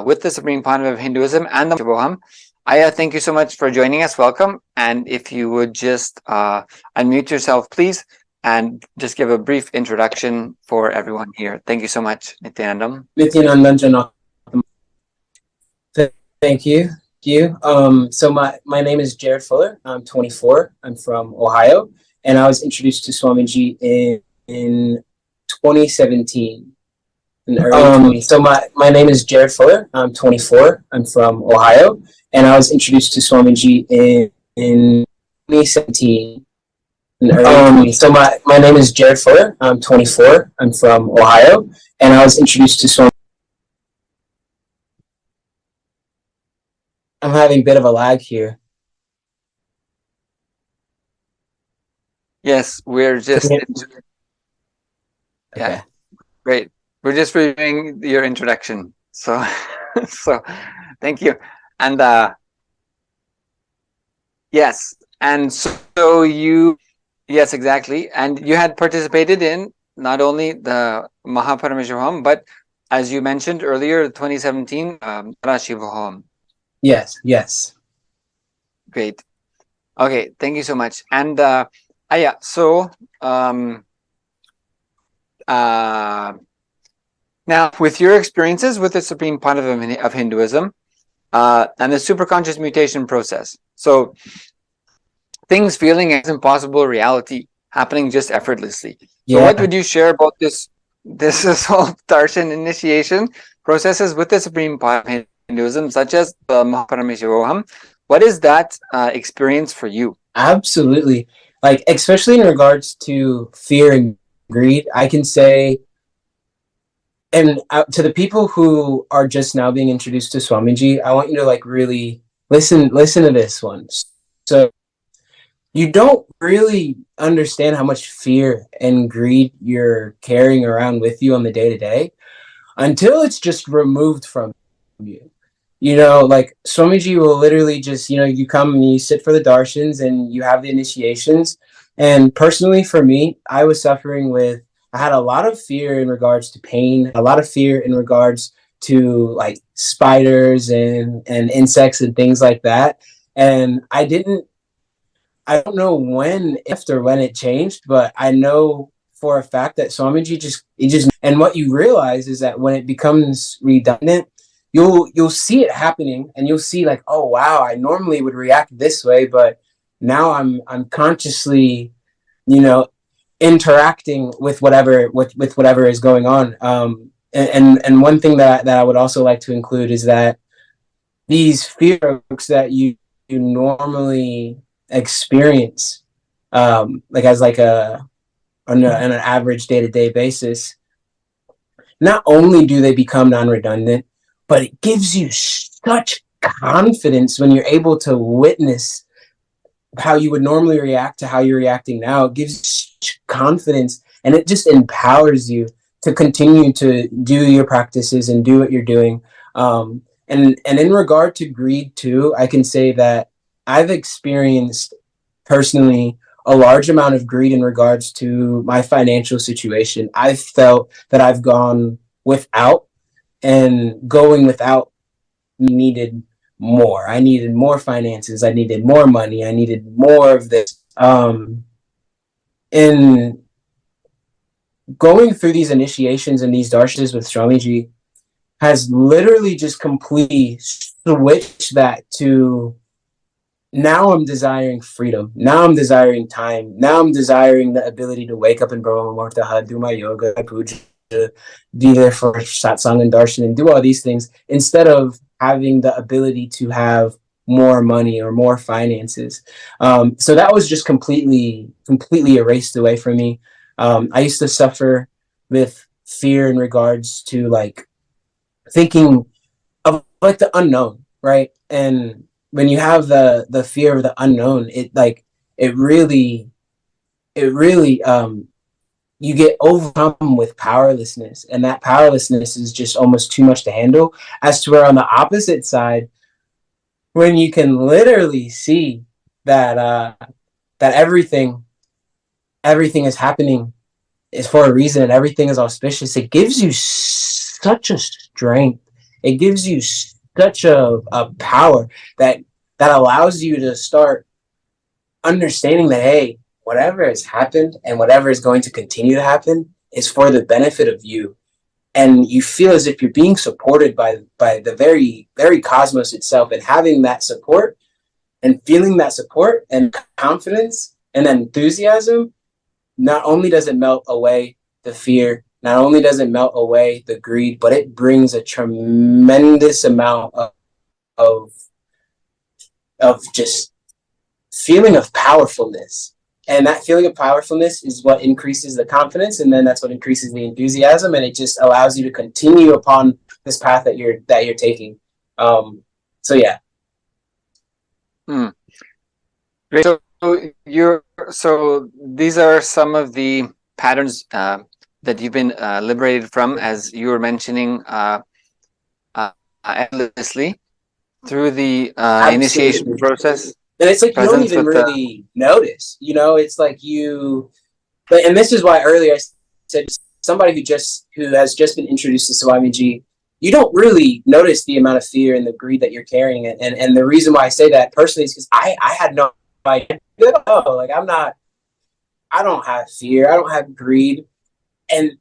with the Supreme Pontiff of Hinduism and the Paramashivam. Aya, thank you so much for joining us. Welcome. And if you would just unmute yourself, please, and just give a brief introduction for everyone here. Thank you so much, Nithyanandam. Nithyananda. Thank you. So my name is Jared Fuller. I'm 24. I'm from Ohio, and I was introduced to Swamiji in 2017. So my name is Jared Fuller. I'm 24. I'm from Ohio, and I was introduced to Swamiji in 2017. So my name is Jared Fuller. I'm 24. I'm from Ohio, and I was introduced to Swamiji. I'm having a bit of a lag here. Yes, we're just Okay. Great. We're just reviewing your introduction. So so thank you. And yes, and so you, yes, exactly. And you had participated in not only the Paramashivam, but as you mentioned earlier, 2017 Paramashivam. Yes. Great. Okay, thank you so much. And yeah, so now with your experiences with the Supreme Pontiff of Hinduism and the superconscious mutation process, so things feeling as impossible reality happening just effortlessly. So what would you share about this whole Darshan initiation processes with the Supreme Pontiff of Hinduism, such as the Paramashivam? What is that experience for you? Absolutely. Like, especially in regards to fear and greed, I can say, and to the people who are just now being introduced to Swamiji, I want you to like really listen to this one. So you don't really understand how much fear and greed you're carrying around with you on the day-to-day until it's just removed from you. You know, like Swamiji will literally just, you come and you sit for the darshans and you have the initiations. And personally for me, I had a lot of fear in regards to pain, a lot of fear in regards to like spiders and insects and things like that. And I don't know when it changed, but I know for a fact that Swamiji and what you realize is that when it becomes redundant, you'll see it happening and you'll see like, oh wow, I normally would react this way, but now I'm consciously, interacting with whatever is going on. And one thing that I would also like to include is that these fears that you normally experience, like as like on an average day-to-day basis, not only do they become non-redundant, but it gives you such confidence when you're able to witness how you would normally react to how you're reacting now. It gives you such confidence, and it just empowers you to continue to do your practices and do what you're doing. And in regard to greed too, I can say that I've experienced personally a large amount of greed in regards to my financial situation. I've felt that I've gone without, and going without needed more. I needed more finances. I needed more money. I needed more of this. In going through these initiations and these darshans with Swamiji has literally just completely switched that to, now I'm desiring freedom. Now I'm desiring time. Now I'm desiring the ability to wake up in Brahma Muhurta, do my yoga, my puja, be there for satsang and darshan and do all these things, instead of having the ability to have more money or more finances. So that was just completely erased away from me. I used to suffer with fear in regards to like thinking like the unknown, right? And when you have the fear of the unknown, it really you get overcome with powerlessness, and that powerlessness is just almost too much to handle. As to where on the opposite side, when you can literally see that that everything is happening is for a reason and everything is auspicious, it gives you such a strength. It gives you such a power that allows you to start understanding that, hey, whatever has happened and whatever is going to continue to happen is for the benefit of you. And you feel as if you're being supported by the very, very cosmos itself, and having that support and feeling that support and confidence and enthusiasm. Not only does it melt away the fear, not only does it melt away the greed, but it brings a tremendous amount of, of just feeling of powerfulness. And that feeling of powerfulness is what increases the confidence, and then that's what increases the enthusiasm, and it just allows you to continue upon this path that you're taking. So yeah. Great. So these are some of the patterns that you've been liberated from, as you were mentioning endlessly through the initiation process. And it's like you don't even really notice, it's like and this is why earlier I said somebody who has just been introduced to Swamiji, you don't really notice the amount of fear and the greed that you're carrying. And the reason why I say that personally is because I had no idea. Like I don't have fear. I don't have greed. And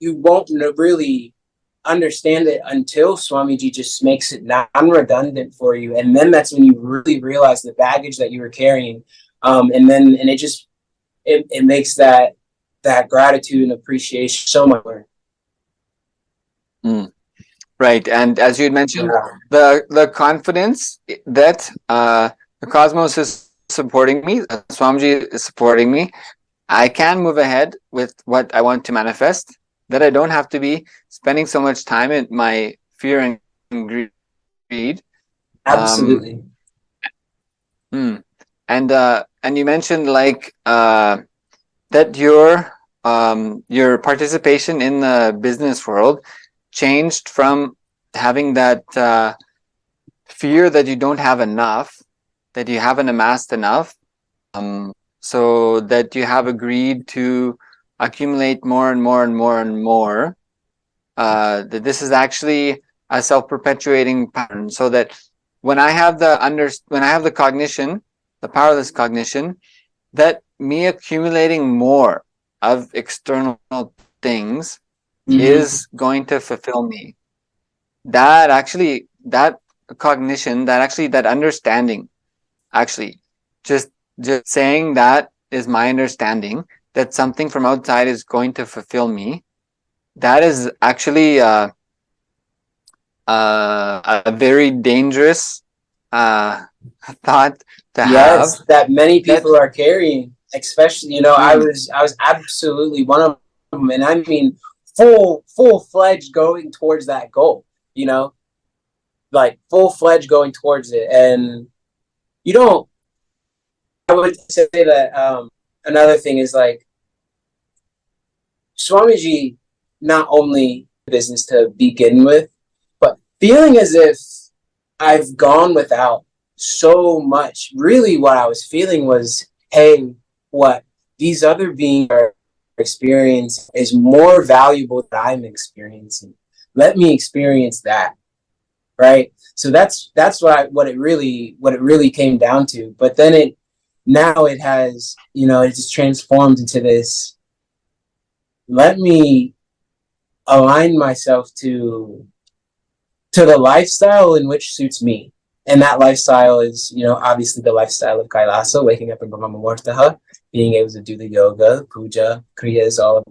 you won't really understand it until Swamiji just makes it non-redundant for you, and then that's when you really realize the baggage that you were carrying, and it makes that gratitude and appreciation so much more. Right. And as you had mentioned, the confidence that the cosmos is supporting me, Swamiji is supporting me, I can move ahead with what I want to manifest, that I don't have to be spending so much time in my fear and greed. Absolutely. And you mentioned that your participation in the business world changed from having that fear that you don't have enough, that you haven't amassed enough, so that you have agreed to accumulate more and more and more and more, that this is actually a self-perpetuating pattern, so that when I have the cognition, the powerless cognition, that me accumulating more of external things is going to fulfill me. That cognition, that understanding, actually just saying that is my understanding, that something from outside is going to fulfill me, that is actually a very dangerous thought to have. Yes, that many people are carrying, especially, I was absolutely one of them, and I mean full-fledged going towards that goal, like full-fledged going towards it. And I would say that another thing is like Swamiji, not only business to begin with, but feeling as if I've gone without so much. Really what I was feeling was, hey, what these other beings are experiencing is more valuable than I'm experiencing. Let me experience that. Right? So that's what it really came down to. But then it has, it just transformed into this, let me align myself to the lifestyle in which suits me. And that lifestyle is, obviously the lifestyle of Kailasa, waking up in Brahma Muhurta, being able to do the yoga, puja, kriyas, all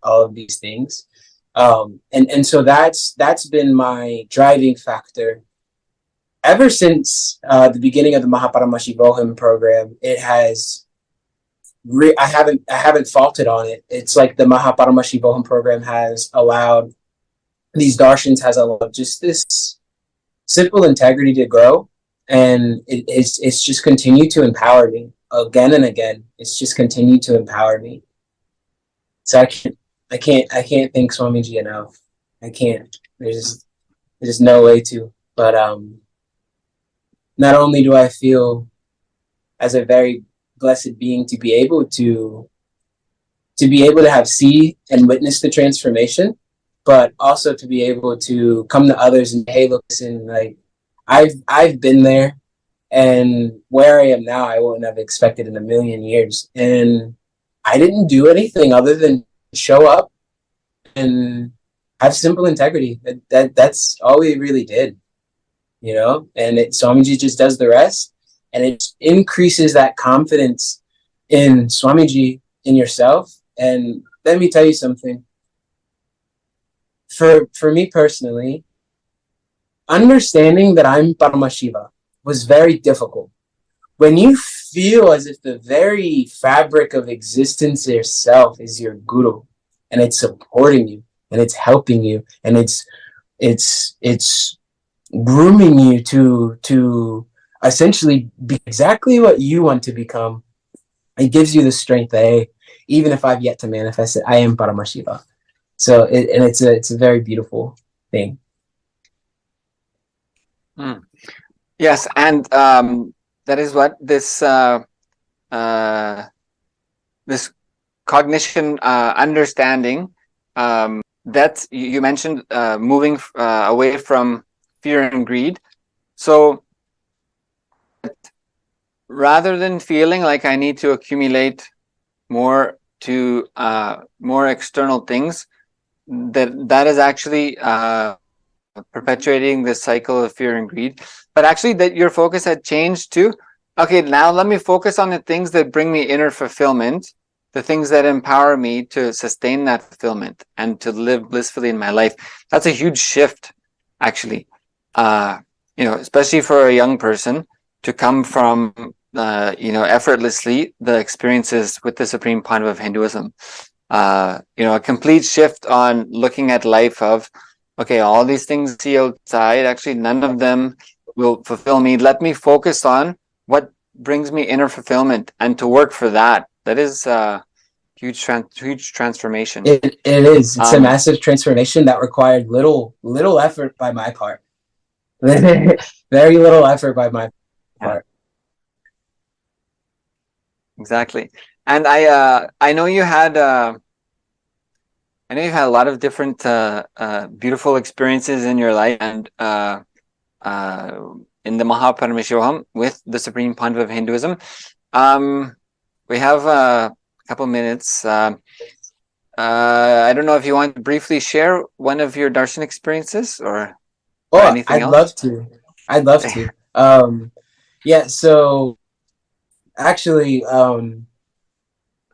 of these things. And so that's been my driving factor ever since the beginning of the Paramashivam program. It has I haven't faulted on it. It's like the Paramashivam program has allowed these darshans, has allowed just this simple integrity to grow, and it's just continued to empower me again and again. It's just continued to empower me. So I can't thank Swamiji enough. I can't. There's no way to. But not only do I feel as a very blessed being to be able to have see and witness the transformation, but also to be able to come to others and, hey, look, listen, like I've been there, and where I am now, I wouldn't have expected in a million years. And I didn't do anything other than show up and have simple integrity. That's all we really did, you know. And Swamiji just does the rest, and it increases that confidence in Swamiji, in yourself. And let me tell you something. For me personally, understanding that I'm Paramashiva was very difficult. When you feel as if the very fabric of existence itself is your guru, and it's supporting you, and it's helping you, and it's grooming you to essentially be exactly what you want to become, it gives you the strength that, hey, even if I've yet to manifest it, I am Paramashiva. So it's a very beautiful thing. Yes, and that is what this this cognition, understanding, that you mentioned, moving away from fear and greed. So rather than feeling like I need to accumulate more to more external things, that is actually perpetuating this cycle of fear and greed. But actually, that your focus had changed to, okay, now let me focus on the things that bring me inner fulfillment, the things that empower me to sustain that fulfillment and to live blissfully in my life. That's a huge shift, actually. Especially for a young person to come from effortlessly the experiences with the Supreme Panava of Hinduism. A complete shift on looking at life of, okay, all these things I see outside, actually none of them will fulfill me. Let me focus on what brings me inner fulfillment and to work for that. That is a huge transformation. It is. It's a massive transformation that required little effort by my part. Very little effort by my part. Exactly. And I know you had you've had a lot of different beautiful experiences in your life, and in the Paramashivam with the Supreme Panava of Hinduism. We have a couple minutes. I don't know if you want to briefly share one of your darshan experiences or anything else. I'd love to. Yeah, so actually,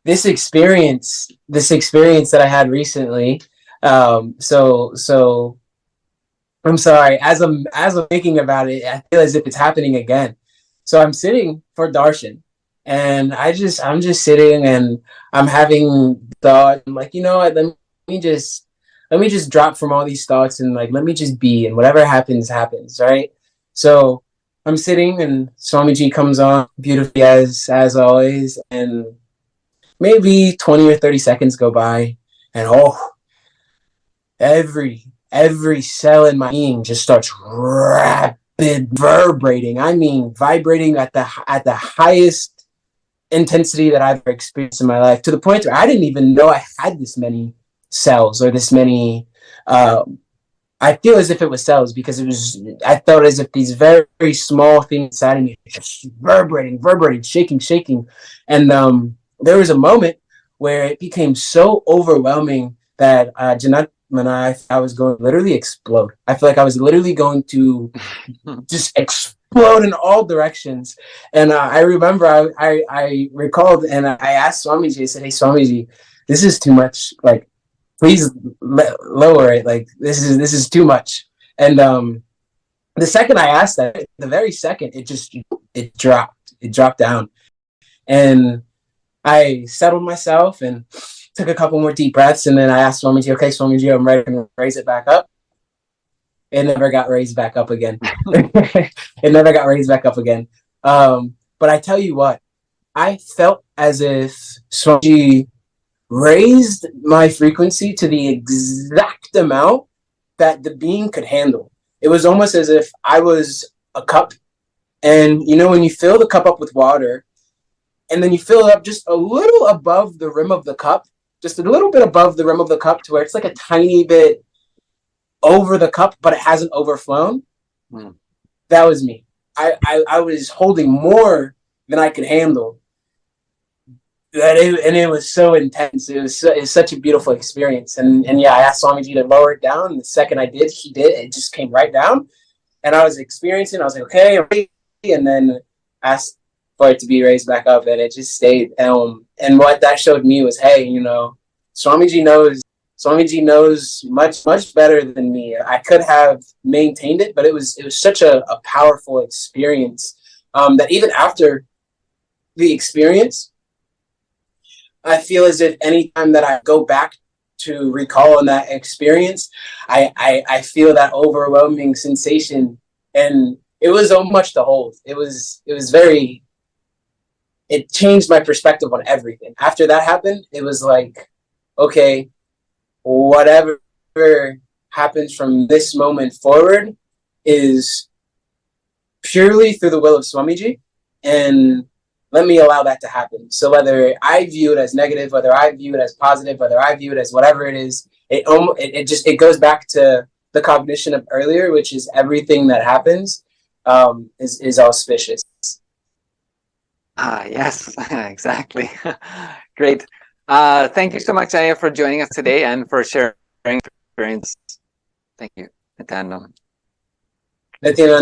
this experience that I had recently, so I'm sorry, as I'm thinking about it, I feel as if it's happening again. So I'm sitting for darshan, and I'm just sitting, and I'm having thought. I'm like, you know what, let me just drop from all these thoughts, and like, let me just be, and whatever happens, right? So I'm sitting, and Swamiji comes on beautifully as always, and maybe 20 or 30 seconds go by, and every cell in my being just starts rapid vibrating. I mean, vibrating at the highest intensity that I've ever experienced in my life, to the point where I didn't even know I had this many cells, or this many. I feel as if it was cells, because I felt as if these very, very small things inside of me just vibrating, shaking. And there was a moment where it became so overwhelming that I was going to literally explode. I feel like I was literally going to just explode in all directions. And I remember I recalled, and I asked Swamiji, I said, hey, Swamiji, this is too much. Like, please lower it. Like, this is too much. And the second I asked that, the very second, it dropped down. And I settled myself and took a couple more deep breaths, and then I asked Swamiji, okay, Swamiji, I'm ready to raise it back up. it never got raised back up again. It never got raised back up again. But I tell you what, I felt as if Swamiji raised my frequency to the exact amount that the being could handle. It was almost as if I was a cup, and you know when you fill the cup up with water, and then you fill it up just a little above the rim of the cup, just a little bit above the rim of the cup to where it's like a tiny bit over the cup, but it hasn't overflown. That was me. I was holding more than I could handle. And it was so intense. It was such a beautiful experience. And yeah, I asked Swamiji to lower it down. And the second I did, he did. It just came right down. And I was experiencing, I was like, okay, I'm ready. And then asked for it to be raised back up, and it just stayed. And what that showed me was, hey, you know, Swamiji knows much better than me. I could have maintained it, but it was such a powerful experience that even after the experience, I feel as if anytime that I go back to recall on that experience, I feel that overwhelming sensation, and it was so much to hold. It changed my perspective on everything. After that happened, it was like, okay, whatever happens from this moment forward is purely through the will of Swamiji, and let me allow that to happen. So whether I view it as negative, whether I view it as positive, whether I view it as whatever it is, it goes back to the cognition of earlier, which is everything that happens is auspicious. Yes, exactly. Great. Thank you so much, Aya, for joining us today and for sharing experience. Thank you, Nithyananda. Thank you.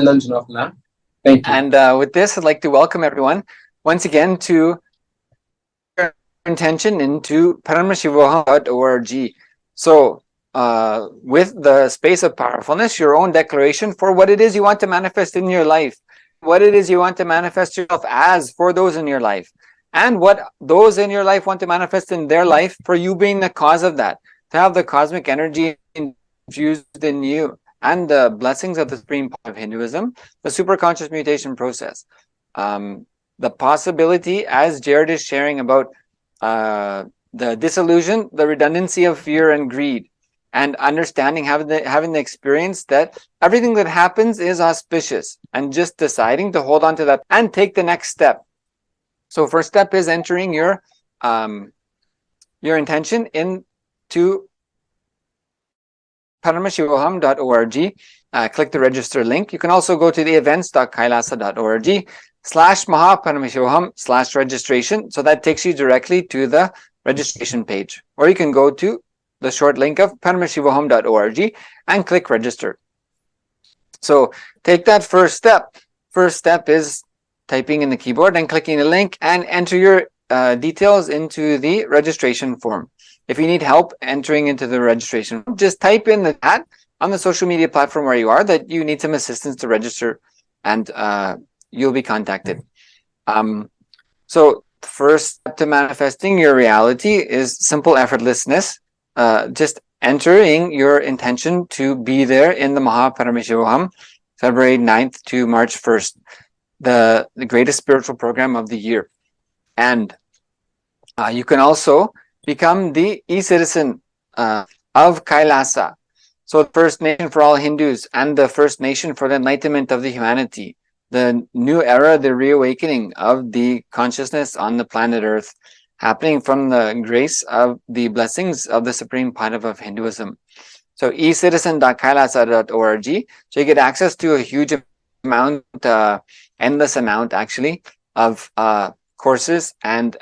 And with this, I'd like to welcome everyone once again to your intention into Paramashivam.org. So, with the space of powerfulness, your own declaration for what it is you want to manifest in your life, what it is you want to manifest yourself as for those in your life, and what those in your life want to manifest in their life for you being the cause of that, to have the cosmic energy infused in you and the blessings of the supreme part of Hinduism, the superconscious mutation process. The possibility, as Jared is sharing about the disillusion, the redundancy of fear and greed, and understanding, having the experience that everything that happens is auspicious, and just deciding to hold on to that and take the next step. So first step is entering your intention into Paramashivam.org. Click the register link. You can also go to the events.kailasa.org/Mahaparamashivaham/registration. So that takes you directly to the registration page. Or you can go to the short link of Paramashivam.org and click register. So take that first step. First step is typing in the keyboard and clicking the link and enter your details into the registration form. If you need help entering into the registration, just type in the chat on the social media platform where you are that you need some assistance to register, and you'll be contacted. So first step to manifesting your reality is simple effortlessness. Just entering your intention to be there in the Mahaparamashivaham, February 9th to March 1st, the greatest spiritual program of the year. And you can also become the e-citizen of Kailasa. So the First Nation for all Hindus and the First Nation for the enlightenment of the humanity, the new era, the reawakening of the consciousness on the planet Earth, happening from the grace of the blessings of the Supreme Panava of Hinduism. So ecitizen.kailasa.org. So you get access to a huge amount, endless amount actually, of courses and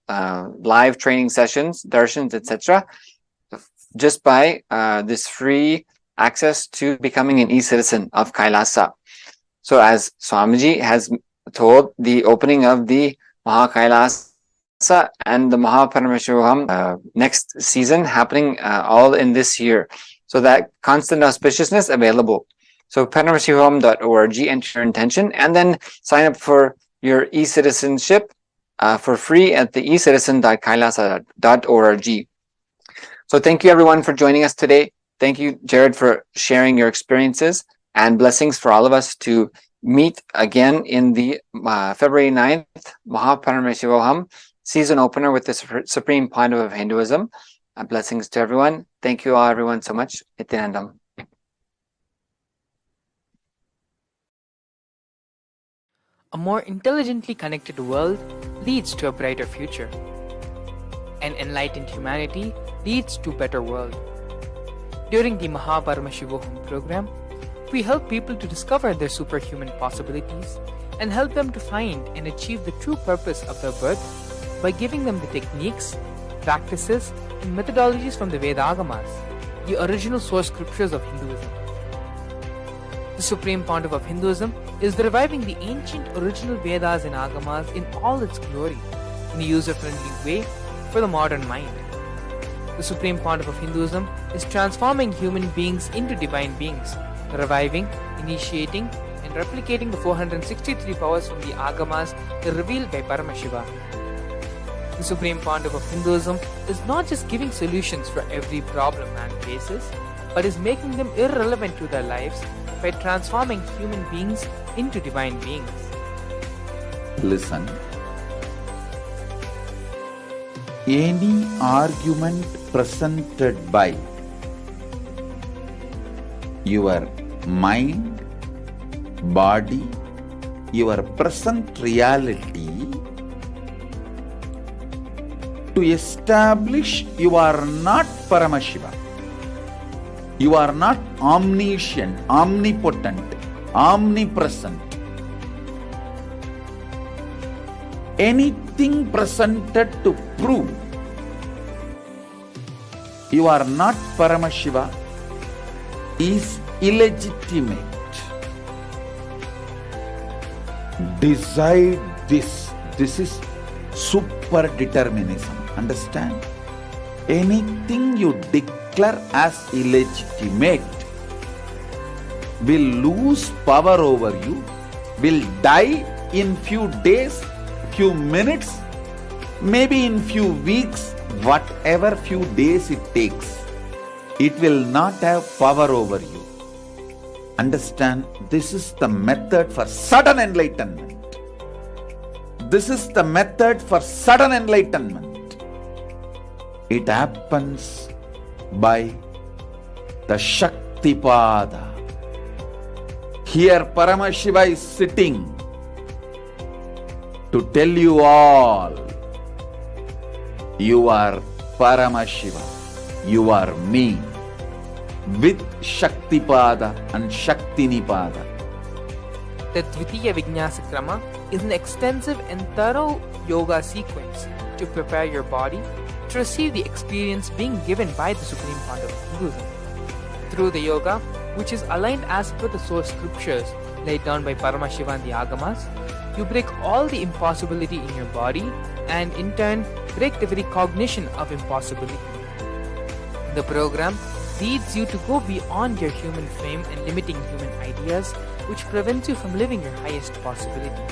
live training sessions, darshans, etc. just by this free access to becoming an e-citizen of Kailasa. So as Swamiji has told, the opening of the Mahakailasa and the Mahaparamashivaham next season happening all in this year. So that constant auspiciousness available. So paramashivam.org, enter your intention, and then sign up for your e-citizenship for free at the ecitizen.kailasa.org. So thank you everyone for joining us today. Thank you, Jared, for sharing your experiences, and blessings for all of us to meet again in the February 9th Paramashivam season opener with the Supreme Pontiff of Hinduism. Blessings to everyone. Thank you all, everyone, so much. Nithyanandam. A more intelligently connected world leads to a brighter future. An enlightened humanity leads to a better world. During the Paramashivam program, we help people to discover their superhuman possibilities and help them to find and achieve the true purpose of their birth by giving them the techniques, practices, and methodologies from the Vedagamas, the original source scriptures of Hinduism. The Supreme Pontiff of Hinduism is reviving the ancient original Vedas and Agamas in all its glory, in a user-friendly way for the modern mind. The Supreme Pontiff of Hinduism is transforming human beings into divine beings, reviving, initiating, and replicating the 463 powers from the Agamas revealed by Paramashivam. The Supreme Pontiff of Hinduism is not just giving solutions for every problem man faces, but is making them irrelevant to their lives by transforming human beings into divine beings. Listen. Any argument presented by your mind, body, your present reality to establish you are not Paramashiva. You are not omniscient, omnipotent, omnipresent. Anything presented to prove you are not Paramashiva is illegitimate. Decide this. This is super determinism. Understand? Anything you declare as illegitimate will lose power over you, will die in few days, few minutes, maybe in few weeks, whatever few days it takes. It will not have power over you. Understand? This is the method for sudden enlightenment. This is the method for sudden enlightenment. It happens by the Shaktipada. Here Paramashiva is sitting to tell you all, you are Paramashiva, you are me, with Shaktipada and Shaktinipada. The Dvitiya Vijnasa Krama is an extensive and thorough yoga sequence to prepare your body to receive the experience being given by the Supreme Pontiff of Hinduism. Through the yoga, which is aligned as per the source scriptures laid down by Paramashivam and the Agamas, you break all the impossibility in your body and in turn break the very cognition of impossibility. The program leads you to go beyond your human frame and limiting human ideas, which prevents you from living your highest possibility.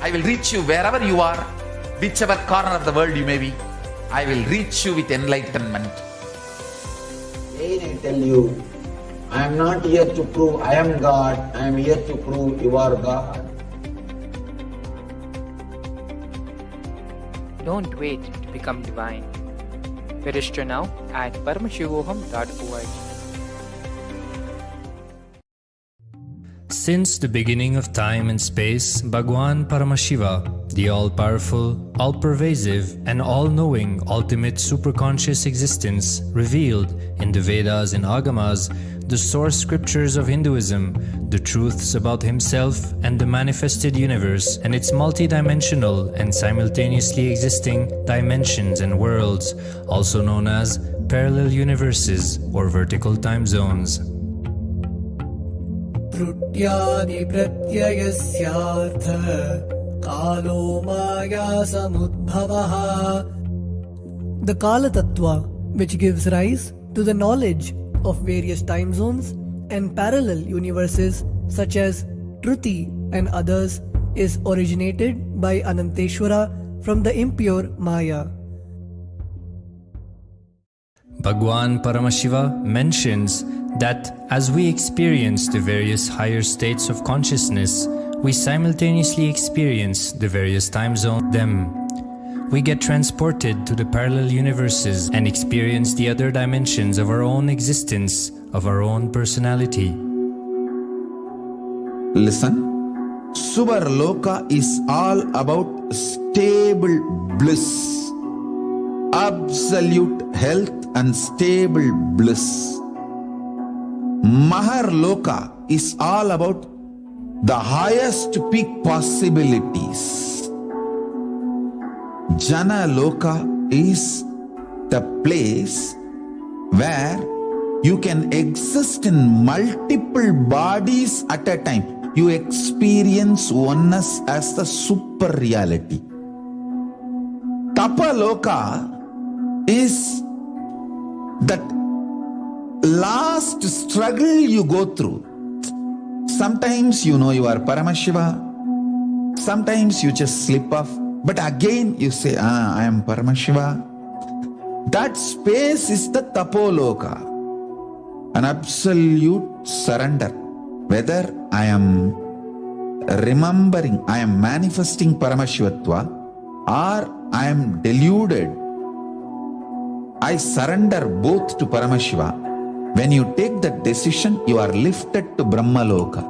I will reach you wherever you are, whichever corner of the world you may be. I will reach you with enlightenment. Again I tell you, I am not here to prove I am God, I am here to prove you are God. Don't wait to become divine. Register now at paramashivoham.org. Since the beginning of time and space, Bhagwan Paramashiva, the all-powerful, all-pervasive, and all-knowing ultimate superconscious existence, revealed in the Vedas and Agamas, the source scriptures of Hinduism, the truths about himself and the manifested universe and its multidimensional and simultaneously existing dimensions and worlds, also known as parallel universes or vertical time zones. The Kala Tattva, which gives rise to the knowledge of various time zones and parallel universes such as Shruti and others, is originated by Ananteshwara from the impure Maya. Bhagwan Paramashiva mentions that as we experience the various higher states of consciousness, we simultaneously experience the various time zones. We get transported to the parallel universes and experience the other dimensions of our own existence, of our own personality. Listen, Subarloka is all about stable bliss, absolute health and stable bliss. Maharloka is all about the highest peak possibilities. Jana Loka is the place where you can exist in multiple bodies at a time. You experience oneness as the super reality. Tapaloka is that last struggle you go through. Sometimes you know you are Paramashiva, sometimes you just slip off, but again you say, I am Paramashiva. That space is the Tapoloka, an absolute surrender. Whether I am remembering, I am manifesting Paramashivatva, or I am deluded, I surrender both to Paramashiva. When you take that decision, you are lifted to Brahmaloka.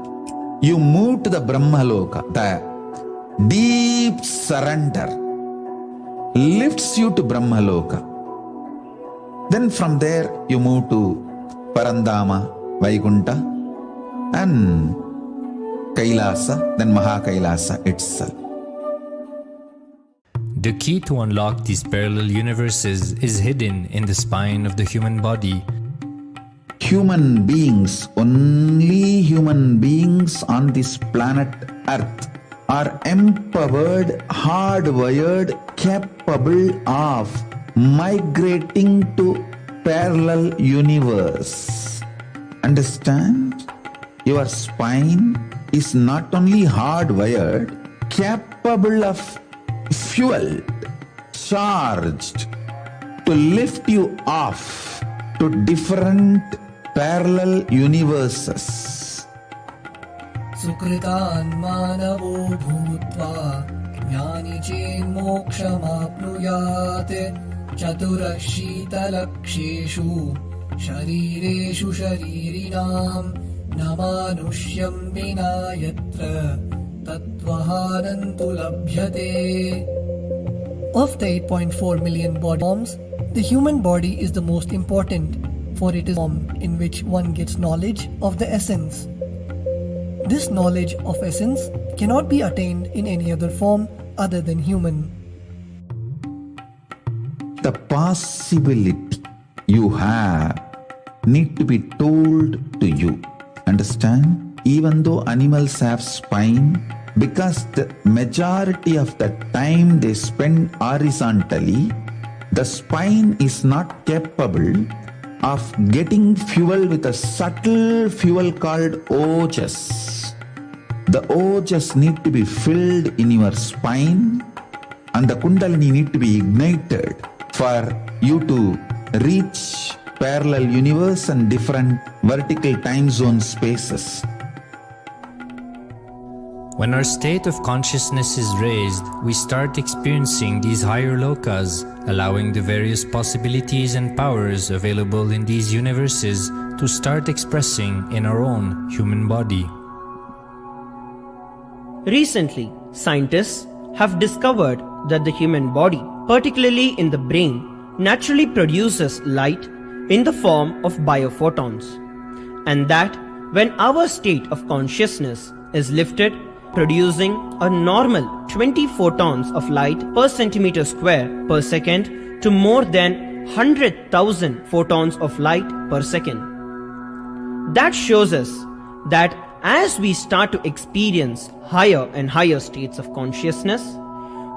You move to the Brahmaloka. The deep surrender lifts you to Brahmaloka. Then from there, you move to Parandama, Vaikunta, and Kailasa, then Mahakailasa itself. The key to unlock these parallel universes is hidden in the spine of the human body. Human beings, only human beings on this planet Earth are empowered, hardwired, capable of migrating to parallel universe. Understand? Your spine is not only hardwired, capable of fueled, charged to lift you off to different parallel universes. Sukritan manavo bhutva jnani chen mokshamapnuyat chaturashita-laksheshu sharireshu sharirinam namanusyam vina yatra tattvahanantu labhyate. Of the 8.4 million body forms, the human body is the most important, for it is the form in which one gets knowledge of the essence. This knowledge of essence cannot be attained in any other form other than human. The possibility you have need to be told to you. Understand? Even though animals have spine, because the majority of the time they spend horizontally, the spine is not capable of getting fuel with a subtle fuel called ojas. The ojas need to be filled in your spine, and the kundalini need to be ignited for you to reach parallel universe and different vertical time zone spaces. When our state of consciousness is raised, we start experiencing these higher lokas, allowing the various possibilities and powers available in these universes to start expressing in our own human body. Recently, scientists have discovered that the human body, particularly in the brain, naturally produces light in the form of biophotons, and that when our state of consciousness is lifted, producing a normal 20 photons of light per centimeter square per second to more than 100,000 photons of light per second. That shows us that as we start to experience higher and higher states of consciousness,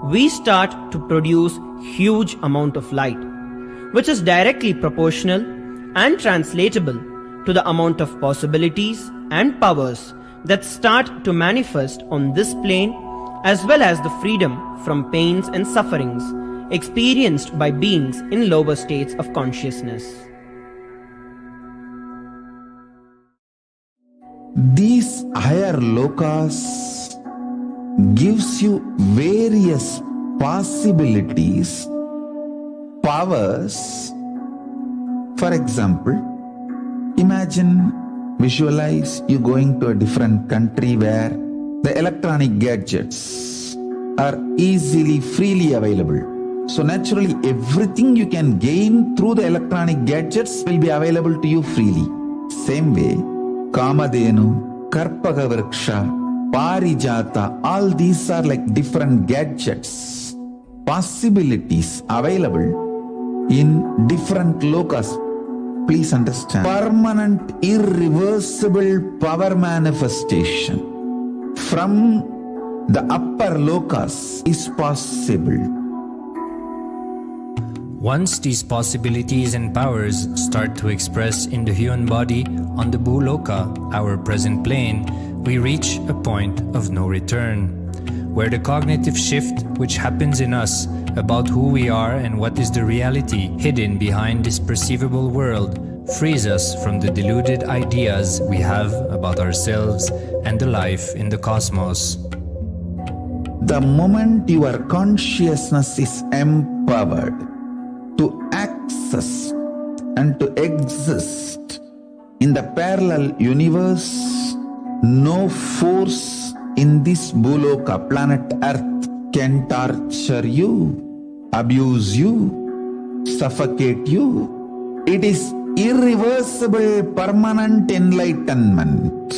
we start to produce huge amount of light, which is directly proportional and translatable to the amount of possibilities and powers that start to manifest on this plane, as well as the freedom from pains and sufferings experienced by beings in lower states of consciousness. These higher lokas gives you various possibilities, powers. For example, imagine, visualize you going to a different country where the electronic gadgets are easily, freely available. So naturally, everything you can gain through the electronic gadgets will be available to you freely. Same way, Kamadhenu, Karpaka Vriksha, Parijata, all these are like different gadgets, possibilities available in different lokas. Please understand, permanent, irreversible power manifestation from the upper lokas is possible. Once these possibilities and powers start to express in the human body on the Bhuloka, our present plane, we reach a point of no return, where the cognitive shift which happens in us about who we are and what is the reality hidden behind this perceivable world frees us from the deluded ideas we have about ourselves and the life in the cosmos. The moment your consciousness is empowered to access and to exist in the parallel universe, no force in this Bhuloka, planet Earth, can torture you, abuse you, suffocate you. It is irreversible, permanent enlightenment,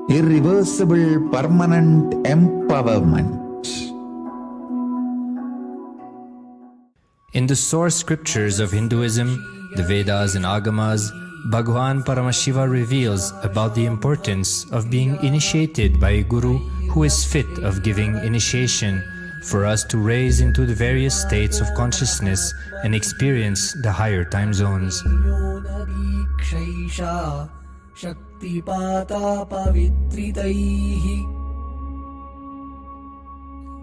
irreversible, permanent empowerment. In the source scriptures of Hinduism, the Vedas and Agamas, Bhagwan Paramashiva reveals about the importance of being initiated by a guru who is fit of giving initiation for us to raise into the various states of consciousness and experience the higher time zones.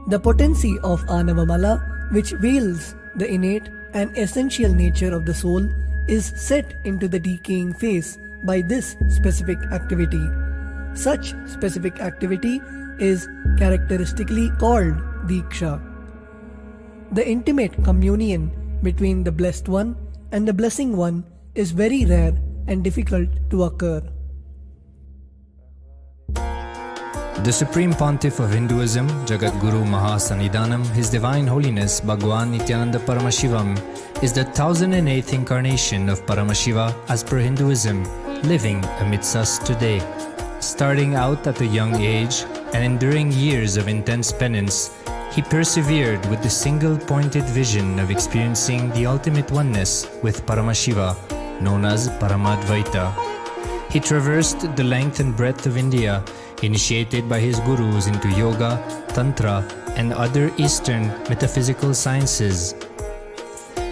The potency of Anavamala, which veils the innate and essential nature of the soul, is set into the decaying phase by this specific activity. Such specific activity is characteristically called Diksha. The intimate communion between the blessed one and the blessing one is very rare and difficult to occur. The Supreme Pontiff of Hinduism, Jagat Guru Mahasannidhanam, His Divine Holiness Bhagwan Nithyananda Paramashivam, is the 1008th incarnation of Paramashiva as per Hinduism, living amidst us today. Starting out at a young age and enduring years of intense penance, he persevered with the single-pointed vision of experiencing the ultimate oneness with Paramashiva, known as Paramadvaita. He traversed the length and breadth of India, initiated by his gurus into yoga, tantra, and other Eastern metaphysical sciences.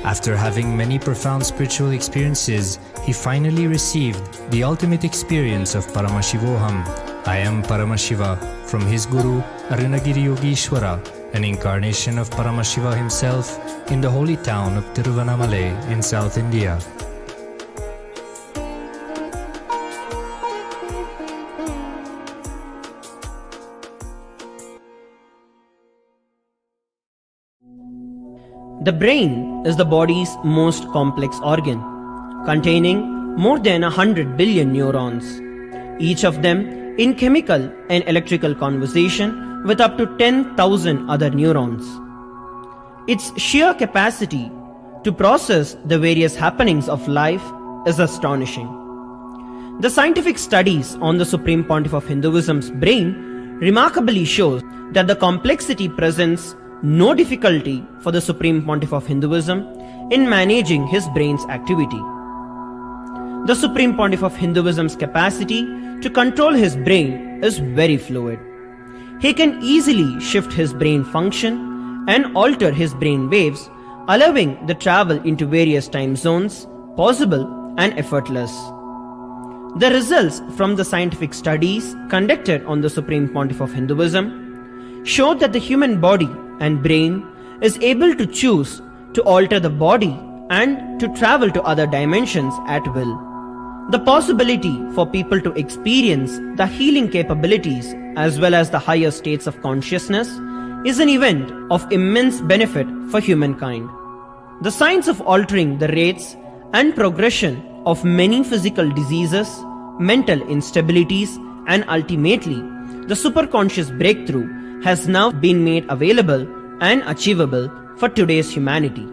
After having many profound spiritual experiences, he finally received the ultimate experience of Paramashivoham, I am Paramashiva, from his guru Arunagiri Yogeshwara, an incarnation of Paramashiva himself in the holy town of Tiruvannamalai in South India. The brain is the body's most complex organ, containing more than 100 billion neurons, each of them in chemical and electrical conversation with up to 10,000 other neurons. Its sheer capacity to process the various happenings of life is astonishing. The scientific studies on the Supreme Pontiff of Hinduism's brain remarkably shows that the complexity presents no difficulty for the Supreme Pontiff of Hinduism in managing his brain's activity. The Supreme Pontiff of Hinduism's capacity to control his brain is very fluid. He can easily shift his brain function and alter his brain waves, allowing the travel into various time zones possible and effortless. The results from the scientific studies conducted on the Supreme Pontiff of Hinduism show that the human body and brain is able to choose to alter the body and to travel to other dimensions at will. The possibility for people to experience the healing capabilities as well as the higher states of consciousness is an event of immense benefit for humankind. The science of altering the rates and progression of many physical diseases, mental instabilities, and ultimately the superconscious breakthrough has now been made available and achievable for today's humanity.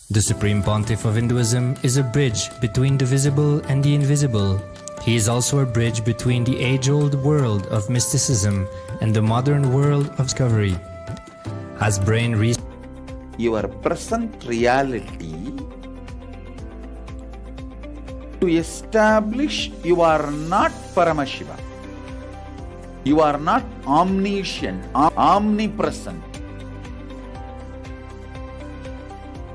The Supreme Pontiff of Hinduism is a bridge between the visible and the invisible. He is also a bridge between the age-old world of mysticism and the modern world of discovery. As brain your present reality to establish you are not Paramashivam. You are not omniscient, omnipresent.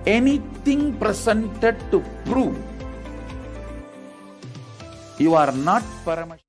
Anything presented to prove you are not Paramashivam.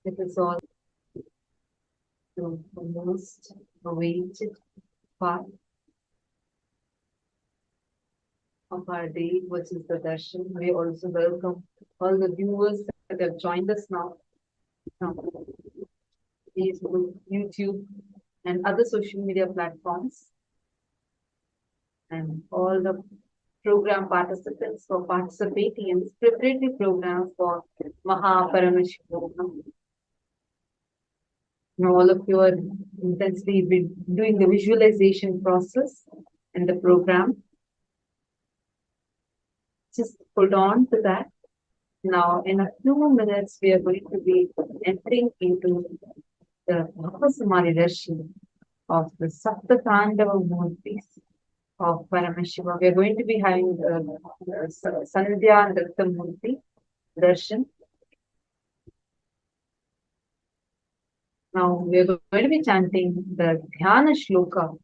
It is all the most awaited part of our day, which is the darshan. We also welcome all the viewers that have joined us now from Facebook, YouTube, and other social media platforms. and all the program participants for participating in this preparatory program for Paramashivam. Now all of you are intensely doing the visualization process in the program. Just hold on to that. Now in a few minutes we are going to be entering into the Samadhi Darshan of the Saptatandava Murthis of Paramashivam. We are going to be having the Sandhya and Nritta Murthy Darshan. Now we are going to be chanting the Dhyana Shloka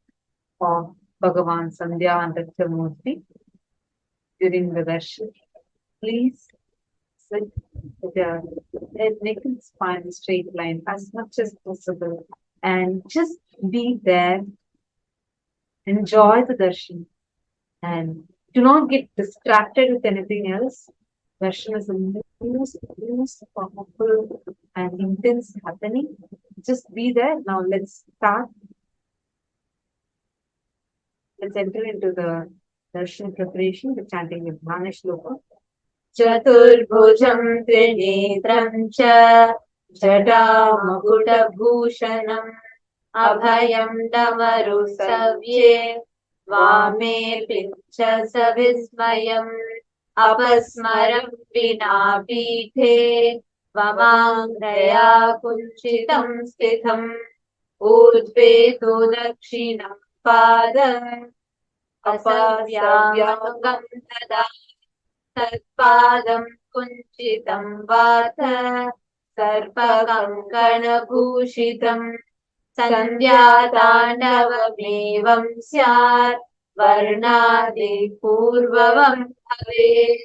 of Bhagavan Sandhya and Nritta Murthy during the Darshan. Please sit with your head, neck and spine straight line as much as possible and just be there. Enjoy the darshan and do not get distracted with anything else. Darshan is the most powerful and intense happening. Just be there. Now let's start. Let's enter into the darshan preparation, the chanting of Dhyana Shloka. Chaturbhujam Trinetram cha Jatamakutbhushanam Abhayam Damaru Savye Vame Pincha Savismayam Apasmaram Vina Pithe Vamangraya Kunchitam Stitham Udvetu Dakshinam Padam Asavyamgam Tada Tatpadam Kunchitam Vata Sarpakam Kanabhushitam Sandhya Tandavam Syat Varnadi Purvavam Bhave.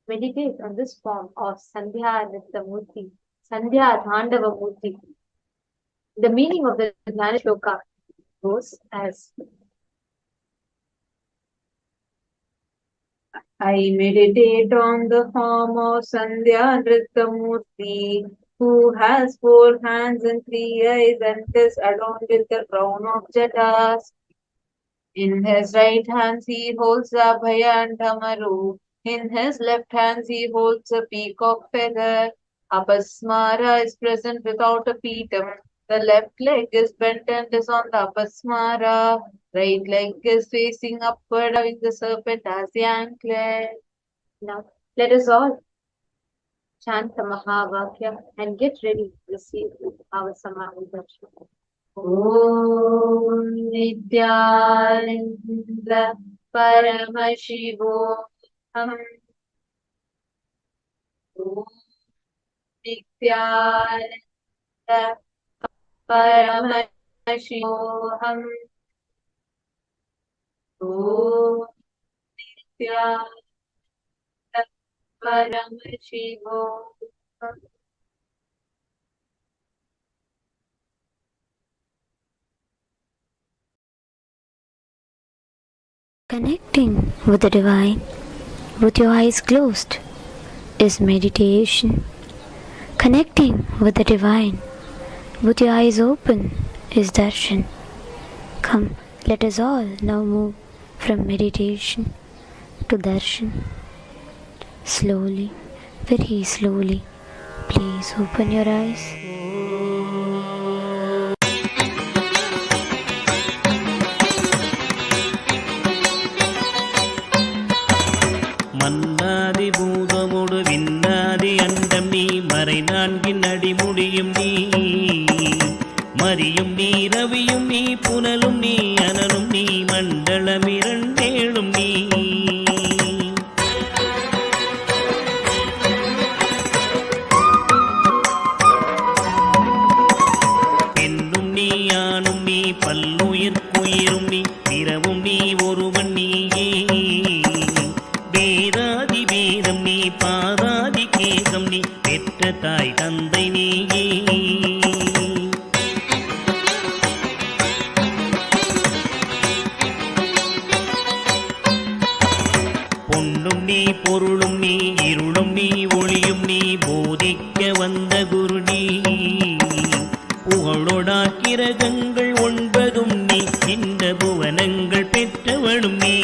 Meditate on this form of Sandhya Nritta Murthy, Sandhya Tandava Murthy. The meaning of the Dhyana Shloka goes as: I meditate on the form of Sandhya Nritta Murthy, who has 4 hands and 3 eyes and is adorned with the crown of jatas. In his right hand he holds a Abhaya and Dhamaru. In his left hand he holds a peacock feather. Apasmara is present without a petum. The left leg is bent and is on the Apasmara. Right leg is facing upward, having the serpent as the anklet. Now, let us all chant the Mahavakya and get ready to receive our Samadhi Darshan. Om Nithyananda Paramashivam. Om Nithyananda Paramashivam. Om Nithyananda Paramashivam. Connecting with the divine with your eyes closed is meditation. Connecting with the divine with your eyes open is darshan. Come, let us all now move from meditation to darshan. Slowly, very slowly, please open your eyes. மன்னாதி பூதமோடு விண்ணாதி அண்டம் நீ மறை 4 அடிமுடியும் நீ மரியும் நீ ரவியும் நீ புனலும் நீ அனலும் நீ மண்டலம் 2 நீ பெண்ணும் நீ ஆணும் நீ பல்லுயிர்க்குயிரும் நீ பிறவும் நீ ஒருவன் நீயே வேதாதி வேதம் நீ பாதாதி கேசம் நீ பெற்ற தாய் தந்தை நீயே பொன்னும் நீ பொருளும் நீ இருளும் நீ ஒளியும் நீ போதிக்க வந்த குரு நீ புகழோடாக்கிற வேதங்கள் 9 நீ, இந்த புவனங்கள் பெற்றவனும் நீ.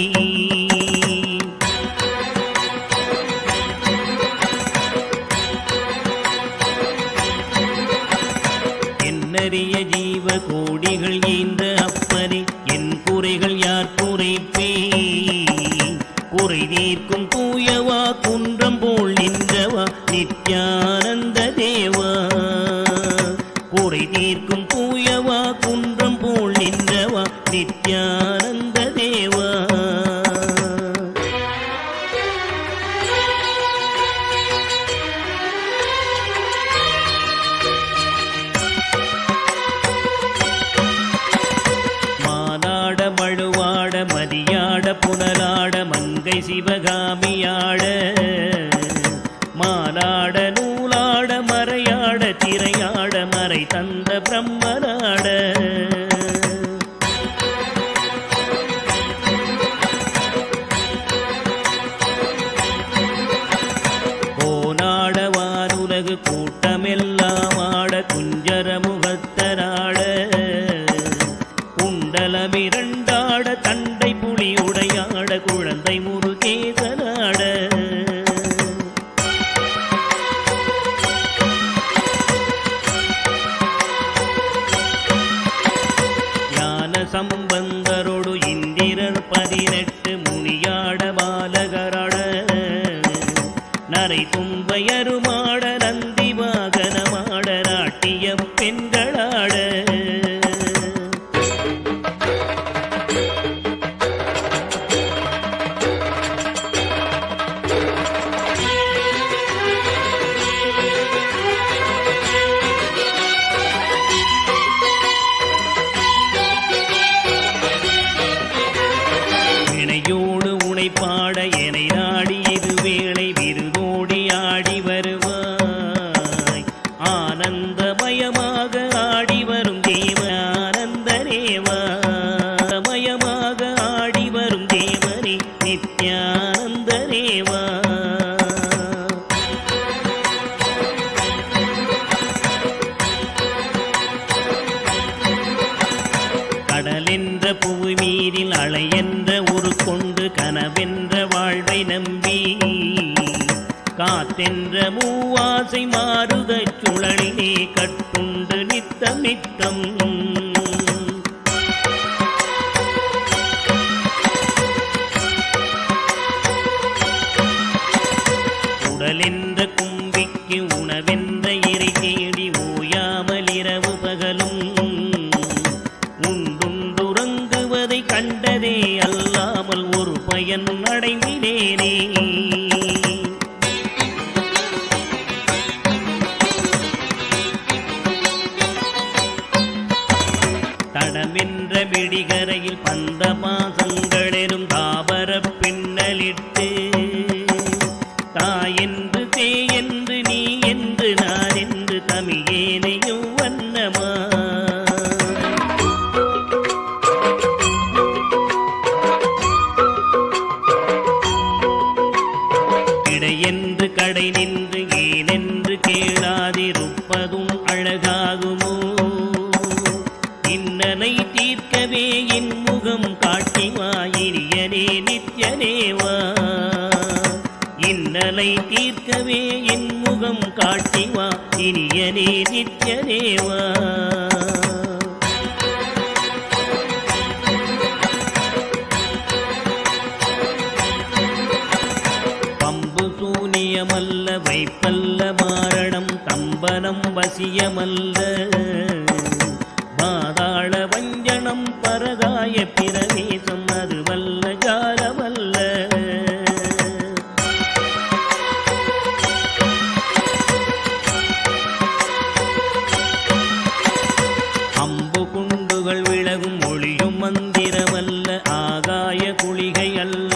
என்னறிய ஜீவ கோடிகள் ஈந்த அப்பனே, என் குறைகள் யார் குறைப்பே? குறை தீர்க்கும் தூயவா, குன்றம் போல் நின்றவா, நித்யானந்த தேவா. குறை தீர்க்கும் தூயவா, குன்றம் போல் நின்றவா, நித்யானந்த தேவா. மானாட மழுவாட மதியாட புனலாட மங்கை சிவகாமியாட, மானாட நூலாட மறையாட திரையாட மறை தந்த பிரம்மனாட. கோனாட வானுலகு கூட்டமெல்லாம் ஆட, குஞ்சர முகத்தராட குண்டலமிரண்டாட, தண்டை புலி உடையாட குழந்தை முருகேசனாட. ஞான சம்பந்தரோடு இந்திரர் 18 முனியாட பாலகராட, நரை தும்பையருமாட நந்தி வாகனமாட, நாட்டிய பெண்களாட. வினையோடு உனை பாட எனை நாடி இது வேளை விருதோடி ஆடி வருவாய். ஆனந்தமயமாக ஆடி வரும் தேவ ஆனந்த தேவா. மயமாக ஆடி வரும் தேவனே நித்யானந்த தேவா. கடலென்ற புவி மீதில் அலை என்ற ஒரு கொண்டு, கனவென்ற வாழ்வை நம்பி காத்தென்ற மூவாசை மாறுதச் சுழலிலே கட்டுண்டு நித்தம் நித்தம். உடலென்ற கும்பிக்கு உணவென்ற இறை தேடி ஓயாமல் இரவு பகலும் உண்டுறங்குவதை கண்டதே அல்லாமல் ஒரு பயன் அடைந்திலேனே. தடமென்ற விடிகரையில் பந்த பாசங்களெனும் தாவர பின்னலிட்டு, தாயென்று தேயென்று நீ என்று நான் என்று தமிழேனையும் வண்ணமா. இடையென்று கடை நின்று ஏனென்று கேளாதிருப்பதும் அழகாகுமோ? இன்னனை தீர்க்கவே இன்முகம் காட்டிவா, இனியனே நித்யனேவா. இன்னலை தீர்க்கவே இன்முகம் காட்டிவா, இனியனே நித்யனேவா. பம்பு சூனியமல்ல வைப்பல்ல மாரணம் தம்பனம் வசியமல்ல, பாதாள வஞ்சனம் பரகாய பிரவேசம் அதுவல்ல ஜாலமல்ல. அம்பு குண்டுகள் விலகும் ஒளியும் மந்திரமல்ல, ஆகாய குளிகை அல்ல.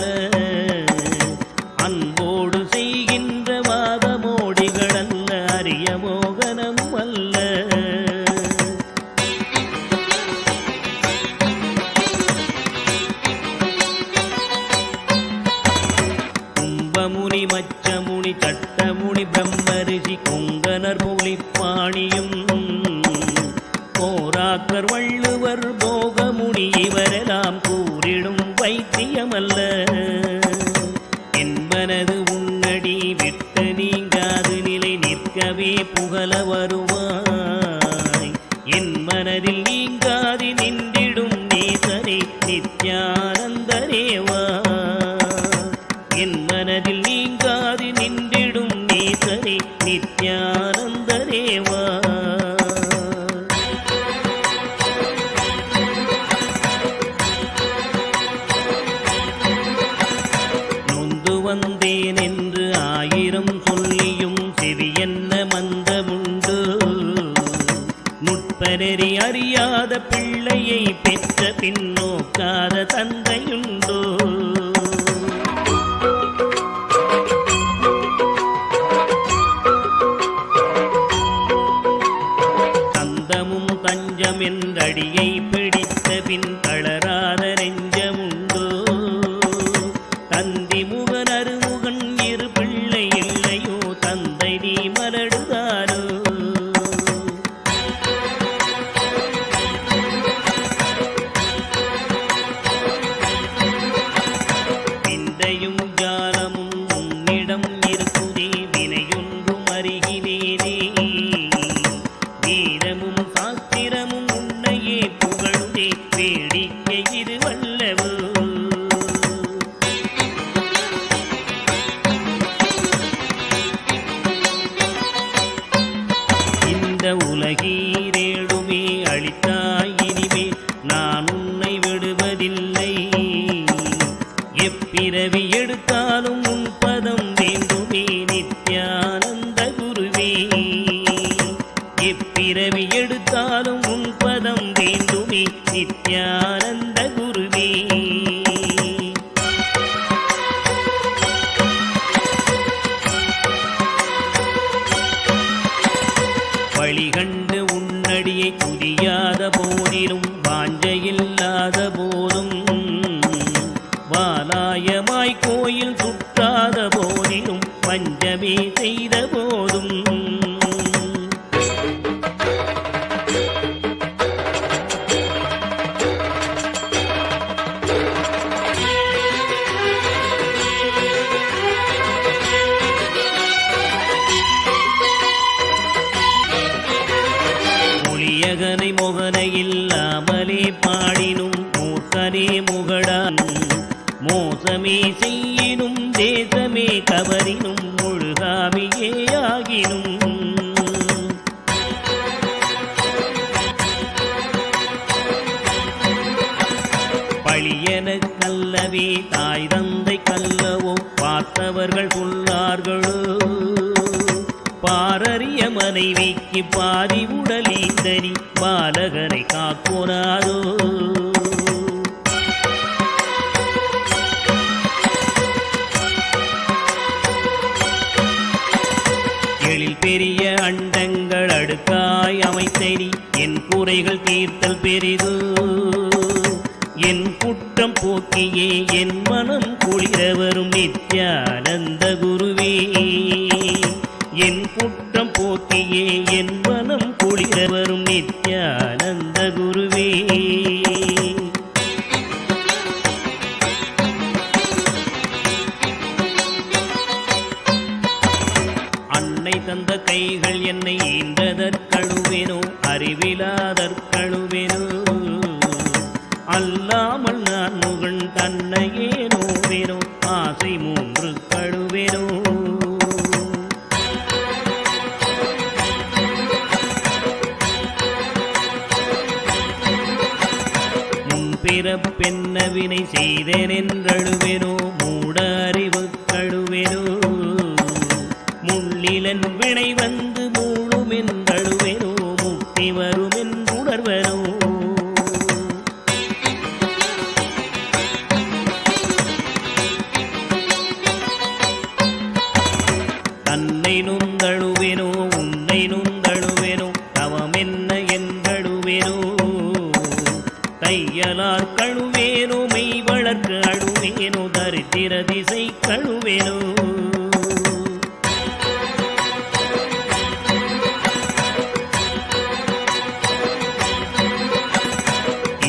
அன்போடு செய்கின்ற வாதமோடிகள் அல்ல, அரிய மோகனம் அல்ல. கும்பமுனி மச்சமுனி தட்டமுனி பிரம்மரிஷி கொங்கனர் புலிப்பாணியும் கோராக்கர் வள்ளி புகழ வருவாய். என் மனதில் நீங்காதி நின்றிடும் நேசனே நித்யானந்தரேவா. என் மனதில் நீங்காதி நின்றிடும் நேசனே நித்யானந்தரேவா. நொந்து வந்தேன் என்று ஆயிரம் சொல்லியும் செவியென்ன மந்தமுண்டு. நுட்பநெறி அறியாத பிள்ளையை பெற்ற பின்னோக்காத தந்தையுண்டோ. தந்தமும் தஞ்சம் என்றடியை பிடித்த பின் தளராத நெஞ்சமுண்டோ. தந்தி முகன் அருமுகன் இரு பிள்ளை இல்லையோ தந்தை நீ மலடுதாரோ. விந்தையும் ஜாலமும் உன்னிடம் இருக்குதே வினையொன்றும் அறிகினேனே. வேதமும் சாஸ்திரமும் உன்னையே புகழுதே வேடிக்கை இது வல்லவோ. இந்த உலகீரேழுமே அளித்தாய் இனிமே நான் உன்னை விடுவதில்லை. எப்பிறவி எடுத்தாலும் உன் பதம் வேண்டுமே நித்யானந்த குருவே. எப்பிறவி எடுத்தாலும் உன் பதம் வேண்டுமே நித்யானந்த குருவே. வழிகண்டு உன்னடியை துதியாத போதிலும் வாஞ்சையில்லாத போதும் வாலாயமாய் கோயில் சுற்றாத போதிலும் பஞ்சமே செய்த போதும் ஒளியகனை மொகனை இல்லாமலே பாடினும் மூர்க்கனே முகடான். மோசமே செய்யினும் தேசமே கவரினும் முழுகாமியே ஆகினும். பழியன கல்லவே தாய் தந்தை கல்லவோ பார்த்தவர்கள் சொல்லார்களோ. பாரறிய மனைவிக்கு பாதி உடலீந்தனி பாலகனை காக்கோனாதோ. எழில் பெரிய அண்டங்கள் அடுக்காய் அமைத்தனி என் குறைகள் தீர்த்தல் பெரிதோ. என் குற்றம் போக்கியே என் மனம் குளிர வரும் நித்யானந்த குருவே. என் குற்றம் போக்கியே என் மனம் குளிர வரும் நித்யானந்த குருவே. அன்னை தந்த கைகள் என்னை ஈன்றதற்கழுவேனோ அறிவிலாதற்கழுவேனோ. அல்லாமல் நான் முகன் தன்னையே நோவேனோ ஆசை மூன்று கழுவேனோ. முன்பிறப்பென்ன வினை செய்தேன் என்றழுவேனோ மூட அறிவு கழுவேனோ. முள்ளிலன் வினை வந்து மூழும் என்றழுவேனோ முக்தி வரும் என்றுணர்வனோ. தன்னை நுந்தழுவேனோ உன்னை நுந்தழுவேனோ தவமென்ன என்றழுவேனோ. தையலார் கழுவேனோ மெய் வளர்க்க அழுவேனோ தரித்திர திசை கழுவேனோ.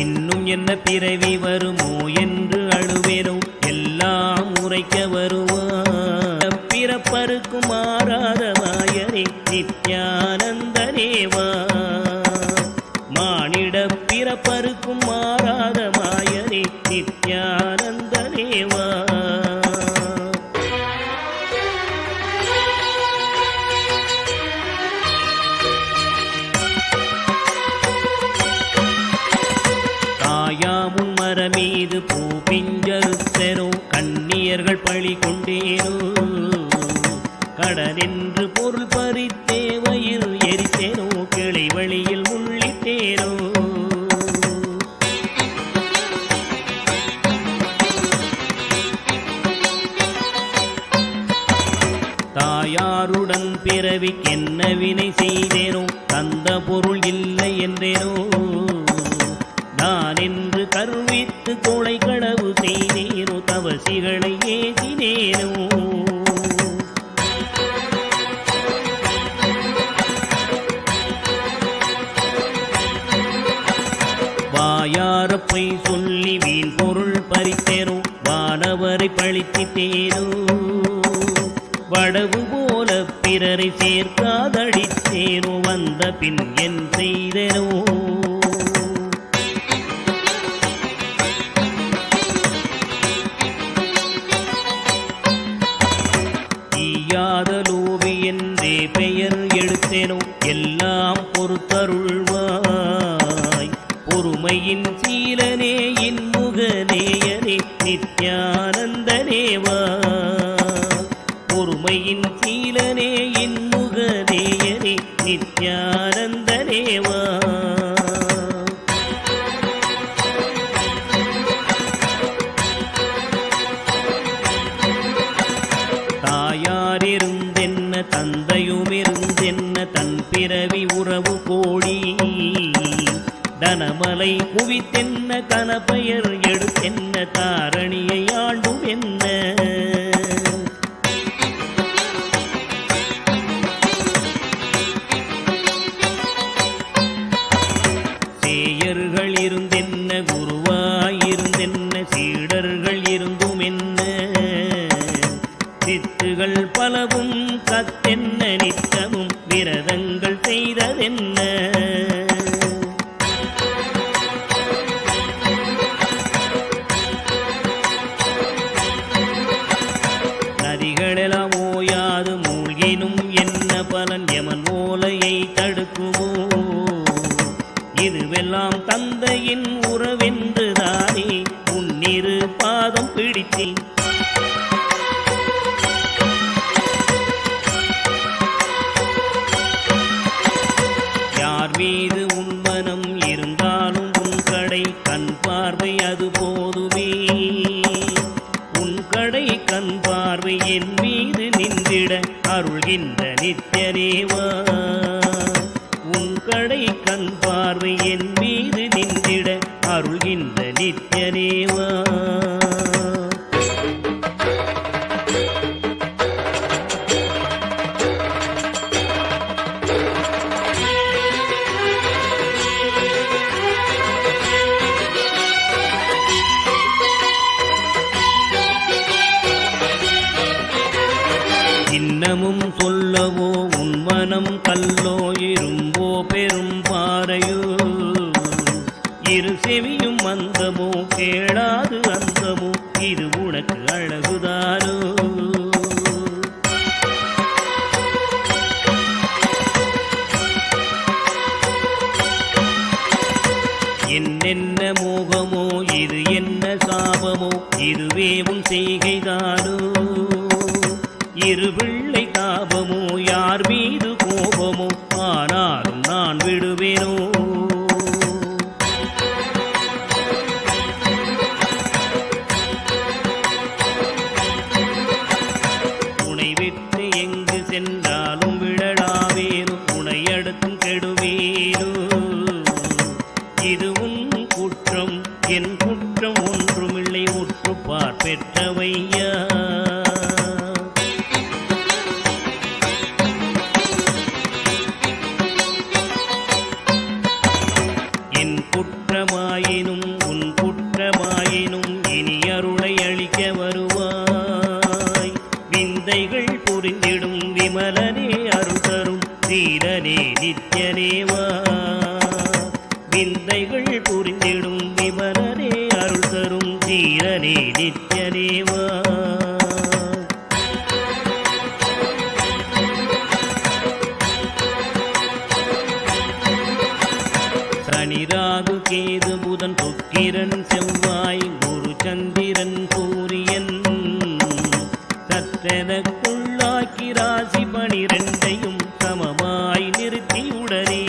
இன்னும் என்ன பிறவி வருமோ என்று அழுவேனோ எல்லாம் உரைக்க வருவார். பிறப்பருக்கும் மாறாத மாயரே நித்யானந்தனேவா. மானிட பிறப்பருக்கும் மாறாத மாயனே நித்யானந்தனேவா. தாயாமுன் மரமீது பூ பிஞ்சருத்தனோ கண்ணியர்கள் பழி கொண்டேனோ. கடனென்று பொருள் பறித்தே வயிறு எரித்தேனோ கிளை வழியில் முள்ளிட்டேனோ. தாயாருடன் பிறவிக்கென்ன வினை செய்தேனோ தந்த பொருள் இல்லை என்றேனோ. நான் என்று கருவித்து கொலை களவு செய்தேனோ தவசிகளை ஏசினேனோ. வாயாரப்பை சொல்லி வீண் பொருள் பறித்தேனோ வானவரை பழித்திட்டேனோ. வடவு போல பிறரை சேர்க்காதடித்தேனோ வந்த பின் என் செய்தேனோ. ஈயாதலோவி என்றே பெயர் எடுத்தேனோ எல்லாம் பொறுத்தருள்வாய். பொறுமையின் சீலனே இன்முகநேயனே நித்யானந்தனேவா. பொறுமையின் சீலனே இன்முகநேயனே நித்யானந்தனேவா. தாயாரிருந்தென்ன தந்தையுமிருந்தென்ன தன் பிறவி உறவு கோடி. தனமலை குவித்தென்ன கனப்பெயர் எடுத்தென்ன தாரணியை ஆண்டும் என்ன. சேயர்கள் இருந்தென்ன குருவாயிருந்தென்ன சீடர்கள் இருந்தும் என்ன. சித்துகள் பலவும் கத்தென்ன நித்தமும் விரதங்கள் செய்ததென்ன. நதிகளெல்லாம் ஓயாது மூழ்கினும் என்ன பலன் யமன் ஓலையை தடுக்குமோ. இதுவெல்லாம் தந்தையின் உறவென்றுதானே உன்னிரு பாதம் பிடித்தேன். யார் மீது உன் மனம் இருந்தாலும் உன் கடை கண் பார்வை அது போதுமே. உன் கடை கண் பார்வை என் மீது நின்றிட அருள்கின்ற நித்யனேவா. உன் கடை கண் பார்வை என் மீது நின்றிட அருள்கின்ற நித்யனேவா. இன்னமும் சொல்லவோ உன் மனம் கல்லோ இரும்போ பெரும் பாறையோ. இரு செவியும் மந்தமோ கேளாது அந்தமோ இது உனக்கு அழகுதானோ. என்னென்ன மோகமோ இது என்ன சாபமோ இதுவே உன் செய்கைதானோ. இரு பிள்ளை தாபமோ யார் மீது கோபமோ ஆனாலும் நான் விடுவேனோ. உனை விட்டு எங்கு சென்றாலும் விடலாவேனோ உனை அடுத்தும் கெடுவேனோ. இது உன் குற்றம் என் குற்றம் ஒன்றுமில்லை உற்றுப்பார் பெற்றவையா. தனக்குள்ளாக்கி ராசி 12 சமமாய் நிறுத்தியுடனே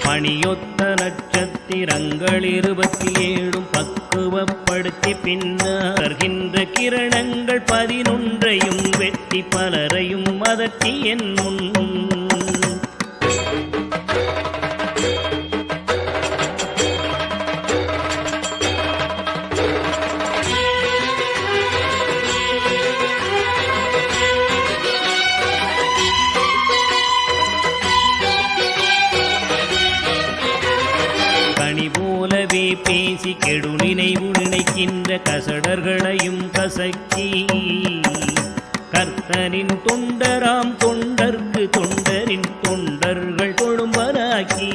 மணியொத்த நட்சத்திரங்கள் 27 பக்குவப்படுத்தி பின்னர்கின்ற கிரணங்கள் 11 வெட்டி பலரையும் அதட்டி என் முன் பேசி கெடு நினைவு நினைக்கின்ற கசடர்களையும் கசக்கி கர்த்தனின் தொண்டராம் தொண்டர்க்கு தொண்டரின் தொண்டர்கள் கொழும்பராக்கி